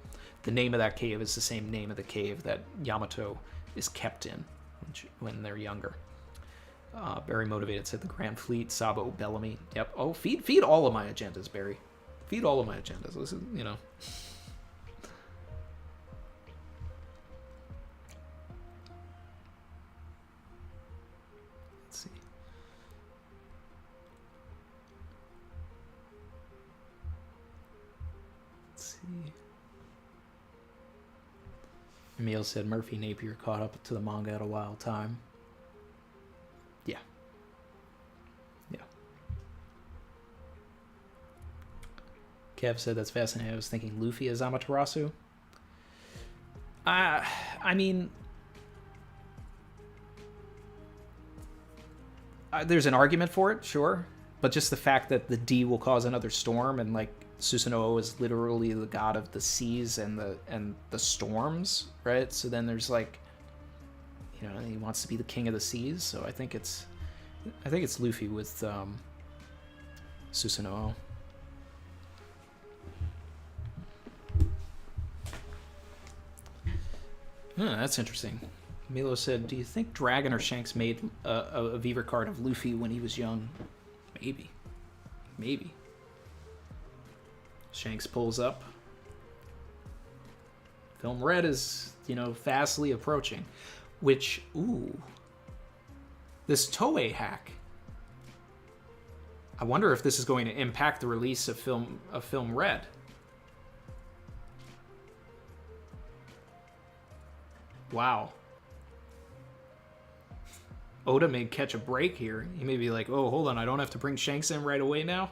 The name of that cave is the same name of the cave that Yamato is kept in when they're younger. Barry Motivated said the Grand Fleet, Sabo, Bellamy. Yep. Oh, feed all of my agendas, Barry. Feed all of my agendas. This is, you know. Let's see. Emil said Murphy Napier caught up to the manga at a wild time. Yeah. Yeah. Kev said that's fascinating. I was thinking Luffy as Amaterasu. I mean, there's an argument for it, sure. But just the fact that the D will cause another storm, and like Susanoo is literally the god of the seas and the storms, right? So then there's like, you know, he wants to be the king of the seas. So I think it's Luffy with Susanoo. That's interesting. Milo said, do you think Dragon or Shanks made a Viver card of Luffy when he was young? Maybe. Shanks pulls up. Film Red is, you know, fastly approaching. Which, ooh. This Toei hack. I wonder if this is going to impact the release of Film Red. Wow. Oda may catch a break here. He may be like, oh, hold on, I don't have to bring Shanks in right away now?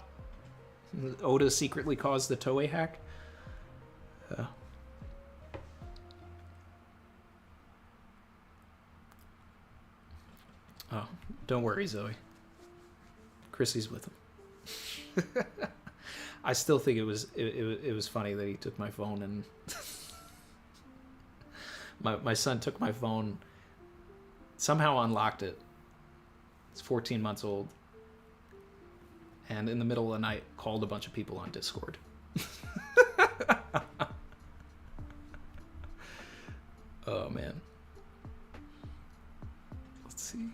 Oda secretly caused the Toei hack? Oh, don't worry, Zoe. Chrissy's with him. I still think it was funny that he took my phone and... my son took my phone, somehow unlocked it. It's 14 months old. And in the middle of the night, called a bunch of people on Discord. Oh, man. Let's see.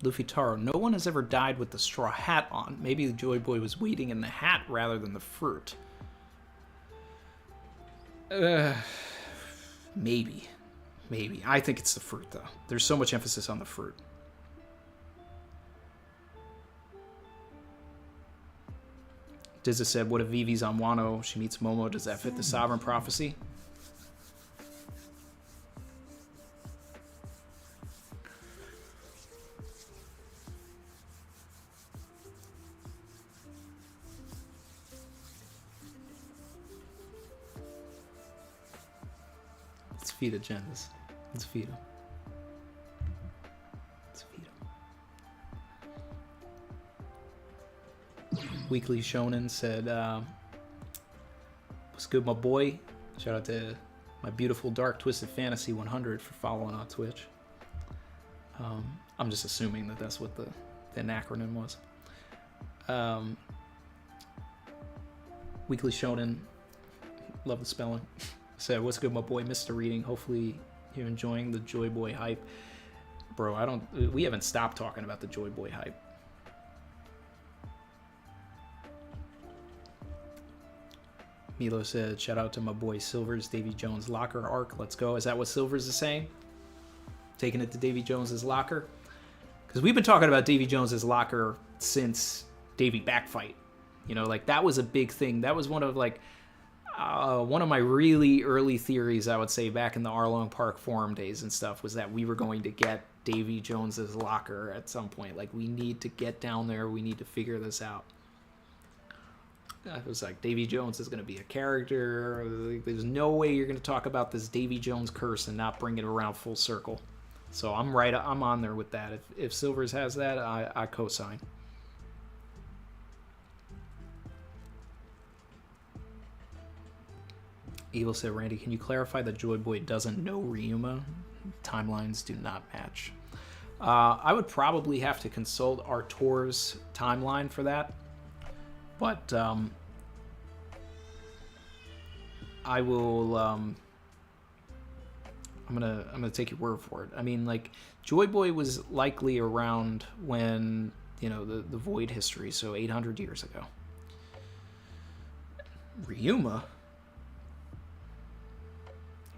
Luffy Taro, no one has ever died with the straw hat on. Maybe the Joy Boy was waiting in the hat rather than the fruit. Maybe. I think it's the fruit, though. There's so much emphasis on the fruit. Dizza said, what if Vivi's on Wano? She meets Momo. Does that fit the Sovereign Prophecy? Let's feed agendas. Let's feed them. Weekly Shonen said, what's good, my boy? Shout out to my beautiful Dark Twisted Fantasy 100 for following on Twitch. I'm just assuming that that's what the acronym was. Weekly Shonen, love the spelling. Said, what's good, my boy? Mr. Reading. Hopefully you're enjoying the Joy Boy hype. Bro, we haven't stopped talking about the Joy Boy hype. Milo said, shout out to my boy Silver's Davy Jones locker arc. Let's go. Is that what Silver's is saying? Taking it to Davy Jones's locker? Because we've been talking about Davy Jones's locker since Davy Backfight. You know, like that was a big thing. That was one of my really early theories, I would say, back in the Arlong Park forum days and stuff, was that we were going to get Davy Jones's locker at some point. Like, we need to get down there. We need to figure this out. It was like, Davy Jones is going to be a character. Like, there's no way you're going to talk about this Davy Jones curse and not bring it around full circle. So I'm on there with that. If Silvers has that, I co-sign. Evil said, Randy, can you clarify that Joy Boy doesn't know Ryuma? Timelines do not match. I would probably have to consult Artor's timeline for that. But I will. I'm gonna take your word for it. I mean, like, Joy Boy was likely around when, you know, the Void history, so 800 years ago. Ryuma,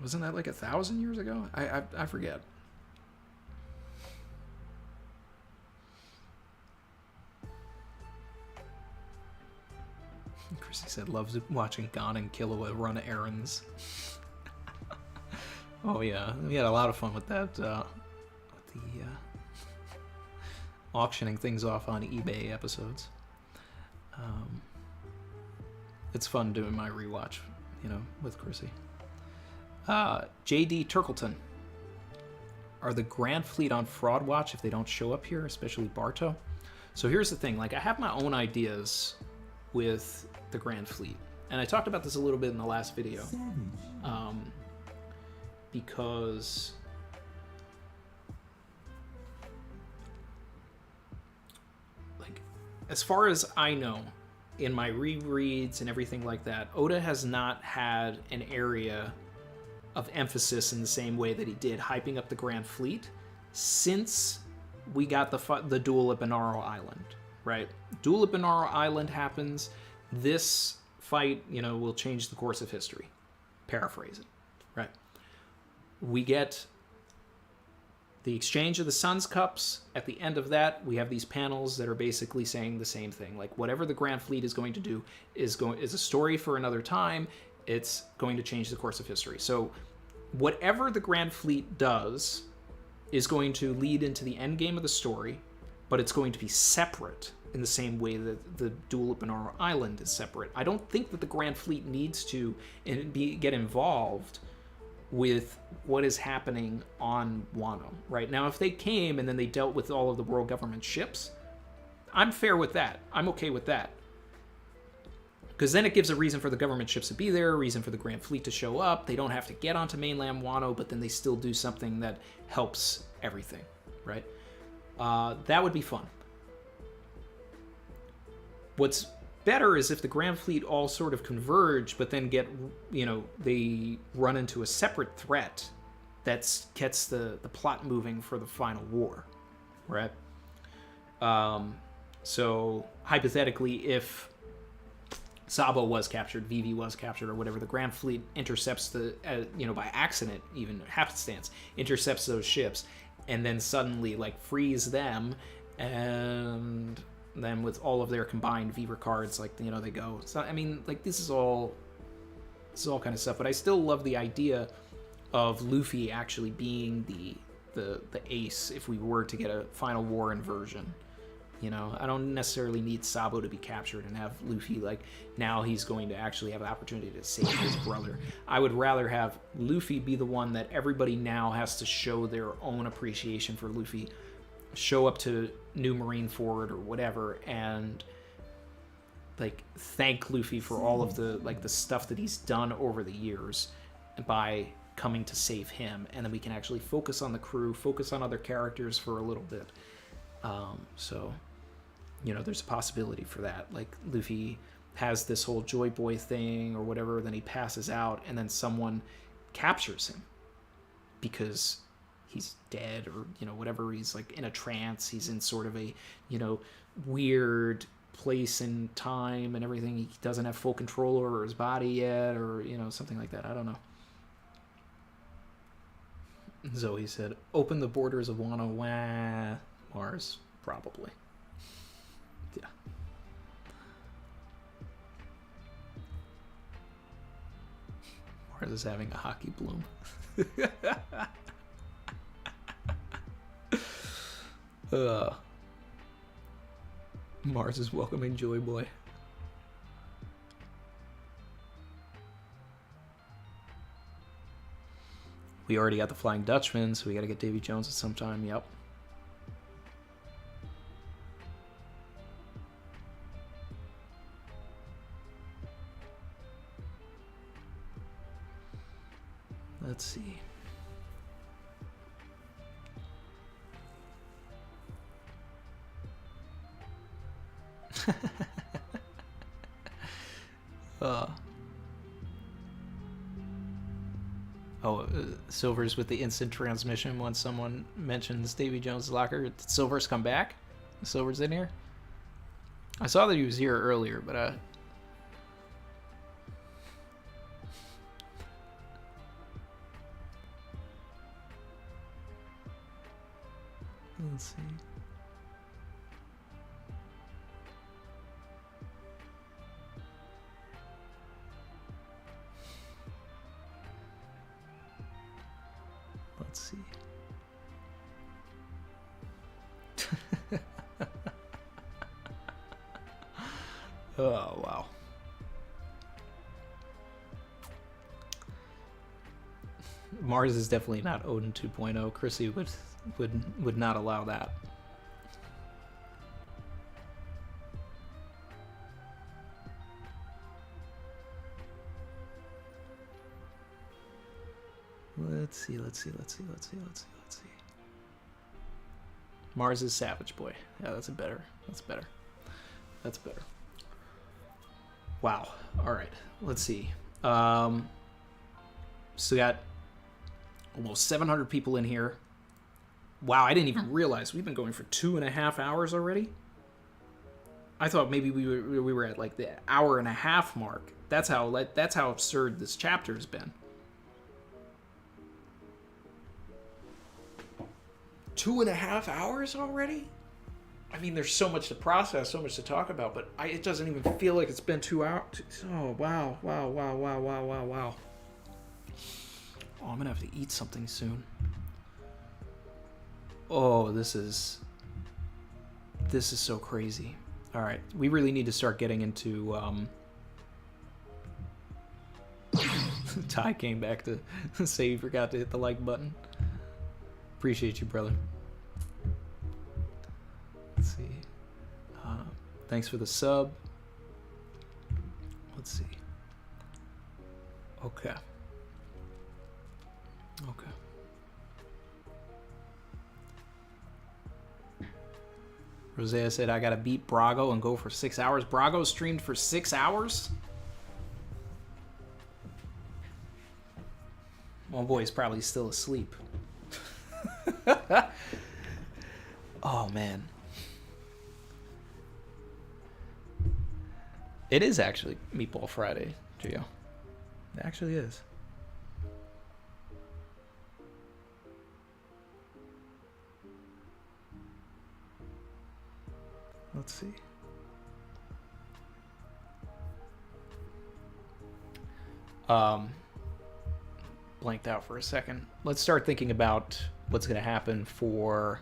wasn't that like 1,000 years ago? I forget. Chrissy said, loves watching Gon and Killua run errands. Oh yeah, we had a lot of fun with that. Auctioning things off on eBay episodes. It's fun doing my rewatch, you know, with Chrissy. JD Turkleton. Are the Grand Fleet on Fraud Watch if they don't show up here, especially Barto? So here's the thing, like, I have my own ideas with the Grand Fleet, and I talked about this a little bit in the last video, because like, as far as I know, in my rereads and everything like that, Oda has not had an area of emphasis in the same way that he did hyping up the Grand Fleet since we got the duel at Banaro Island, right? Duel at Banaro Island happens. This fight, you know, will change the course of history. Paraphrase it, right? We get the exchange of the Sun's Cups. At the end of that, we have these panels that are basically saying the same thing. Like, whatever the Grand Fleet is going to do is a story for another time. It's going to change the course of history. So whatever the Grand Fleet does is going to lead into the end game of the story, but it's going to be separate in the same way that the duel at Banaro Island is separate. I don't think that the Grand Fleet needs to get involved with what is happening on Wano right now. If they came and then they dealt with all of the world government ships, I'm fair with that. I'm okay with that. Because then it gives a reason for the government ships to be there, a reason for the Grand Fleet to show up. They don't have to get onto mainland Wano, but then they still do something that helps everything, right? That would be fun. What's better is if the Grand Fleet all sort of converge, but then get, you know, they run into a separate threat that gets the plot moving for the final war, right? So hypothetically, if Sabo was captured, Vivi was captured, or whatever, the Grand Fleet intercepts by accident, even happenstance, intercepts those ships, and then suddenly like frees them, and then with all of their combined Viva cards, like they go. So I mean, like this is all kind of stuff, but I still love the idea of Luffy actually being the ace if we were to get a final war inversion. I don't necessarily need Sabo to be captured and have Luffy, like, now he's going to actually have the opportunity to save his brother. I would rather have Luffy be the one that everybody now has to show their own appreciation for Luffy, show up to New Marineford or whatever, and, like, thank Luffy for all of the stuff that he's done over the years by coming to save him, and then we can actually focus on the crew, focus on other characters for a little bit. So, there's a possibility for that. Like, Luffy has this whole Joy Boy thing or whatever, then he passes out, and then someone captures him because he's dead or, whatever. He's, like, in a trance. He's in sort of a, weird place and time and everything. He doesn't have full control over his body yet or, something like that. I don't know. Zoe said, open the borders of Wano. Wah. Mars, probably. Yeah. Mars is having a hockey bloom. Mars is welcoming Joy Boy. We already got the Flying Dutchman, so we got to get Davy Jones at some time. Yep. Let's see. Silver's with the instant transmission once someone mentions Davy Jones' locker. Did Silver's come back? Silver's in here? I saw that he was here earlier, but let's see. Let's see. Oh, wow. Mars is definitely not Odin 2.0. Chrissy would not allow that. Let's see. Mars is Savage Boy. Yeah, that's better. Wow. All right. Let's see. So we got almost 700 people in here. Wow, I didn't even realize we've been going for 2.5 hours already. I thought maybe we were at like the hour and a half mark. That's how absurd this chapter has been. 2.5 hours already? I mean, there's so much to process, so much to talk about, but it doesn't even feel like it's been 2 hours. Oh, wow. Oh, I'm gonna have to eat something soon. Oh, this is so crazy. All right, we really need to start getting into. Ty came back to say he forgot to hit the like button. Appreciate you, brother. Let's see. Thanks for the sub. Let's see. Okay. Rosea said, I gotta beat Brago and go for 6 hours. Brago streamed for 6 hours? One boy's probably still asleep. Oh, man. It is actually Meatball Friday, Gio. It actually is. Let's see. Blanked out for a second. Let's start thinking about what's going to happen for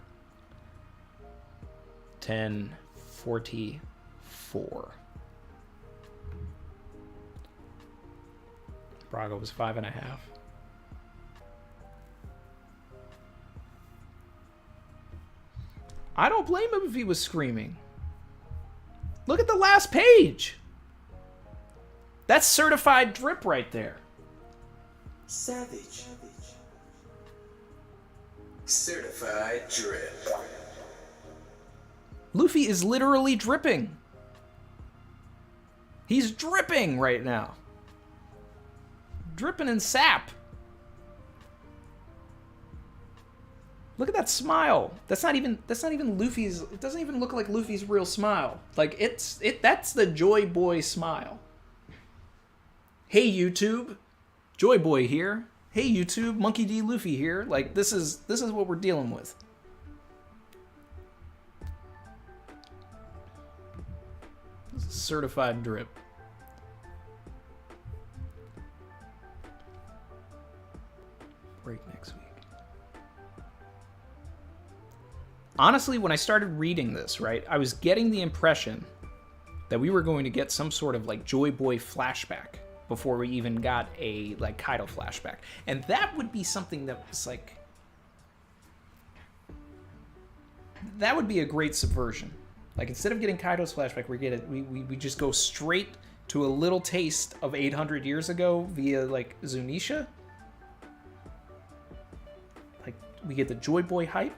1044. Braga was 5.5. I don't blame him if he was screaming. Look at the last page. That's certified drip right there. Savage. Certified drip. Luffy is literally dripping. He's dripping right now. Dripping in sap. Look at that smile. That's not even Luffy's. It doesn't even look like Luffy's real smile. Like that's the Joy Boy smile. Hey YouTube, Joy Boy here. Hey YouTube, Monkey D. Luffy here. Like this is what we're dealing with. This is certified drip. Break next week. Honestly, when I started reading this, right, I was getting the impression that we were going to get some sort of like Joy Boy flashback before we even got a like Kaido flashback. And that would be something that was like, that would be a great subversion. Like instead of getting Kaido's flashback, we just go straight to a little taste of 800 years ago via like Zunisha. Like we get the Joy Boy hype.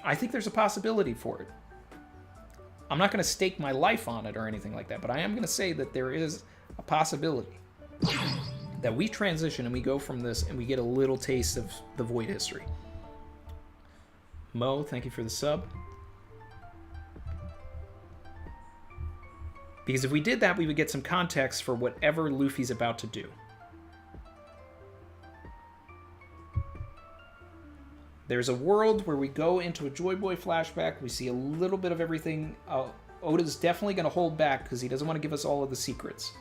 I think there's a possibility for it. I'm not going to stake my life on it or anything like that, but I am going to say that there is a possibility that we transition and we go from this and we get a little taste of the Void history. Mo, thank you for the sub. Because if we did that, we would get some context for whatever Luffy's about to do. There's a world where we go into a Joy Boy flashback. We see a little bit of everything. Oda's definitely going to hold back because he doesn't want to give us all of the secrets.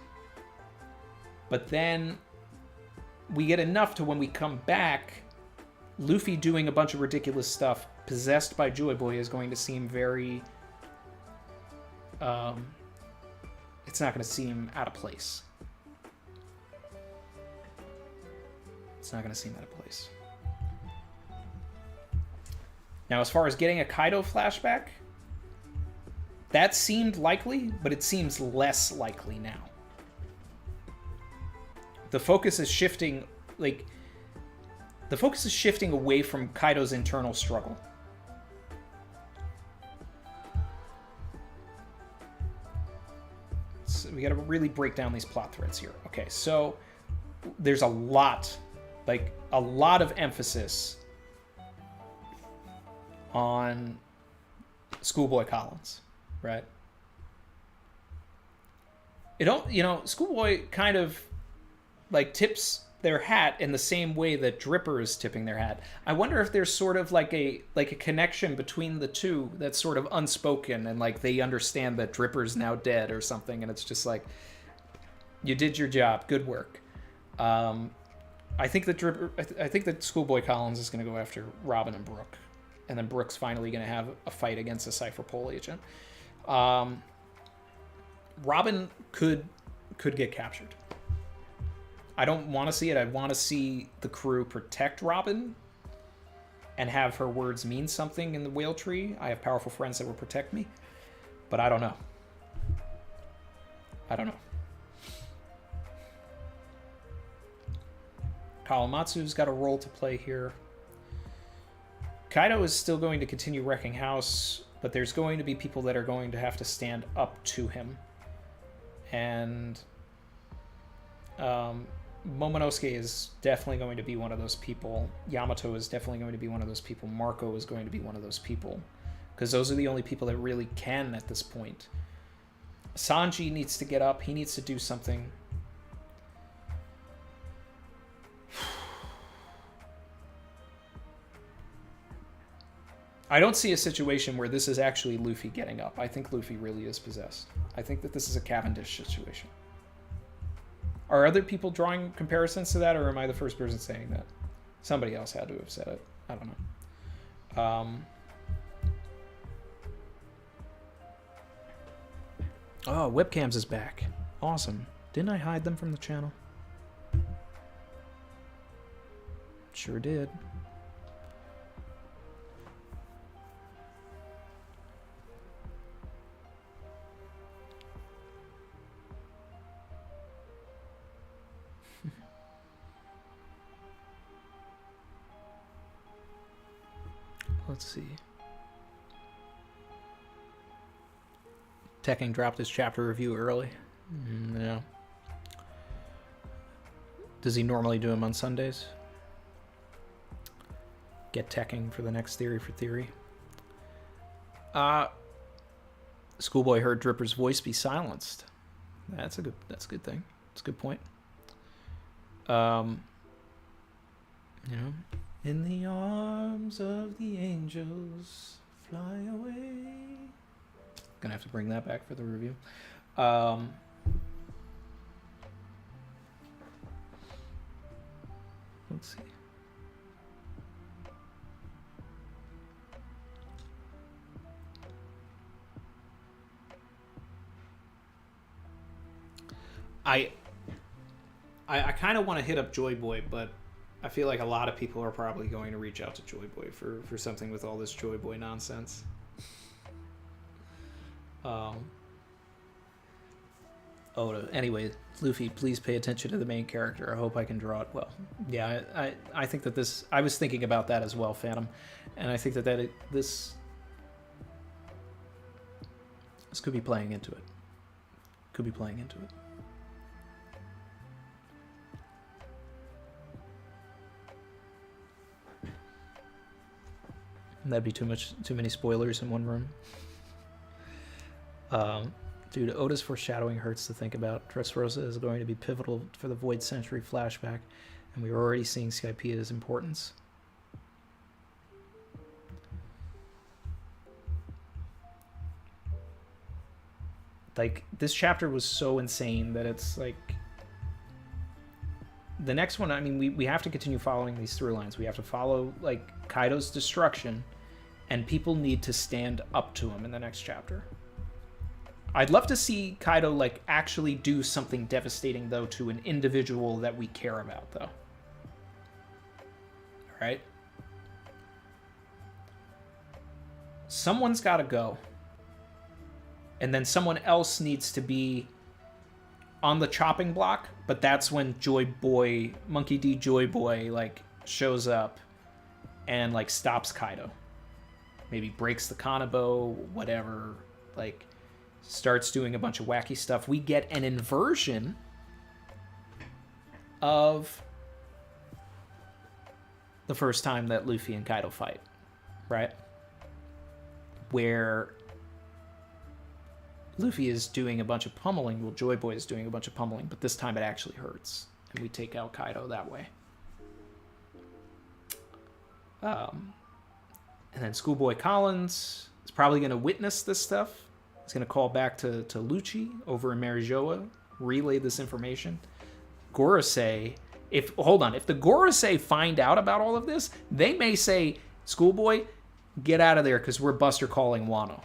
But then we get enough to when we come back, Luffy doing a bunch of ridiculous stuff possessed by Joy Boy is going to seem very... it's not going to seem out of place. It's not going to seem out of place. Now, as far as getting a Kaido flashback, that seemed likely, but it seems less likely now. The focus is shifting, away from Kaido's internal struggle. So we got to really break down these plot threads here. Okay, so there's a lot of emphasis on Schoolboy Collins, right? Schoolboy kind of like tips their hat in the same way that Dripper is tipping their hat. I wonder if there's sort of like a connection between the two that's sort of unspoken, and like they understand that Dripper's now dead or something, and it's just like, you did your job, good work. I think that Schoolboy Collins is going to go after Robin and Brooke. And then Brooke's finally going to have a fight against a Cypher Pole agent. Robin could get captured. I don't want to see it. I want to see the crew protect Robin and have her words mean something in the Whale Tree. I have powerful friends that will protect me. But I don't know. Kawamatsu's got a role to play here. Kaido is still going to continue wrecking house, but there's going to be people that are going to have to stand up to him. And Momonosuke is definitely going to be one of those people. Yamato is definitely going to be one of those people. Marco is going to be one of those people. Because those are the only people that really can at this point. Sanji needs to get up. He needs to do something. I don't see a situation where this is actually Luffy getting up. I think Luffy really is possessed. I think that this is a Cavendish situation. Are other people drawing comparisons to that, or am I the first person saying that? Somebody else had to have said it. I don't know. Oh, webcams is back. Awesome. Didn't I hide them from the channel? Sure did. Let's see. Tekking dropped his chapter review early. Yeah. Does he normally do them on Sundays? Get Tekking for the next Theory for Theory. Schoolboy heard Dripper's voice be silenced. That's a good thing. That's a good point. You know, in the arms of the angels, fly away. Gonna have to bring that back for the review. Let's see. I kind of want to hit up Joy Boy, but I feel like a lot of people are probably going to reach out to Joy Boy for something with all this Joy Boy nonsense. Anyway, Luffy, please pay attention to the main character. I hope I can draw it well. Yeah, I think that this... I was thinking about that as well, Phantom. And I think that this could be playing into it. Could be playing into it. That'd be too many spoilers in one room. Dude, Oda's foreshadowing hurts to think about. Dressrosa is going to be pivotal for the Void Century flashback, and we are already seeing Skypia's importance. Like, this chapter was so insane that it's like... The next one, I mean, we have to continue following these through lines. We have to follow, like, Kaido's destruction, and people need to stand up to him in the next chapter. I'd love to see Kaido, like, actually do something devastating, though, to an individual that we care about, though. Alright? Someone's gotta go. And then someone else needs to be on the chopping block, but that's when Joy Boy, Monkey D. Joy Boy, like, shows up and, like, stops Kaido. Maybe breaks the Kanabo, whatever, like, starts doing a bunch of wacky stuff. We get an inversion of the first time that Luffy and Kaido fight, right? Where Luffy is doing a bunch of pummeling, well, Joy Boy is doing a bunch of pummeling, but this time it actually hurts, and we take out Kaido that way. And then Schoolboy Collins is probably going to witness this stuff. He's going to call back to Lucci over in Marijoa, relay this information. Gorosei, if the Gorosei find out about all of this, they may say, Schoolboy, get out of there because we're Buster calling Wano.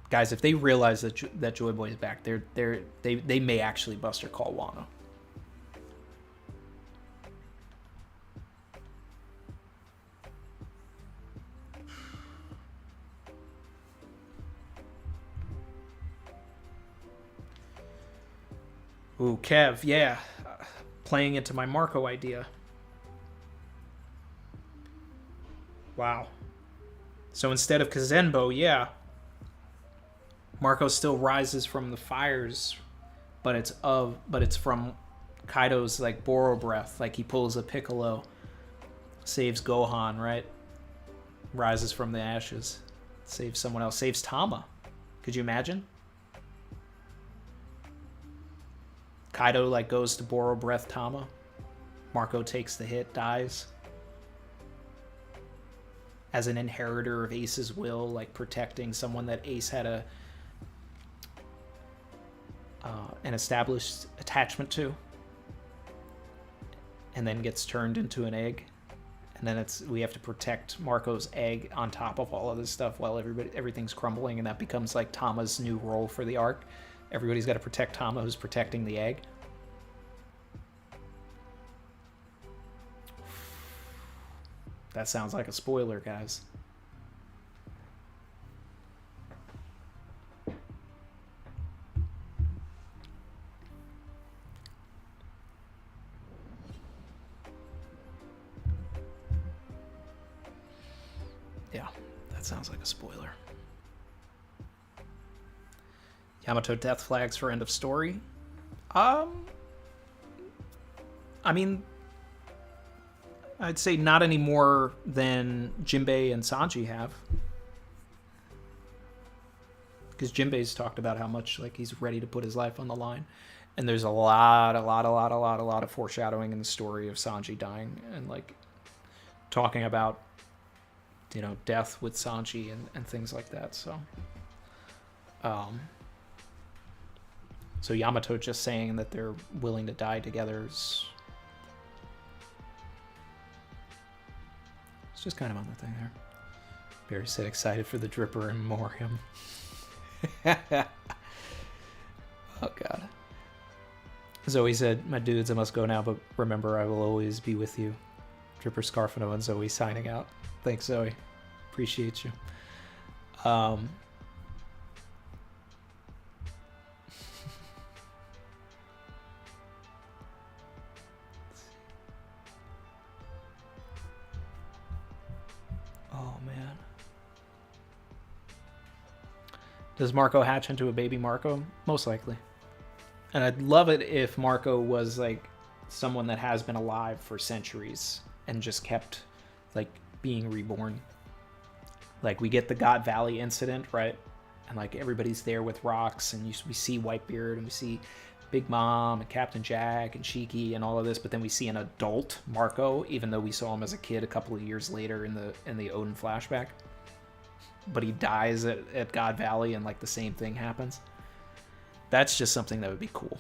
Guys, if they realize that Joy Boy is back, they may actually Buster call Wano. Ooh, Kev, yeah. Playing into my Marco idea. Wow. So instead of Kazenbo, yeah, Marco still rises from the fires, but it's from Kaido's like Boro breath. Like he pulls a Piccolo, saves Gohan, right? Rises from the ashes, saves someone else, saves Tama. Could you imagine? Kaido like goes to Boro breath Tama. Marco takes the hit, dies. As an inheritor of Ace's will, like protecting someone that Ace had an established attachment to, and then gets turned into an egg, and then we have to protect Marco's egg on top of all of this stuff while everything's crumbling, and that becomes like Tama's new role for the arc. Everybody's got to protect Tama, who's protecting the egg. That sounds like a spoiler, guys. Yeah, that sounds like a spoiler. Yamato death flags for end of story. I mean, I'd say not any more than Jinbei and Sanji have. Because Jinbei's talked about how much like he's ready to put his life on the line. And there's a lot of foreshadowing in the story of Sanji dying and like talking about, you know, death with Sanji and things like that. So Yamato just saying that they're willing to die together is... It's just kind of on the thing there. Barry said excited for the Dripper and Morium. Oh, God. Zoe said, my dudes, I must go now, but remember, I will always be with you. Dripper, Scarfano, and Zoe signing out. Thanks, Zoe. Appreciate you. Oh, man. Does Marco hatch into a baby Marco? Most likely. And I'd love it if Marco was like someone that has been alive for centuries and just kept like being reborn. Like we get the God Valley incident, right? And like everybody's there with rocks, and we see Whitebeard, and we see Big Mom and Captain Jack and Shiki and all of this, but then we see an adult Marco, even though we saw him as a kid a couple of years later in the Odin flashback. But he dies at God Valley, and like the same thing happens. That's just something that would be cool.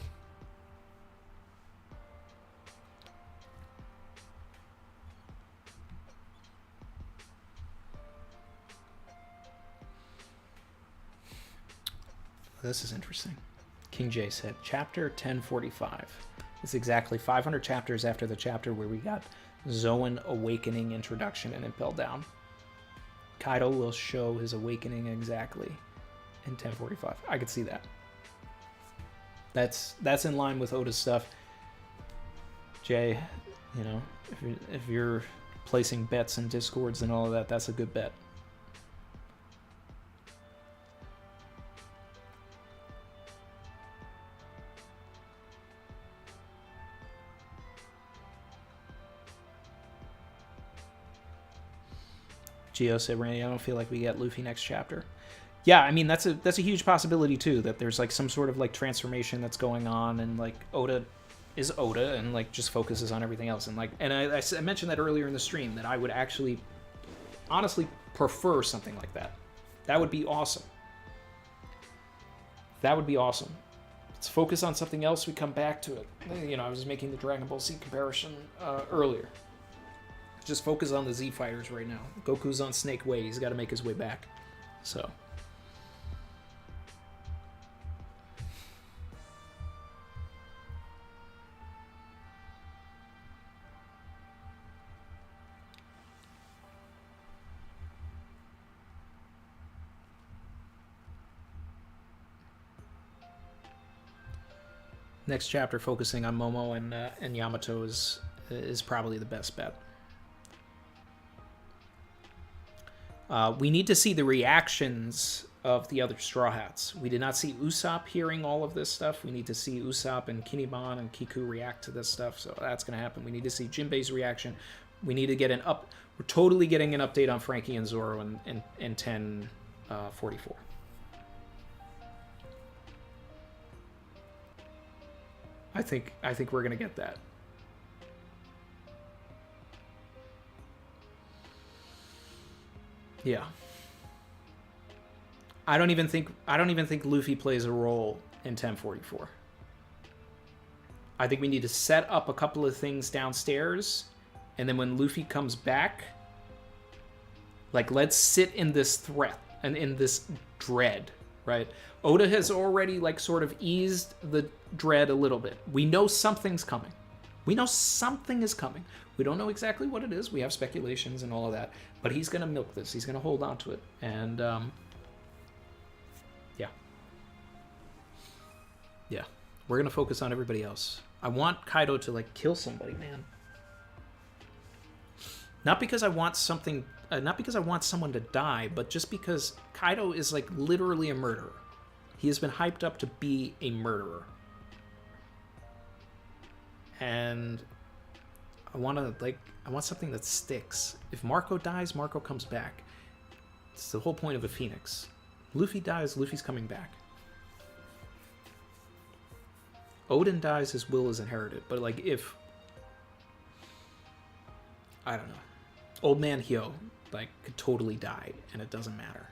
This is interesting. King J said, Chapter 1045. It's exactly 500 chapters after the chapter where we got Zoan Awakening introduction and Impel Down. Kaido will show his awakening exactly in 1045. I could see that. That's in line with Oda's stuff. Jay, you know, if you're placing bets and discords and all of that, that's a good bet. Gio said, Randy, I don't feel like we get Luffy next chapter. Yeah, I mean, that's a huge possibility, too, that there's, like, some sort of, like, transformation that's going on, and, like, Oda is Oda, and, like, just focuses on everything else. And, like, and I mentioned that earlier in the stream, that I would actually, honestly, prefer something like that. That would be awesome. That would be awesome. Let's focus on something else, we come back to it. You know, I was making the Dragon Ball Z comparison earlier. Just focus on the Z fighters right now. Goku's on Snake Way. He's got to make his way back. So. Next chapter focusing on Momo and Yamato is probably the best bet. We need to see the reactions of the other Straw Hats. We did not see Usopp hearing all of this stuff. We need to see Usopp and Kinemon and Kiku react to this stuff, so that's going to happen. We need to see Jinbei's reaction. We need to get we're totally getting an update on Frankie and Zoro in 1044. I think we're going to get that. Yeah. I don't even think Luffy plays a role in 1044. I think we need to set up a couple of things downstairs, and then when Luffy comes back, like, let's sit in this threat and in this dread, right? Oda has already, like, sort of eased the dread a little bit. We know something's coming. We know something is coming. We don't know exactly what it is. We have speculations and all of that. But he's going to milk this. He's going to hold on to it. And, yeah. Yeah. We're going to focus on everybody else. I want Kaido to, like, kill somebody, man. Not because I want something... not because I want someone to die, but just because Kaido is, like, literally a murderer. He has been hyped up to be a murderer. And I want something that sticks. If Marco dies, Marco comes back. It's the whole point of a phoenix. Luffy dies, Luffy's coming back. Odin dies, his will is inherited. But, like, if... I don't know. Old Man Hyo, like, could totally die, and it doesn't matter.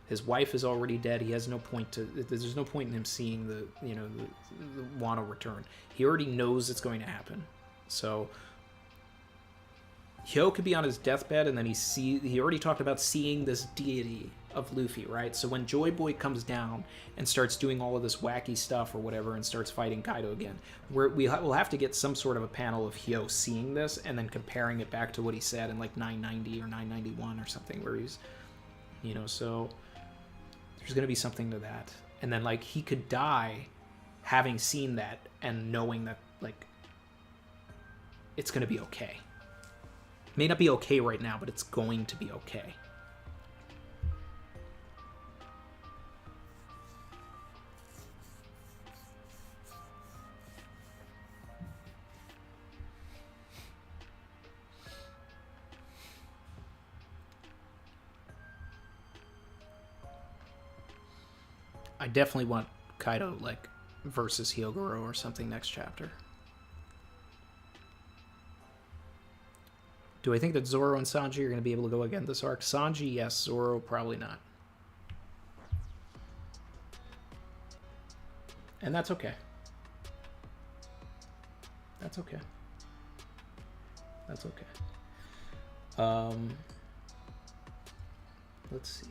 His wife is already dead. He has no point to... There's no point in him seeing the Wano return. He already knows it's going to happen. So... Hyo could be on his deathbed, and then he already talked about seeing this deity of Luffy, right? So when Joy Boy comes down and starts doing all of this wacky stuff or whatever and starts fighting Kaido again, we'll have to get some sort of a panel of Hyo seeing this and then comparing it back to what he said in, like, 990 or 991 or something, where he's, so there's going to be something to that. And then, like, he could die having seen that and knowing that, like, it's going to be okay. May not be okay right now, but it's going to be okay. I definitely want Kaido, like, versus Hyogoro or something next chapter. Do I think that Zoro and Sanji are going to be able to go again this arc? Sanji, yes. Zoro, probably not. And that's okay. That's okay. That's okay. Let's see.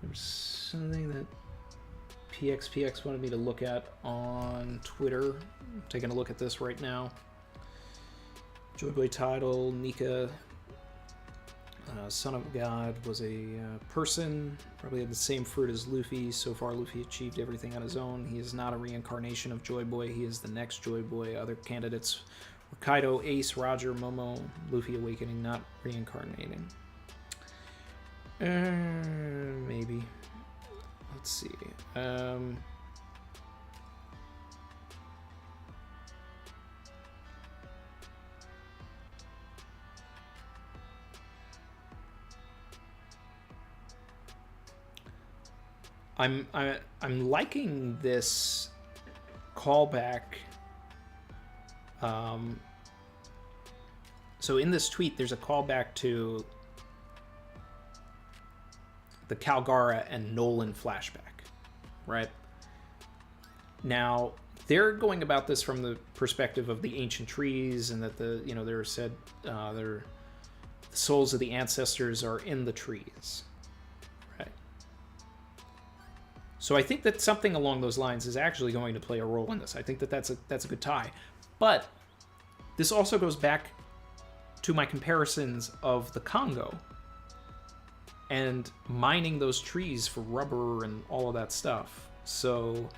There's something that PXPX wanted me to look at on Twitter. I'm taking a look at this right now. Joy Boy title, Nika, Son of God, was a person, probably had the same fruit as Luffy. So far, Luffy achieved everything on his own. He is not a reincarnation of Joy Boy. He is the next Joy Boy. Other candidates were Kaido, Ace, Roger, Momo, Luffy awakening, not reincarnating. Maybe. Let's see. I'm liking this callback. So in this tweet, there's a callback to the Calgara and Nolan flashback, right? Now, they're going about this from the perspective of the ancient trees, and that they're said the souls of the ancestors are in the trees, right? So I think that something along those lines is actually going to play a role in this. I think that that's a good tie, but this also goes back to my comparisons of the Congo and mining those trees for rubber and all of that stuff. So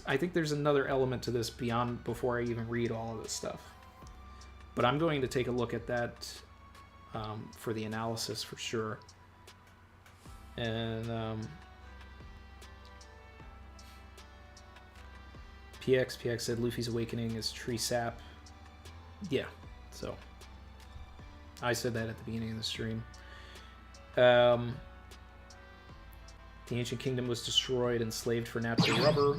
I think there's another element to this before I even read all of this stuff. But I'm going to take a look at that for the analysis for sure. And PX said Luffy's awakening is tree sap. Yeah, so I said that at the beginning of the stream. The ancient kingdom was destroyed, enslaved for natural rubber.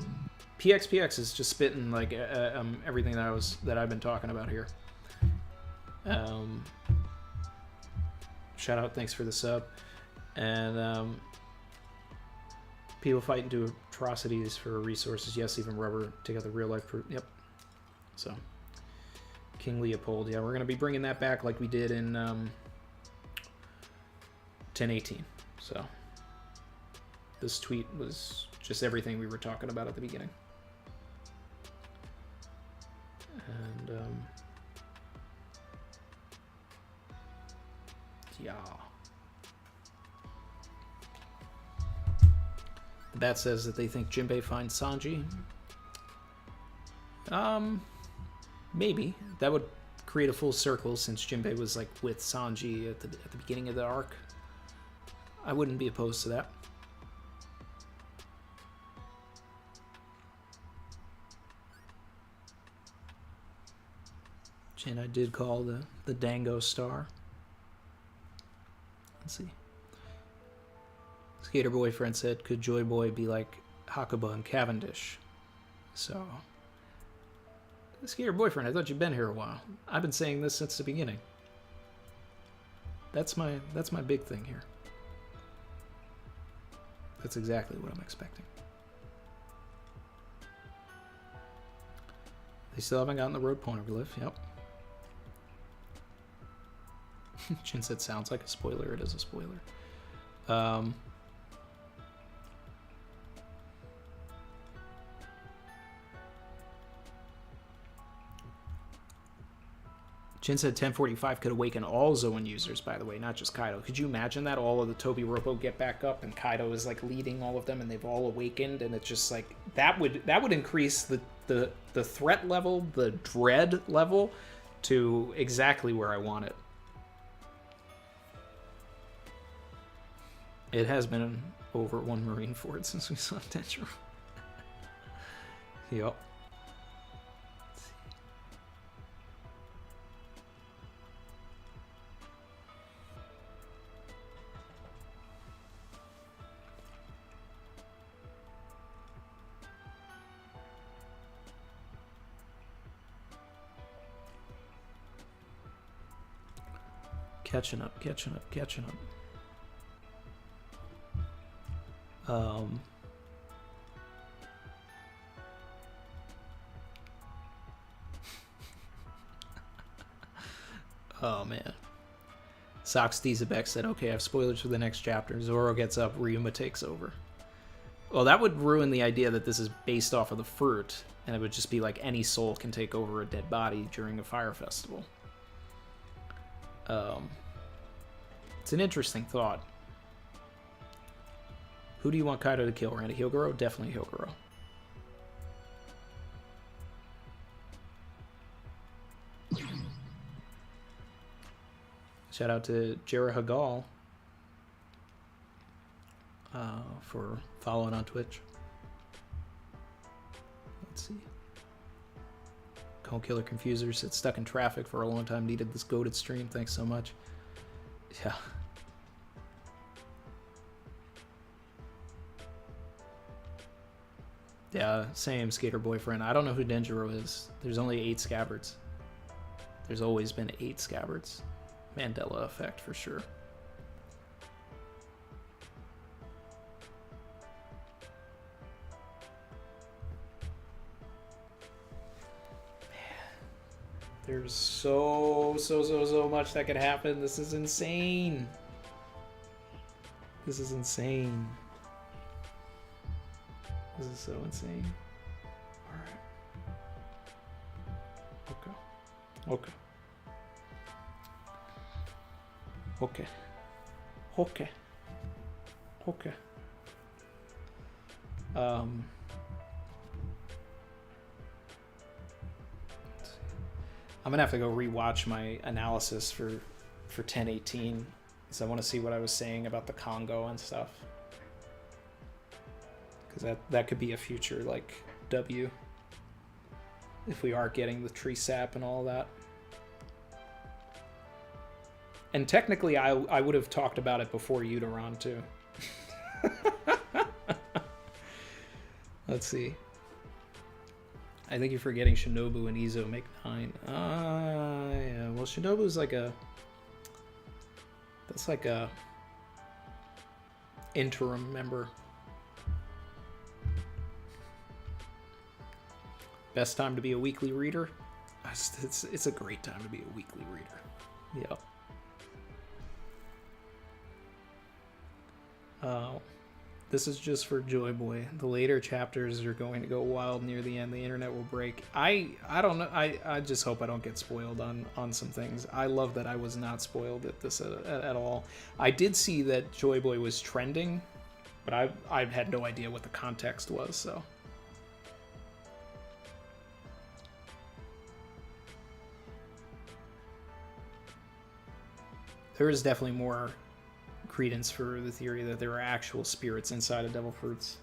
PX is just spitting like everything that I've been talking about here. Shout out, thanks for the sub. And people fight and do atrocities for resources. Yes, even rubber. Take out the real life proof. Yep. So King Leopold. Yeah, we're gonna be bringing that back like we did in 1018. So this tweet was just everything we were talking about at the beginning. And yeah. The bat says that they think Jinbei finds Sanji. Maybe. That would create a full circle since Jinbei was like with Sanji at the beginning of the arc. I wouldn't be opposed to that. Jin, I did call the Dango Star. Let's see. Skater Boyfriend said, could Joy Boy be like Hakuba and Cavendish? So, Skater Boyfriend, I thought you'd been here a while. I've been saying this since the beginning. That's my big thing here. That's exactly what I'm expecting. They still haven't gotten the road poneglyph. Yep. Jin said, sounds like a spoiler. It is a spoiler. Jin said 1045 could awaken all Zoan users, by the way, not just Kaido. Could you imagine that? All of the Toby Roppo get back up and Kaido is like leading all of them and they've all awakened, and it's just like that would increase the threat level, the dread level to exactly where I want it. It has been over one Marineford since we saw Denjiro. Yup. Catching up. Oh man. Sox Dizabek said, okay, I have spoilers for the next chapter. Zoro gets up, Ryuma takes over. Well, that would ruin the idea that this is based off of the fruit, and it would just be like any soul can take over a dead body during a fire festival. It's an interesting thought. Who do you want Kaido to kill? Randy Hyogoro? Definitely Hyogoro. Shout out to Jera Hagal for following on Twitch. Let's see. Cone Killer Confuser said, stuck in traffic for a long time, needed this goated stream. Thanks so much. Yeah. Yeah, same, Skater Boyfriend. I don't know who Denjiro is. There's only 8 scabbards. There's always been 8 scabbards. Mandela effect for sure. There's so much that could happen. This is insane. This is insane. This is so insane. Alright. Okay. I'm gonna have to go rewatch my analysis for 1018, because I want to see what I was saying about the Congo and stuff. Because that could be a future like W, if we are getting the tree sap and all that. And technically, I would have talked about it before Uteron too. Let's see. I think you're forgetting Shinobu and Izo make 9. Yeah. Well, Shinobu's like a... That's like a... interim member. Best time to be a weekly reader? It's a great time to be a weekly reader. Yep. This is just for Joy Boy. The later chapters are going to go wild near the end. The internet will break. I don't know. I just hope I don't get spoiled on some things. I love that I was not spoiled at this at all. I did see that Joy Boy was trending, but I had no idea what the context was, so. There is definitely more credence for the theory that there are actual spirits inside of devil fruits.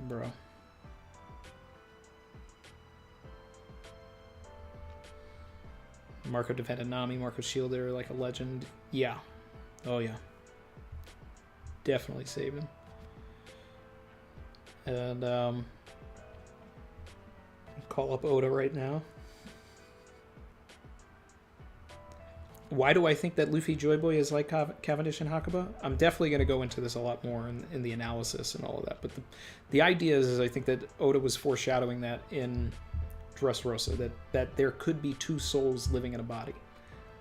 Bro. Marco defended Nami, Marco shielded her like a legend. Yeah. Oh yeah. Definitely saved him. And call up Oda right now. Why do I think that Luffy Joy Boy is like Cavendish and Hakuba? I'm definitely going to go into this a lot more in the analysis and all of that. But the idea is I think that Oda was foreshadowing that in Dressrosa, that there could be two souls living in a body.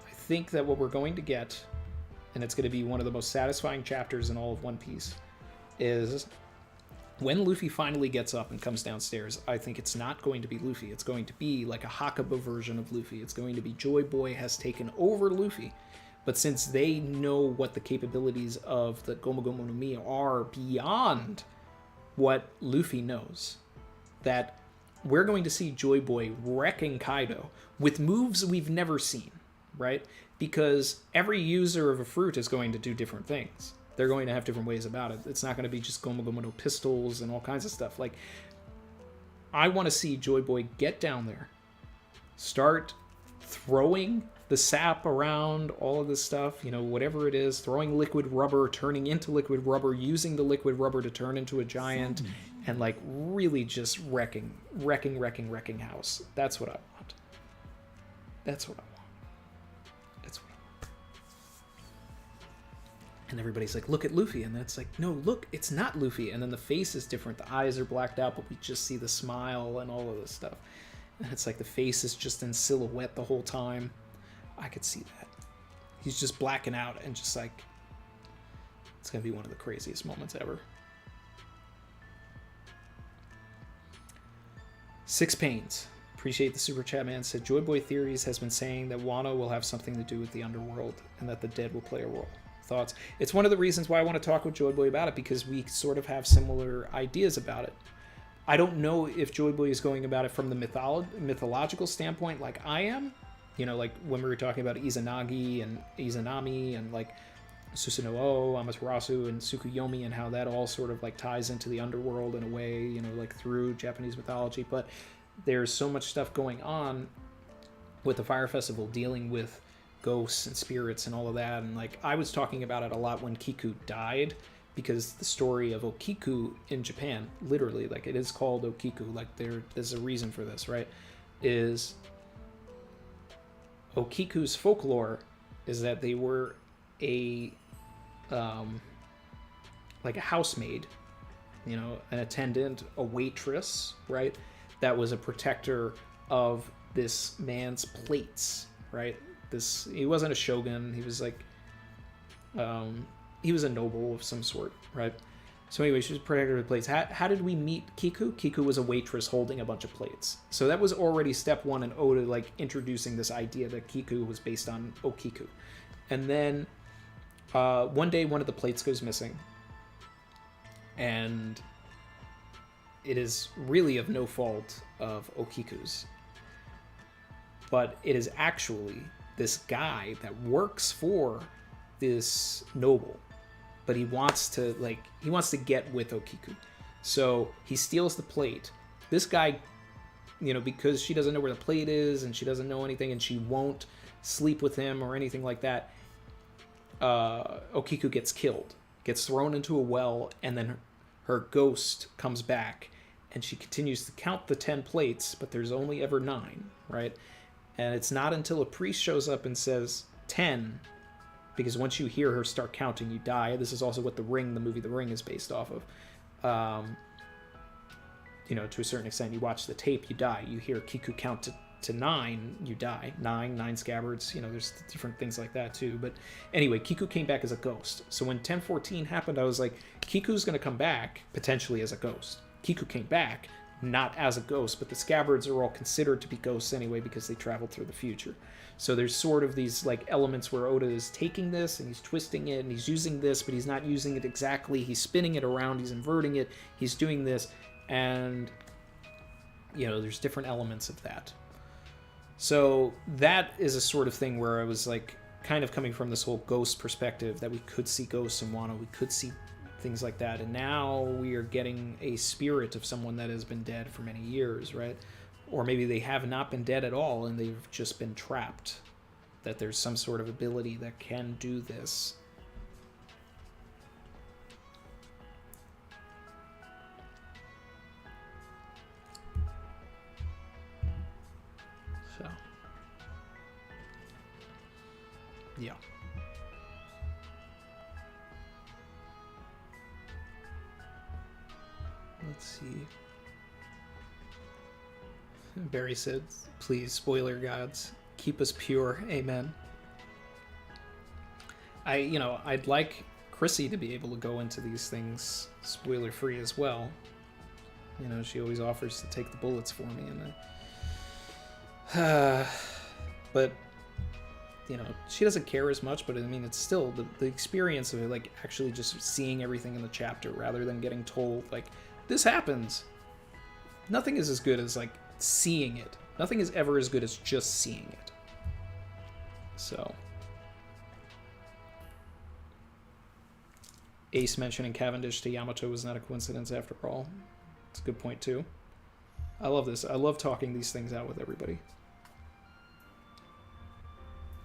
I think that what we're going to get, and it's going to be one of the most satisfying chapters in all of One Piece, is when Luffy finally gets up and comes downstairs, I think it's not going to be Luffy. It's going to be like a Hakuba version of Luffy. It's going to be Joy Boy has taken over Luffy. But since they know what the capabilities of the Gomu Gomu no Mi are beyond what Luffy knows, that we're going to see Joy Boy wrecking Kaido with moves we've never seen, right? Because every user of a fruit is going to do different things. They're going to have different ways about it. It's not going to be just Gomu Gomu no pistols and all kinds of stuff. Like, I want to see Joy Boy get down there, start throwing the sap around, all of this stuff, you know, whatever it is, throwing liquid rubber, turning into liquid rubber, using the liquid rubber to turn into a giant, and like really just wrecking house. That's what I want. That's what I want. That's what I want. And everybody's like, look at Luffy. And then it's like, no, look, it's not Luffy. And then the face is different. The eyes are blacked out, but we just see the smile and all of this stuff. And it's like the face is just in silhouette the whole time. I could see that. He's just blacking out and just like, it's going to be one of the craziest moments ever. Six Pains. Appreciate the super chat, man. Said Joy Boy Theories has been saying that Wano will have something to do with the underworld and that the dead will play a role. Thoughts? It's one of the reasons why I want to talk with Joy Boy about it, because we sort of have similar ideas about it. I don't know if Joy Boy is going about it from the mythological standpoint like I am. You know, like when we were talking about Izanagi and Izanami and like Susanoo, Amaterasu, and Tsukuyomi, and how that all sort of like ties into the underworld in a way, you know, like through Japanese mythology. But there's so much stuff going on with the Fire Festival dealing with ghosts and spirits and all of that. And like I was talking about it a lot when Kiku died, because the story of Okiku in Japan, literally, like it is called Okiku, like there's a reason for this, right? Is Okiku's folklore is that they were a like a housemaid, you know, an attendant, a waitress, right? That was a protector of this man's plates, right? He wasn't a shogun. He was like, he was a noble of some sort, right? So anyway, she was a protector of the plates. How did we meet Kiku? Kiku was a waitress holding a bunch of plates. So that was already step one in Oda, like introducing this idea that Kiku was based on Okiku. And then one day, one of the plates goes missing. And it is really of no fault of Okiku's. but it is actually this guy that works for this noble, but he wants to get with Okiku. So he steals the plate. This guy, because she doesn't know where the plate is and she doesn't know anything and she won't sleep with him or anything like that, Okiku gets killed, gets thrown into a well, and then her ghost comes back and she continues to count the 10 plates, but there's only ever 9, right? And it's not until a priest shows up and says 10, because once you hear her start counting, you die. This is also what the movie The Ring is based off of. To a certain extent, you watch the tape, you die. You hear Kiku count to 9, you die. 9 scabbards, there's different things like that too. But anyway, Kiku came back as a ghost. So when 1014 happened, I was like, Kiku's going to come back potentially as a ghost. Kiku came back not as a ghost, but the scabbards are all considered to be ghosts anyway because they traveled through the future. So there's sort of these like elements where Oda is taking this and he's twisting it and he's using this, but he's not using it exactly. He's spinning it around, he's inverting it, he's doing this, and there's different elements of that. So that is a sort of thing where I was like kind of coming from this whole ghost perspective, that we could see ghosts in Wano, we could see things like that, and now we are getting a spirit of someone that has been dead for many years, right? Or maybe they have not been dead at all and they've just been trapped, that there's some sort of ability that can do this. So yeah. Let's see. Barry said, please, spoiler gods, keep us pure. Amen. I'd like Chrissy to be able to go into these things spoiler free as well. She always offers to take the bullets for me, and but she doesn't care as much. But I mean, it's still the experience of it, like actually just seeing everything in the chapter rather than getting told like this happens. Nothing is as good as like seeing it. Nothing is ever as good as just seeing it. So Ace mentioning Cavendish to Yamato was not a coincidence after all. It's a good point too. I love this. I love talking these things out with everybody.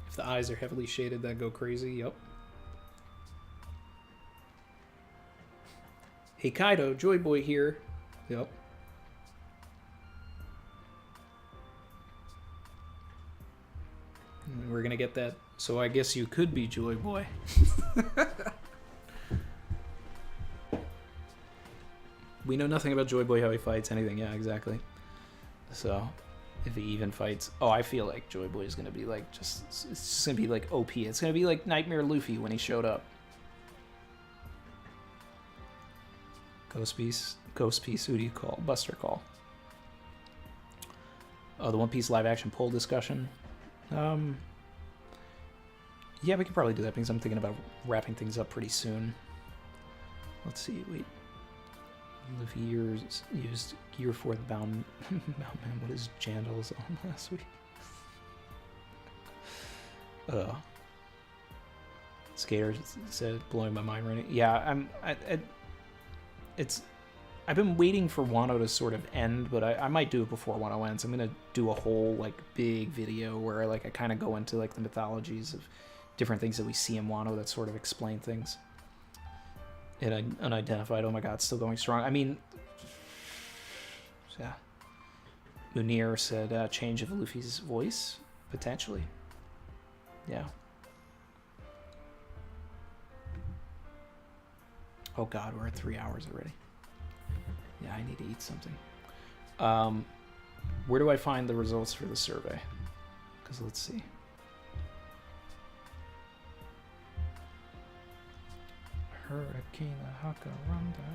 If the eyes are heavily shaded, that go crazy. Yep. Hey Kaido, Joy Boy here. Yep. And we're gonna get that. So I guess you could be Joy Boy. We know nothing about Joy Boy, how he fights, anything. Yeah, exactly. So, if he even fights. Oh, I feel like Joy Boy is gonna be like it's just gonna be like OP. It's gonna be like Nightmare Luffy when he showed up. Ghost Piece, who do you call? Buster Call. Oh, the One Piece live action poll discussion. Yeah, we could probably do that because I'm thinking about wrapping things up pretty soon. Let's see, wait. Luffy used Gear 4 the Bound Man. What is Jandal's on last week? Skater said, blowing my mind right now. Yeah, I've been waiting for Wano to sort of end, but I might do it before Wano ends. I'm gonna do a whole like big video where like I kind of go into like the mythologies of different things that we see in Wano that sort of explain things. And unidentified, oh my god, still going strong. I mean, yeah. Munir said change of Luffy's voice, potentially. Yeah. Oh god, we're at 3 hours already. Yeah, I need to eat something. Where do I find the results for the survey? Because let's see. Hurricane Haka Ronda.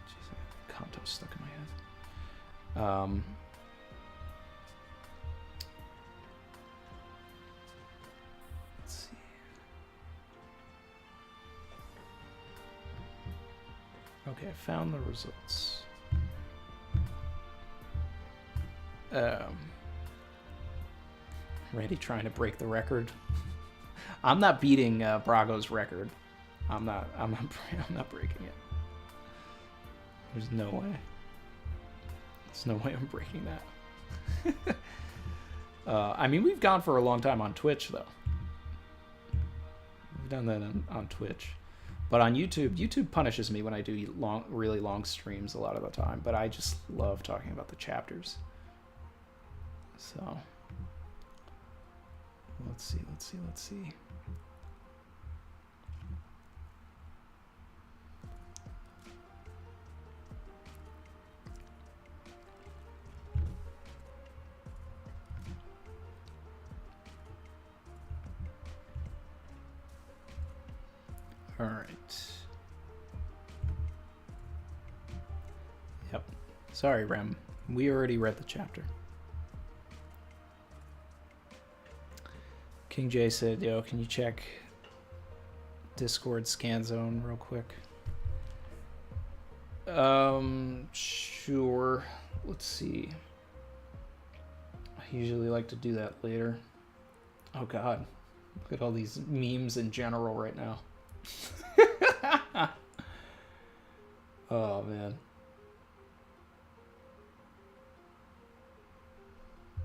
Jeez, Kanto stuck in my head. Let's see. Okay, I found the results. Randy trying to break the record. I'm not beating Brago's record. I'm not breaking it. There's no way. There's no way I'm breaking that. I mean, we've gone for a long time on Twitch, though. We've done that on Twitch. But on YouTube punishes me when I do really long streams a lot of the time. But I just love talking about the chapters. So, let's see. All right. Yep. Sorry, Rem. We already read the chapter. King J said, yo, can you check Discord scan zone real quick? Sure. Let's see. I usually like to do that later. Oh, God. Look at all these memes in general right now. Oh, man.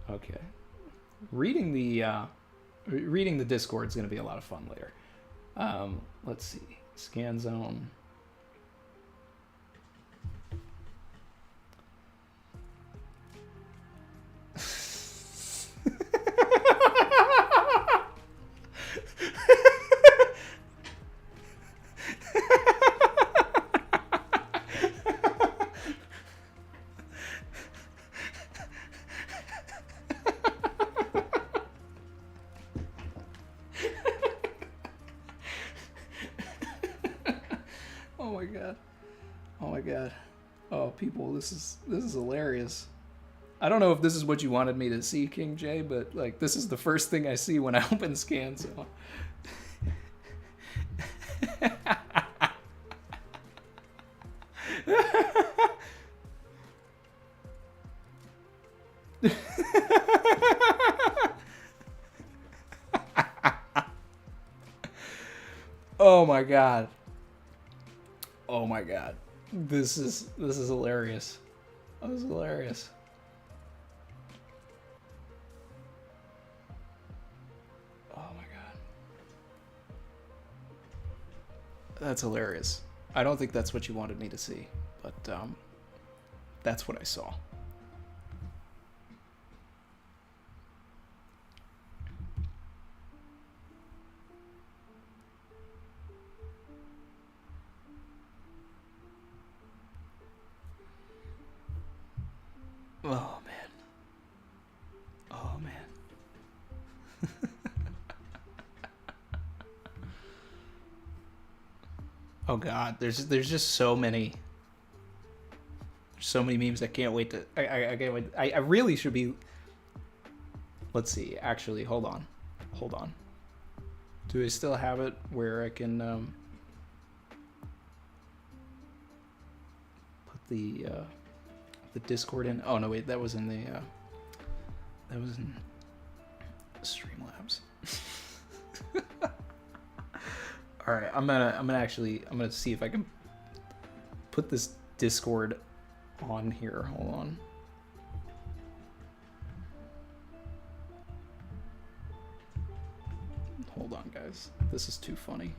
Okay. Reading the Discord is going to be a lot of fun later. Let's see. Scan zone. People, this is hilarious. I don't know if this is what you wanted me to see, King J, but like this is the first thing I see when I open scan zone. Oh my god. Oh my god. This is hilarious. That was hilarious. Oh my god. That's hilarious. I don't think that's what you wanted me to see, but that's what I saw. Oh, man. Oh, man. Oh, God. There's just so many memes. I can't wait to... I can't wait. I really should be... Let's see. Actually, hold on. Hold on. Do I still have it where I can put the Discord in? Oh no, wait, that was in the that was in Streamlabs. All right, I'm gonna see if I can put this Discord on here. Hold on. Hold on, guys. This is too funny.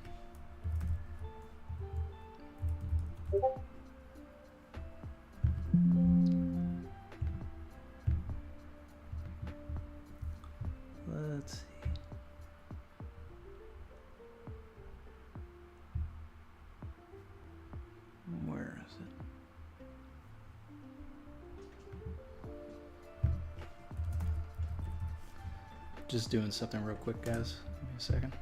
Let's see. Where is it? Just doing something real quick, guys. Give me a second.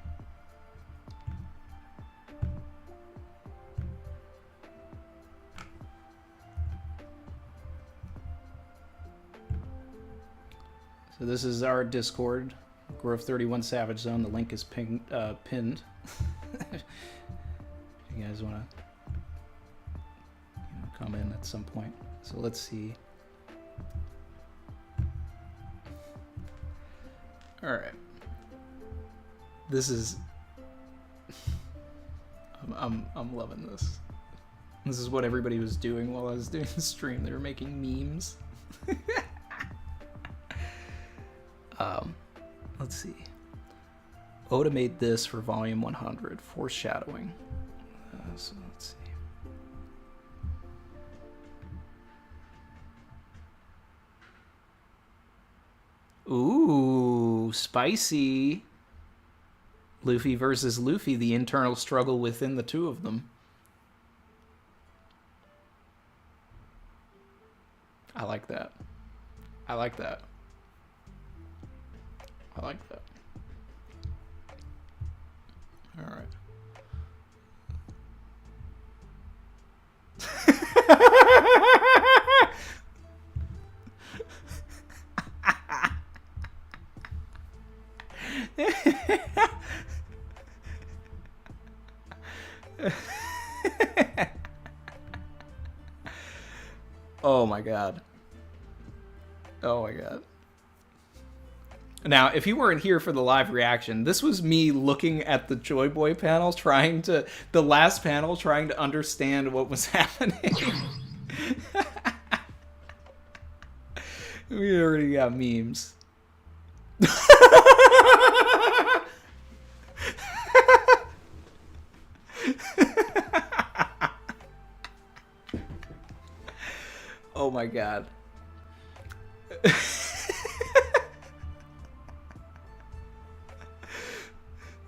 So this is our Discord, Grove 31 Savage Zone. The link is pinned. If you guys want to come in at some point. So let's see. All right. This is. I'm loving this. This is what everybody was doing while I was doing the stream. They were making memes. Let's see. Oda made this for volume 100, foreshadowing. So let's see. Ooh, spicy. Luffy versus Luffy, the internal struggle within the two of them. I like that. I like that. I like that. All right. Oh my god. Oh my god. Now, if you weren't here for the live reaction, this was me looking at the Joy Boy panel, the last panel, trying to understand what was happening. We already got memes. Oh my god.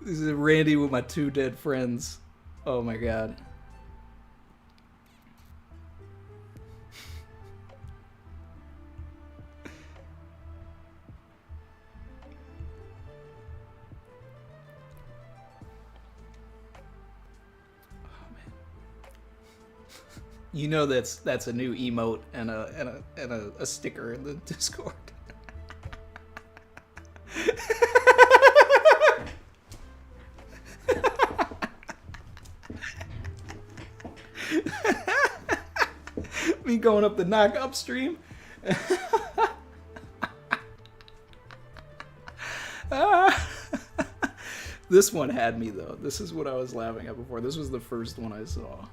This is Randy with my two dead friends. Oh my god. You know that's a new emote and a sticker in the Discord. Me going up the knock upstream. This one had me though. This is what I was laughing at before. This was the first one I saw.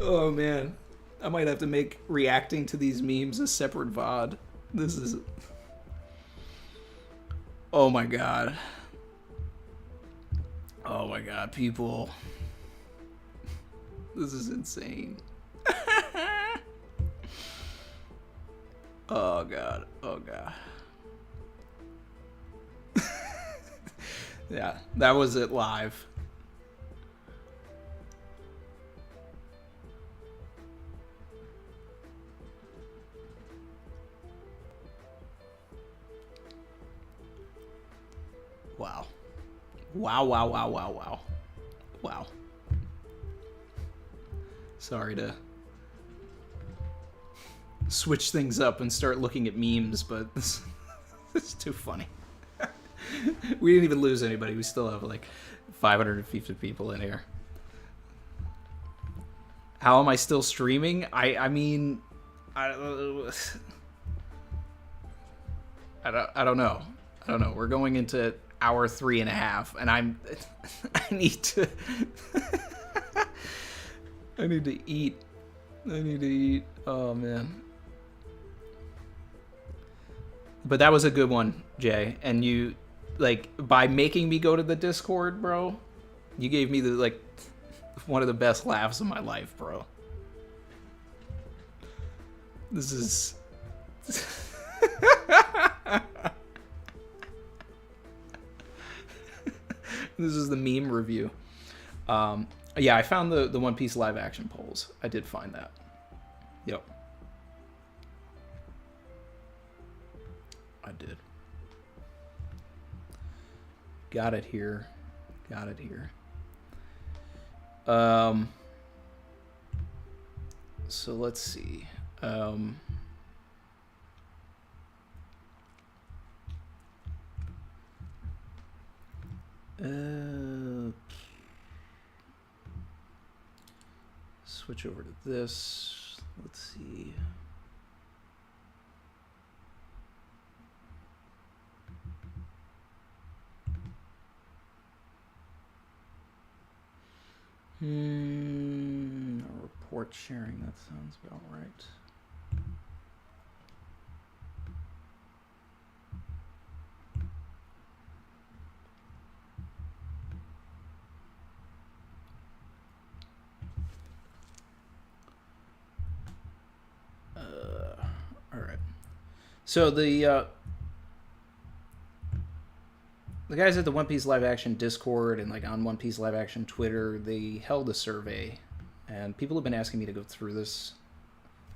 Oh man, I might have to make reacting to these memes a separate VOD. This is... Oh my god. Oh my god, people. This is insane. Oh god, oh god. Yeah, that was it live. Wow. Wow, wow, wow, wow, wow. Wow. Sorry to switch things up and start looking at memes, but this is too funny. We didn't even lose anybody. We still have like 550 people in here. How am I still streaming? I mean, I don't know. I don't know. We're going into hour 3.5, and I need to I need to eat. Oh man. But that was a good one, Jay. And you, like, by making me go to the Discord, bro, you gave me the, like, one of the best laughs of my life, bro. This is... This is the meme review. Yeah, I found the One Piece live action polls. I did find that. Yep. I did. Got it here. Got it here. So let's see. Switch over to this. Let's see. Report sharing, that sounds about right. All right. So the guys at the One Piece Live Action Discord and like on One Piece Live Action Twitter, they held a survey, and people have been asking me to go through this.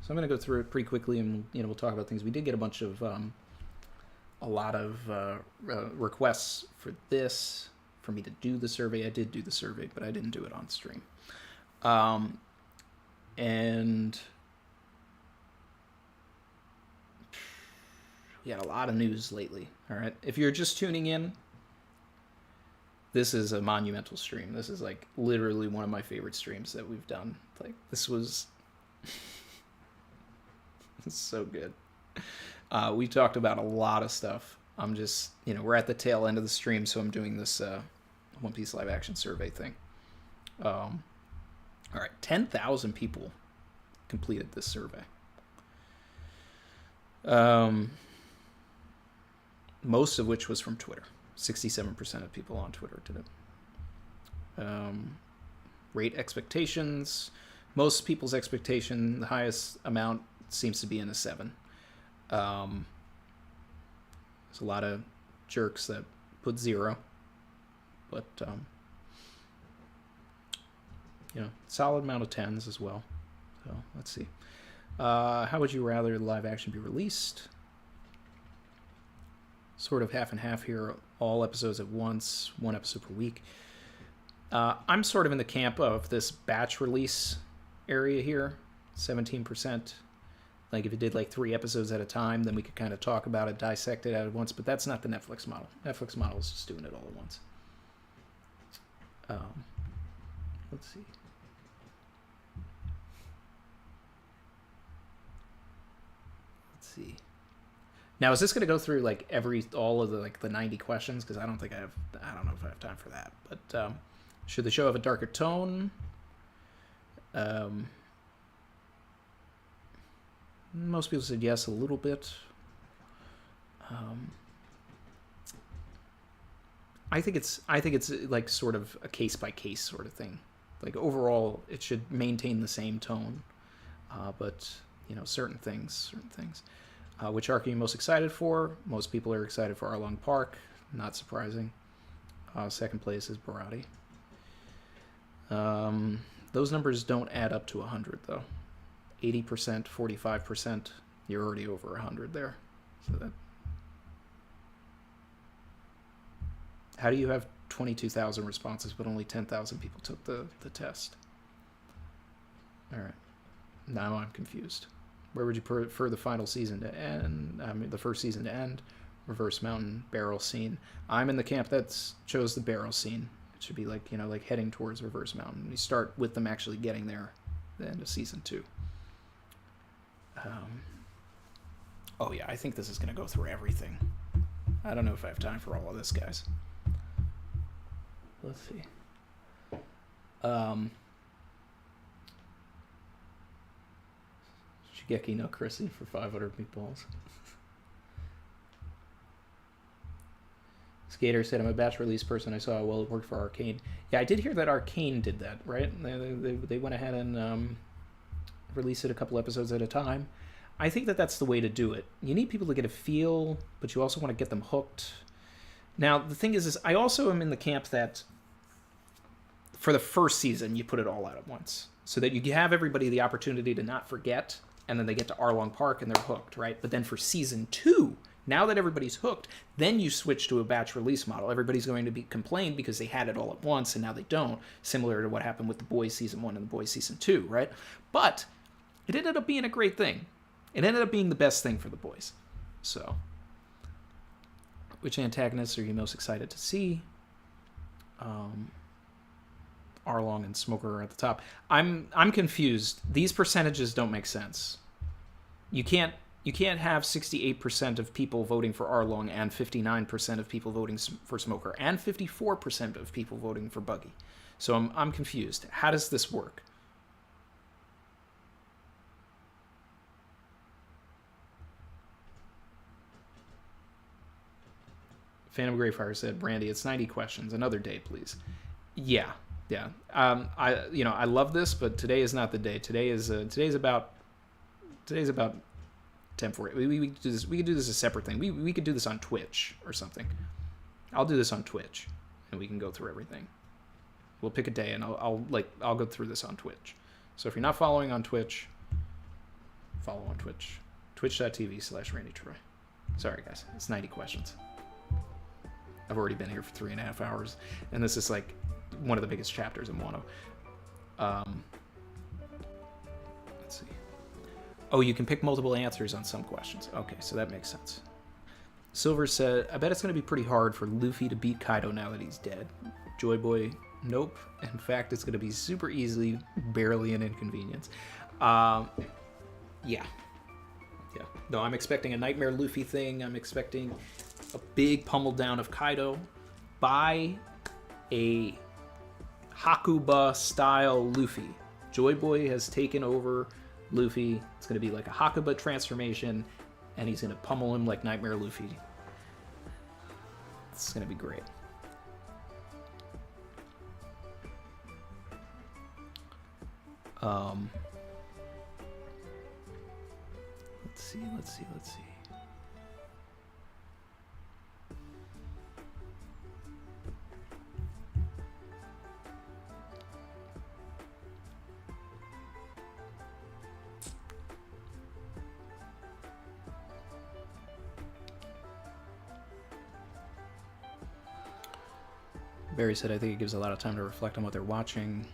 So I'm going to go through it pretty quickly, and we'll talk about things. We did get a bunch of a lot of requests for this, for me to do the survey. I did do the survey, but I didn't do it on stream. And we had a lot of news lately. All right, if you're just tuning in, this is a monumental stream. This is like literally one of my favorite streams that we've done. Like this was it's so good. We talked about a lot of stuff. I'm just, we're at the tail end of the stream, so I'm doing this One Piece Live Action survey thing. All right, 10,000 people completed this survey. Most of which was from Twitter. 67% of people on Twitter did it. Rate expectations. Most people's expectation, the highest amount seems to be in a 7. There's a lot of jerks that put 0. But, solid amount of 10s as well. So, let's see. How would you rather live action be released? Sort of half and half here, all episodes at once, 1 episode per week. I'm sort of in the camp of this batch release area here, 17%. Like if it did like 3 episodes at a time, then we could kind of talk about it, dissect it at once, but that's not the Netflix model. Netflix model is just doing it all at once. Let's see. Now, is this going to go through like all of the 90 questions? Because I don't know if I have time for that. But should the show have a darker tone? Most people said yes, a little bit. I think it's like sort of a case by case sort of thing. Like overall, it should maintain the same tone, but certain things. Which arc are you most excited for? Most people are excited for Arlong Park. Not surprising. Second place is Barati. Those numbers don't add up to 100, though. 80%, 45%, you're already over 100 there. So that. How do you have 22,000 responses, but only 10,000 people took the test? All right. Now I'm confused. Where would you prefer the final season to end? I mean, the first season to end? Reverse Mountain, barrel scene. I'm in the camp that chose the barrel scene. It should be like heading towards Reverse Mountain. We start with them actually getting there at the end of season 2. Oh yeah, I think this is going to go through everything. I don't know if I have time for all of this, guys. Let's see. Shigeki no Chrissy for 500 meatballs. Skater said, I'm a batch release person. I saw how well it worked for Arcane. Yeah, I did hear that Arcane did that, right? They went ahead and released it a couple episodes at a time. I think that's the way to do it. You need people to get a feel, but you also want to get them hooked. Now, the thing is I also am in the camp that for the first season, you put it all out at once so that you have everybody the opportunity to not forget, and then they get to Arlong Park and they're hooked, right? But then for season 2, now that everybody's hooked, then you switch to a batch release model. Everybody's going to be complained because they had it all at once and now they don't, similar to what happened with The Boys season 1 and The Boys season 2, right? But it ended up being a great thing. It ended up being the best thing for The Boys. So, which antagonists are you most excited to see? Arlong and Smoker are at the top. I'm confused. These percentages don't make sense. You can't have 68% of people voting for Arlong and 59% of people voting for Smoker and 54% of people voting for Buggy. So I'm confused. How does this work? Phantom Greyfire said, Brandy, it's 90 questions. Another day, please. Yeah. I love this, but today is not the day. Today's about 10:40. We could do this. We could do this as a separate thing. We could do this on Twitch or something. I'll do this on Twitch, and we can go through everything. We'll pick a day, and I'll go through this on Twitch. So if you're not following on Twitch, follow on Twitch. Twitch.tv/Randy Troy. Sorry, guys. It's 90 questions. I've already been here for 3.5 hours, and this is like one of the biggest chapters in Wano. Let's see. Oh, you can pick multiple answers on some questions. Okay, so that makes sense. Silver said, I bet it's going to be pretty hard for Luffy to beat Kaido now that he's dead. Joy Boy, nope. In fact, it's going to be super easily, barely an inconvenience. Yeah. No, I'm expecting a Nightmare Luffy thing. I'm expecting a big pummel down of Kaido by a Hakuba-style Luffy. Joy Boy has taken over Luffy. It's going to be like a Hakuba transformation, and he's going to pummel him like Nightmare Luffy. It's going to be great. Let's see. Barry said, I think it gives a lot of time to reflect on what they're watching.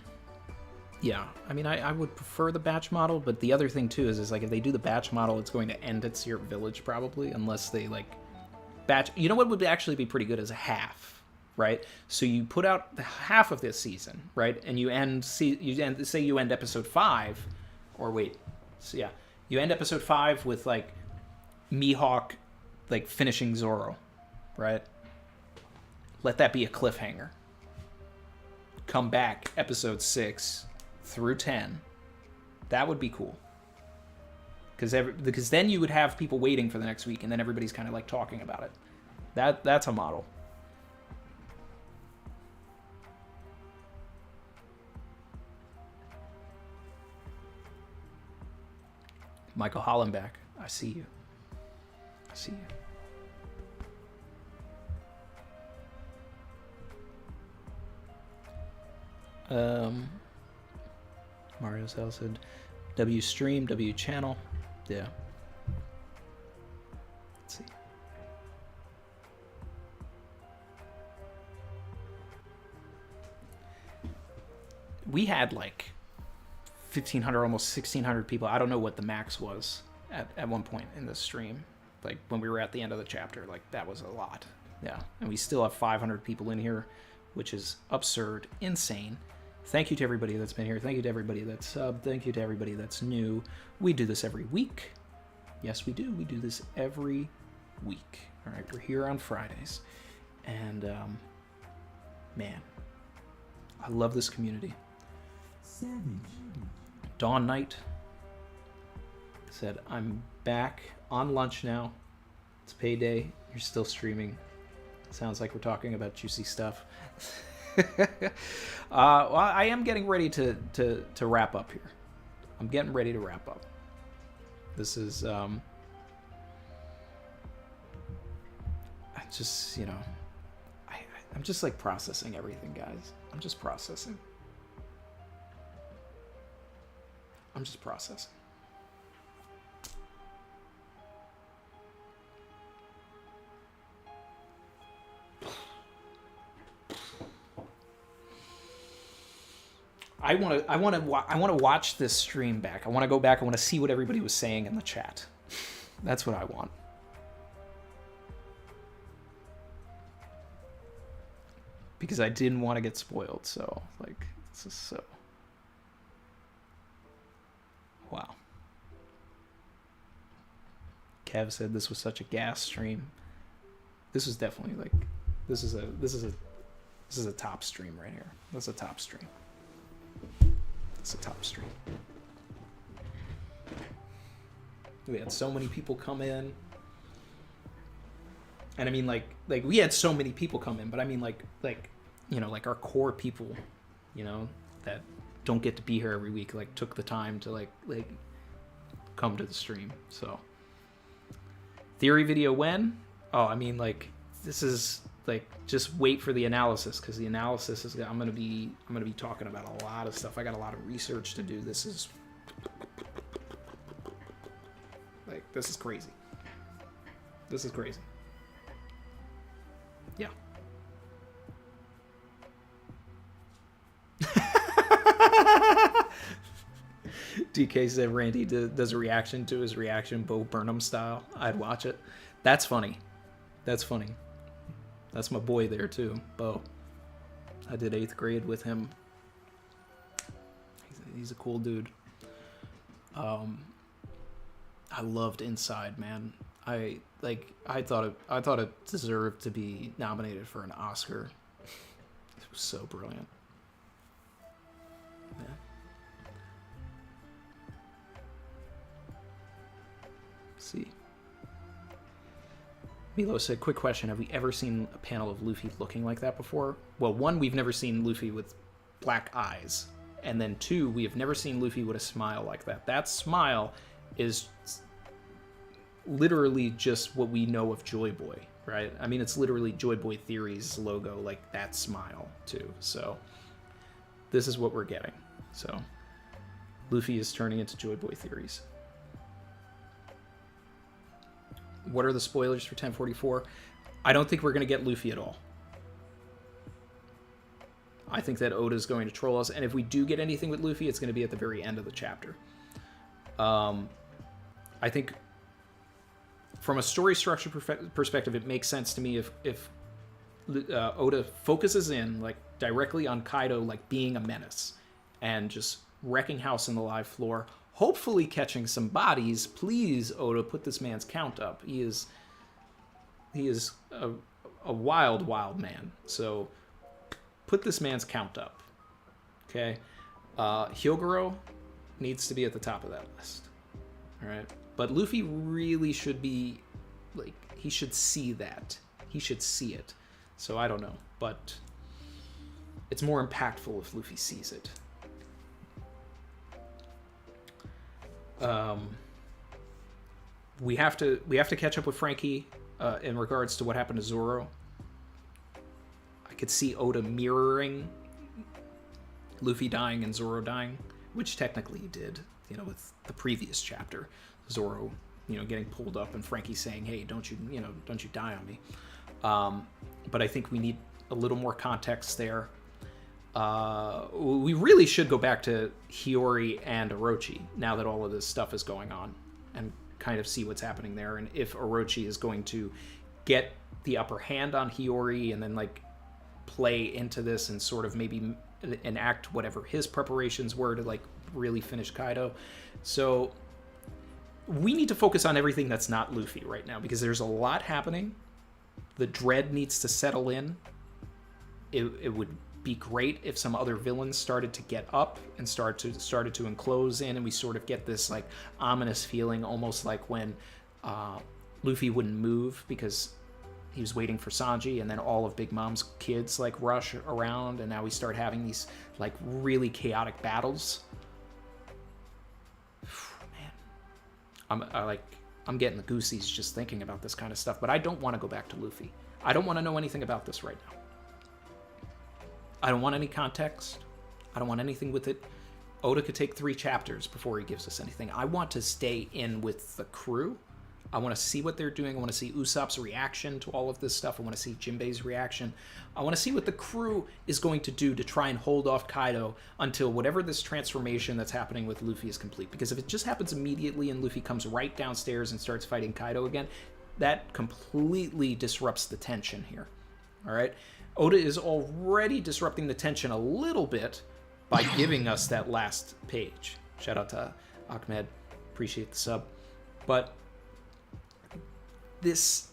Yeah, I mean, I would prefer the batch model, but the other thing, too, is like, if they do the batch model, it's going to end at Syrup Village, probably, unless they, like, batch... You know what would actually be pretty good is a half, right? So you put out the half of this season, right? And you end episode 5, or wait, so yeah, you end episode 5 with, like, Mihawk, like, finishing Zoro, right? Let that be a cliffhanger. Come back, episode 6 through 10. That would be cool. Because then you would have people waiting for the next week, and then everybody's kind of like talking about it. That's a model. Michael Hollenbeck, I see you. Mario Sal said, W stream, W channel. Yeah. Let's see. We had like 1,500, almost 1,600 people. I don't know what the max was at one point in the stream. Like when we were at the end of the chapter, like that was a lot. Yeah. And we still have 500 people in here, which is absurd, insane. Thank you to everybody that's been here. Thank you to everybody that's subbed. Thank you to everybody that's new. We do this every week. Yes, we do. We do this every week. All right, we're here on Fridays. And, man, I love this community. Savage. Dawn Knight said, I'm back on lunch now. It's payday. You're still streaming. Sounds like we're talking about juicy stuff. Well, I am getting ready to wrap up here. I'm getting ready to wrap up. This is I just, you know, I'm just like processing everything, guys. I'm just processing. I want to watch this stream back. I want to go back. I want to see what everybody was saying in the chat. That's what I want. because I didn't want to get spoiled. So, like, this is so... Wow. Kev said this was such a gas stream. This was definitely, like... This is a top stream right here. That's a top stream. It's a top stream. We had so many people come in. And I mean, like we had so many people come in, but I mean, like, you know, like our core people, you know, that don't get to be here every week, like took the time to like come to the stream. So theory video when? Oh, I mean, like, this is like, just wait for the analysis, because the analysis is, I'm gonna be talking about a lot of stuff. I got a lot of research to do. This is like, this is crazy. This is crazy. Yeah. DK said Randy does a reaction to his reaction, Bo Burnham style. I'd watch it. That's funny. That's funny. That's my boy there too, Bo. I did 8th grade with him. He's a cool dude. I loved Inside, man. I thought it deserved to be nominated for an Oscar. It was so brilliant. Yeah. See. Milo said, quick question. Have we ever seen a panel of Luffy looking like that before? Well, one, we've never seen Luffy with black eyes. And then two, we have never seen Luffy with a smile like that. That smile is literally just what we know of Joy Boy, right? I mean, it's literally Joy Boy Theory's logo, like that smile too. So this is what we're getting. So Luffy is turning into Joy Boy Theories. What are the spoilers for 1044? I don't think we're going to get Luffy at all. I think that Oda's going to troll us, and if we do get anything with Luffy, it's going to be at the very end of the chapter. I think from a story structure perspective, it makes sense to me if Oda focuses in like directly on Kaido like being a menace and just wrecking house in the live floor, hopefully catching some bodies. Please, Oda, put this man's count up. He is a wild, wild man. So put this man's count up. Okay? Hyogoro needs to be at the top of that list. All right? But Luffy really should be, like, he should see that. He should see it. So I don't know. But it's more impactful if Luffy sees it. We have to catch up with Frankie in regards to what happened to Zoro. I could see Oda mirroring Luffy dying and Zoro dying, which technically he did, you know, with the previous chapter. Zoro, you know, getting pulled up and Frankie saying, "Hey, don't you die on me." But I think we need a little more context there. We really should go back to Hiyori and Orochi now that all of this stuff is going on and kind of see what's happening there, and if Orochi is going to get the upper hand on Hiyori and then like play into this and sort of maybe enact whatever his preparations were to like really finish Kaido. So we need to focus on everything that's not Luffy right now, because there's a lot happening. The dread needs to settle in. It would be great if some other villains started to get up and started to enclose in, and we sort of get this like ominous feeling, almost like when Luffy wouldn't move because he was waiting for Sanji, and then all of Big Mom's kids like rush around, and now we start having these like really chaotic battles. Man, I'm getting the goosies just thinking about this kind of stuff, but I don't want to go back to Luffy. I don't want to know anything about this right now. I don't want any context. I don't want anything with it. Oda could take 3 chapters before he gives us anything. I want to stay in with the crew. I want to see what they're doing. I want to see Usopp's reaction to all of this stuff. I want to see Jinbei's reaction. I want to see what the crew is going to do to try and hold off Kaido until whatever this transformation that's happening with Luffy is complete. Because if it just happens immediately and Luffy comes right downstairs and starts fighting Kaido again, that completely disrupts the tension here. All right? Oda is already disrupting the tension a little bit by giving us that last page. Shout out to Ahmed. Appreciate the sub. But this...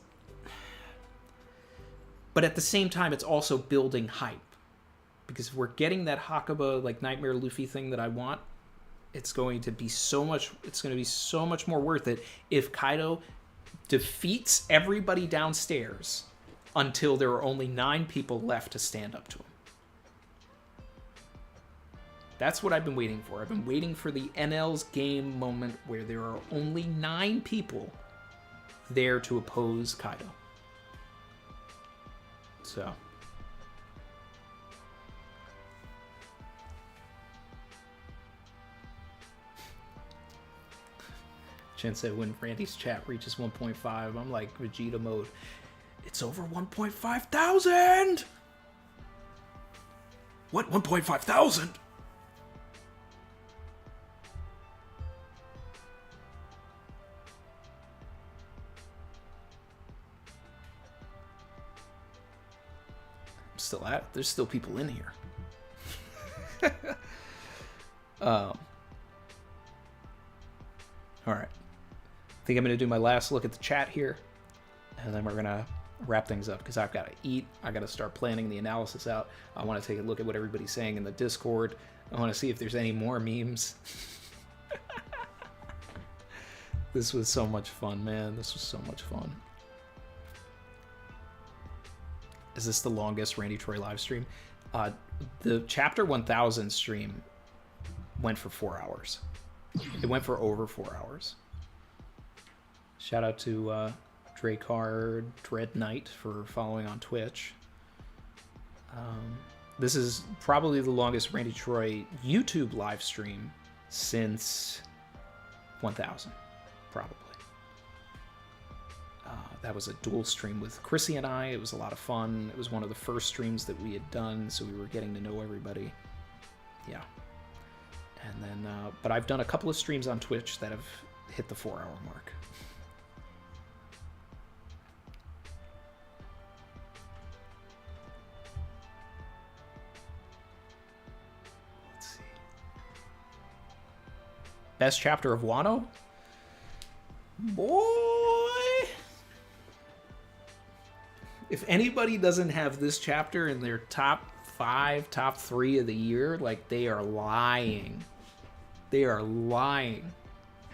But at the same time, it's also building hype. Because if we're getting that Hakuba, like, Nightmare Luffy thing that I want, it's going to be so much more worth it if Kaido defeats everybody downstairs until there are only 9 people left to stand up to him. That's what I've been waiting for. I've been waiting for the NL's game moment where there are only 9 people there to oppose Kaido. So. Chen said when Randy's chat reaches 1.5, I'm like Vegeta mode. It's over 1.5 thousand! What? 1.5 thousand? I'm still at it. There's still people in here. All right. I think I'm going to do my last look at the chat here, and then we're going to wrap things up because I've got to eat. I got to start planning the analysis out. I want to take a look at what everybody's saying in the Discord. I want to see if there's any more memes. This was so much fun, man. This was so much fun. Is this the longest Randy Troy live stream? The Chapter 1000 stream went for 4 hours. It went for over 4 hours. Shout out to Drakar Dread Knight for following on Twitch. This is probably the longest Randy Troy YouTube live stream since 1000, probably. That was a dual stream with Chrissy and I. It was a lot of fun. It was one of the first streams that we had done, so we were getting to know everybody. Yeah. And then, but I've done a couple of streams on Twitch that have hit the 4-hour mark. Let's see. Best chapter of Wano? Boy! If anybody doesn't have this chapter in their top 5, top 3 of the year, like, they are lying. They are lying.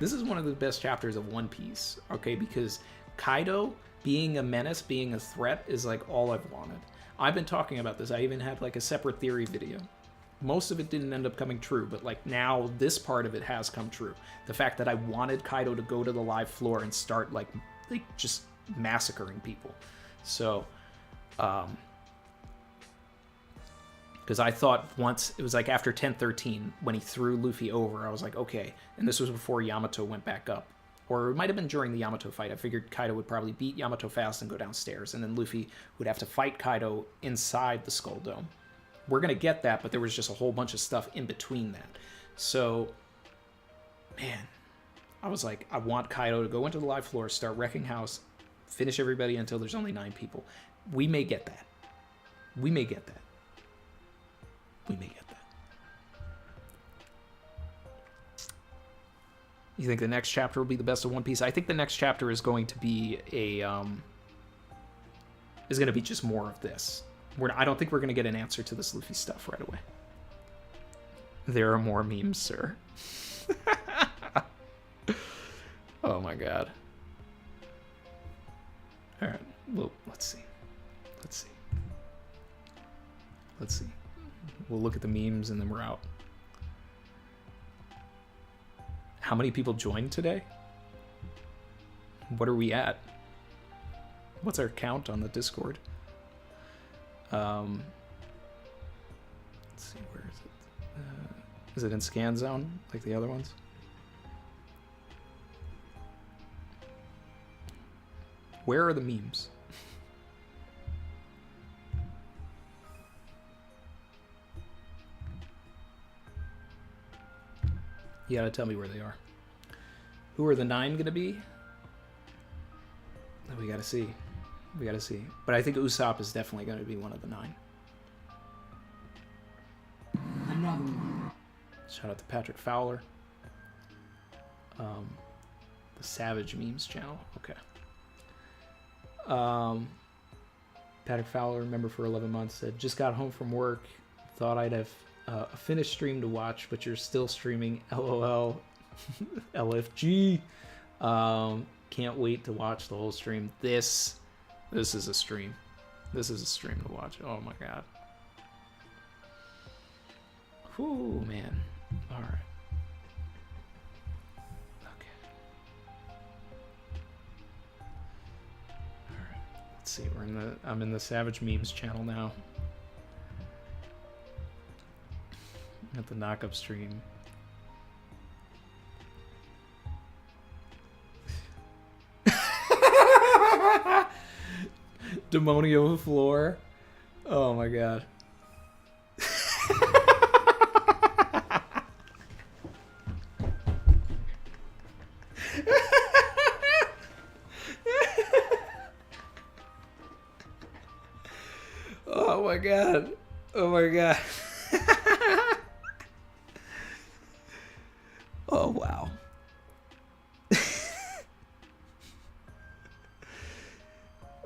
This is one of the best chapters of One Piece, okay? Because Kaido being a menace, being a threat, is like all I've wanted. I've been talking about this. I even had like a separate theory video. Most of it didn't end up coming true, but like now this part of it has come true. The fact that I wanted Kaido to go to the live floor and start like just massacring people. So, because I thought once, it was like after 10-13, when he threw Luffy over, I was like, okay. And this was before Yamato went back up. Or it might have been during the Yamato fight. I figured Kaido would probably beat Yamato fast and go downstairs. And then Luffy would have to fight Kaido inside the Skull Dome. We're going to get that, but there was just a whole bunch of stuff in between that. So, man, I was like, I want Kaido to go into the live floor, start wrecking house, finish everybody until there's only 9 people. We may get that. We may get that. We may get that. You think the next chapter will be the best of One Piece? I think the next chapter is going to be just more of this. I don't think we're going to get an answer to this Luffy stuff right away. There are more memes, sir. Oh my god. All right. Well, let's see. We'll look at the memes and then we're out. How many people joined today? What are we at? What's our count on the Discord? Let's see, where is it? Is it in scan zone like the other ones? Where are the memes? You gotta tell me where they are. Who are the 9 gonna be? We gotta see. We gotta see. But I think Usopp is definitely going to be one of the 9. Another one. Shout out to Patrick Fowler. The Savage Memes channel. Okay. Patrick Fowler, member for 11 months, said, just got home from work. Thought I'd have a finished stream to watch, but you're still streaming. LOL. LFG. Can't wait to watch the whole stream. This is a stream. This is a stream to watch. Oh my god. Whew, man. All right. Let's see, I'm in the Savage Memes channel now. At the knock-up stream. Demonio floor. Oh my god. Oh my god. Oh my god. Oh wow.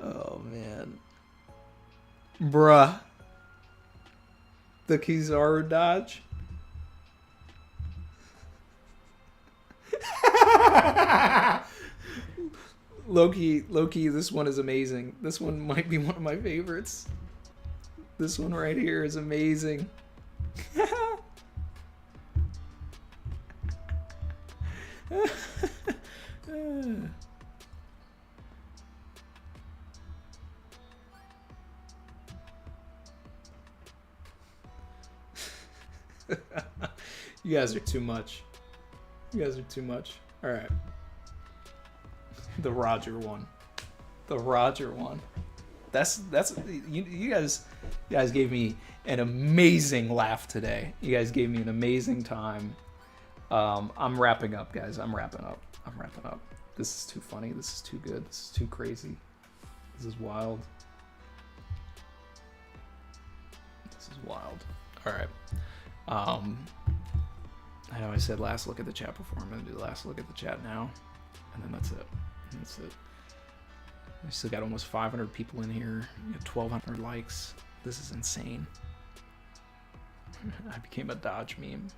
Oh man. Bruh. The Kizaru dodge. Loki, this one is amazing. This one might be one of my favorites. This one right here is amazing. You guys are too much. You guys are too much. All right. The Roger one. The Roger one. That's you guys gave me an amazing laugh today. You guys gave me an amazing time. I'm wrapping up, guys. I'm wrapping up. This is too funny. This is too good. This is too crazy. This is wild. This is wild. All right. I know I said last look at the chat before. I'm gonna do the last look at the chat now, and then that's it. That's it. We still got almost 500 people in here. We got 1,200 likes. This is insane. I became a Dodge meme.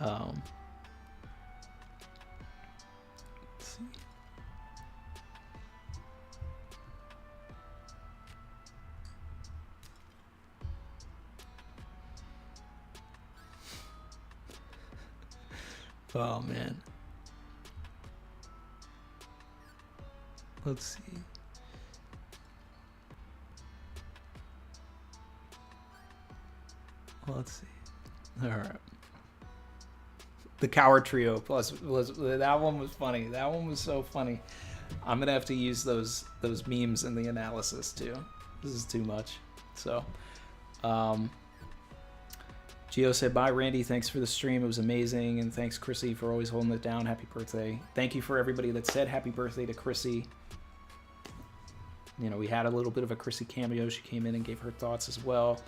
Let's see. Oh man. Let's see. Let's see. All right. The Coward Trio plus that one was funny. That one was so funny. I'm gonna have to use those memes in the analysis too. This is too much. So, Gio said, bye, Randy. Thanks for the stream. It was amazing. And thanks, Chrissy, for always holding it down. Happy birthday. Thank you for everybody that said happy birthday to Chrissy. You know, we had a little bit of a Chrissy cameo. She came in and gave her thoughts as well.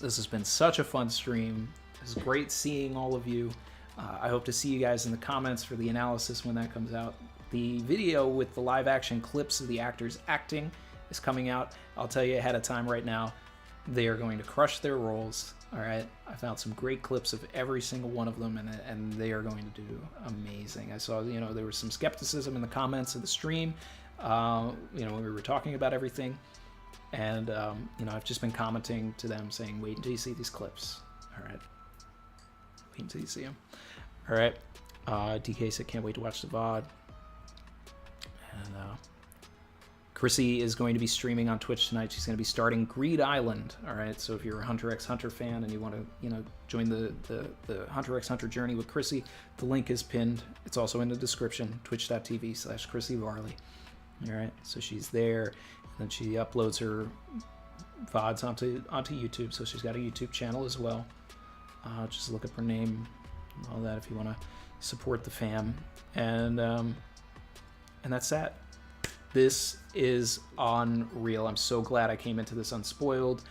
This has been such a fun stream. It's great seeing all of you. I hope to see you guys in the comments for the analysis when that comes out. The video with the live action clips of the actors acting is coming out. I'll tell you ahead of time right now. They are going to crush their roles. All right, I found some great clips of every single one of them, and they are going to do amazing. I saw, you know, there was some skepticism in the comments of the stream, you know, when we were talking about everything, and you know, I've just been commenting to them saying, wait until you see these clips. All right, wait until you see them. All right, DK said can't wait to watch the VOD, and Chrissy is going to be streaming on Twitch tonight. She's going to be starting Greed Island. All right, so if you're a Hunter x Hunter fan and you want to, you know, join the Hunter x Hunter journey with Chrissy, the link is pinned. It's also in the description. Twitch.tv/Chrissy Varley. All right, so she's there, and then she uploads her VODs onto YouTube. So she's got a YouTube channel as well. Just look up her name and all that if you want to support the fam, and that's that. This is unreal. I'm so glad I came into this unspoiled.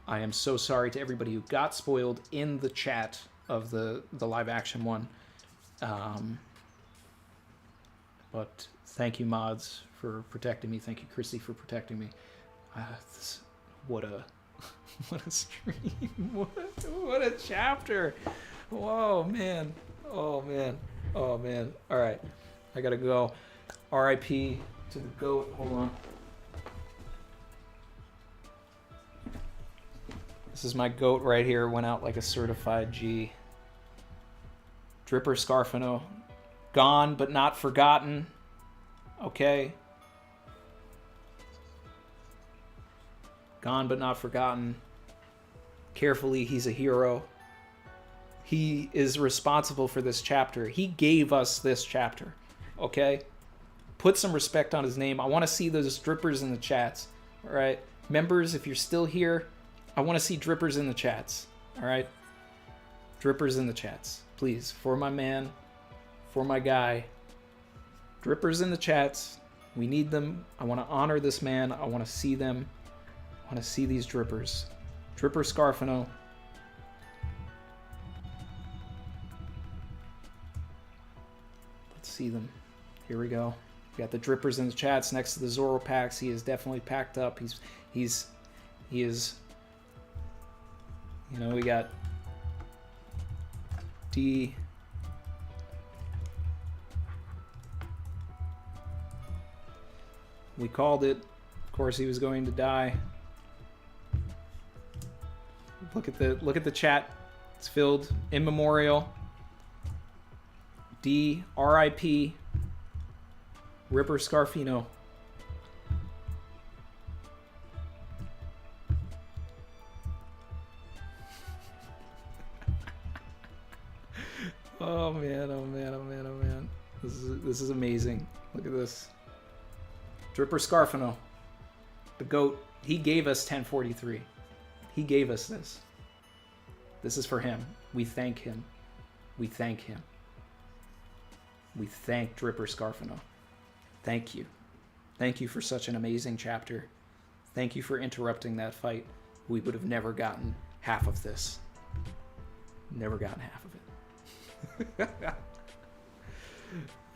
I am so sorry to everybody who got spoiled in the chat of the live action one. But thank you, mods, for protecting me. Thank you, Chrissy, for protecting me. What a stream. What a chapter. Whoa, man. Oh, man. Oh, man. All right. I got to go. R.I.P. to the GOAT. Hold on. This is my GOAT right here. Went out like a certified G. Dripper Scarfano. Gone but not forgotten. Okay. Gone but not forgotten. Carefully, he's a hero. He is responsible for this chapter. He gave us this chapter. Okay? Put some respect on his name. I want to see those drippers in the chats. All right? Members, if you're still here, I want to see drippers in the chats. All right? Drippers in the chats. Please. For my man. For my guy. Drippers in the chats. We need them. I want to honor this man. I want to see them. I want to see these drippers. Dripper Scarfano. Let's see them. Here we go. We got the drippers in the chats next to the Zoropacks. He is definitely packed up. He is. You know, we got D. We called it. Of course, he was going to die. Look at the chat. It's filled. In memorial. D. R.I.P. Ripper Scarfino. Oh man, oh man, oh man, oh man. This is amazing. Look at this. Dripper Scarfano. The GOAT. He gave us 1043. He gave us this. This is for him. We thank him. We thank him. We thank Dripper Scarfano. Thank you. Thank you for such an amazing chapter. Thank you for interrupting that fight. We would have never gotten half of this. Never gotten half of it.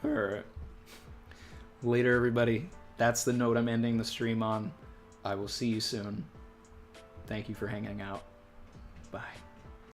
All right. Later, everybody. That's the note I'm ending the stream on. I will see you soon. Thank you for hanging out. Bye.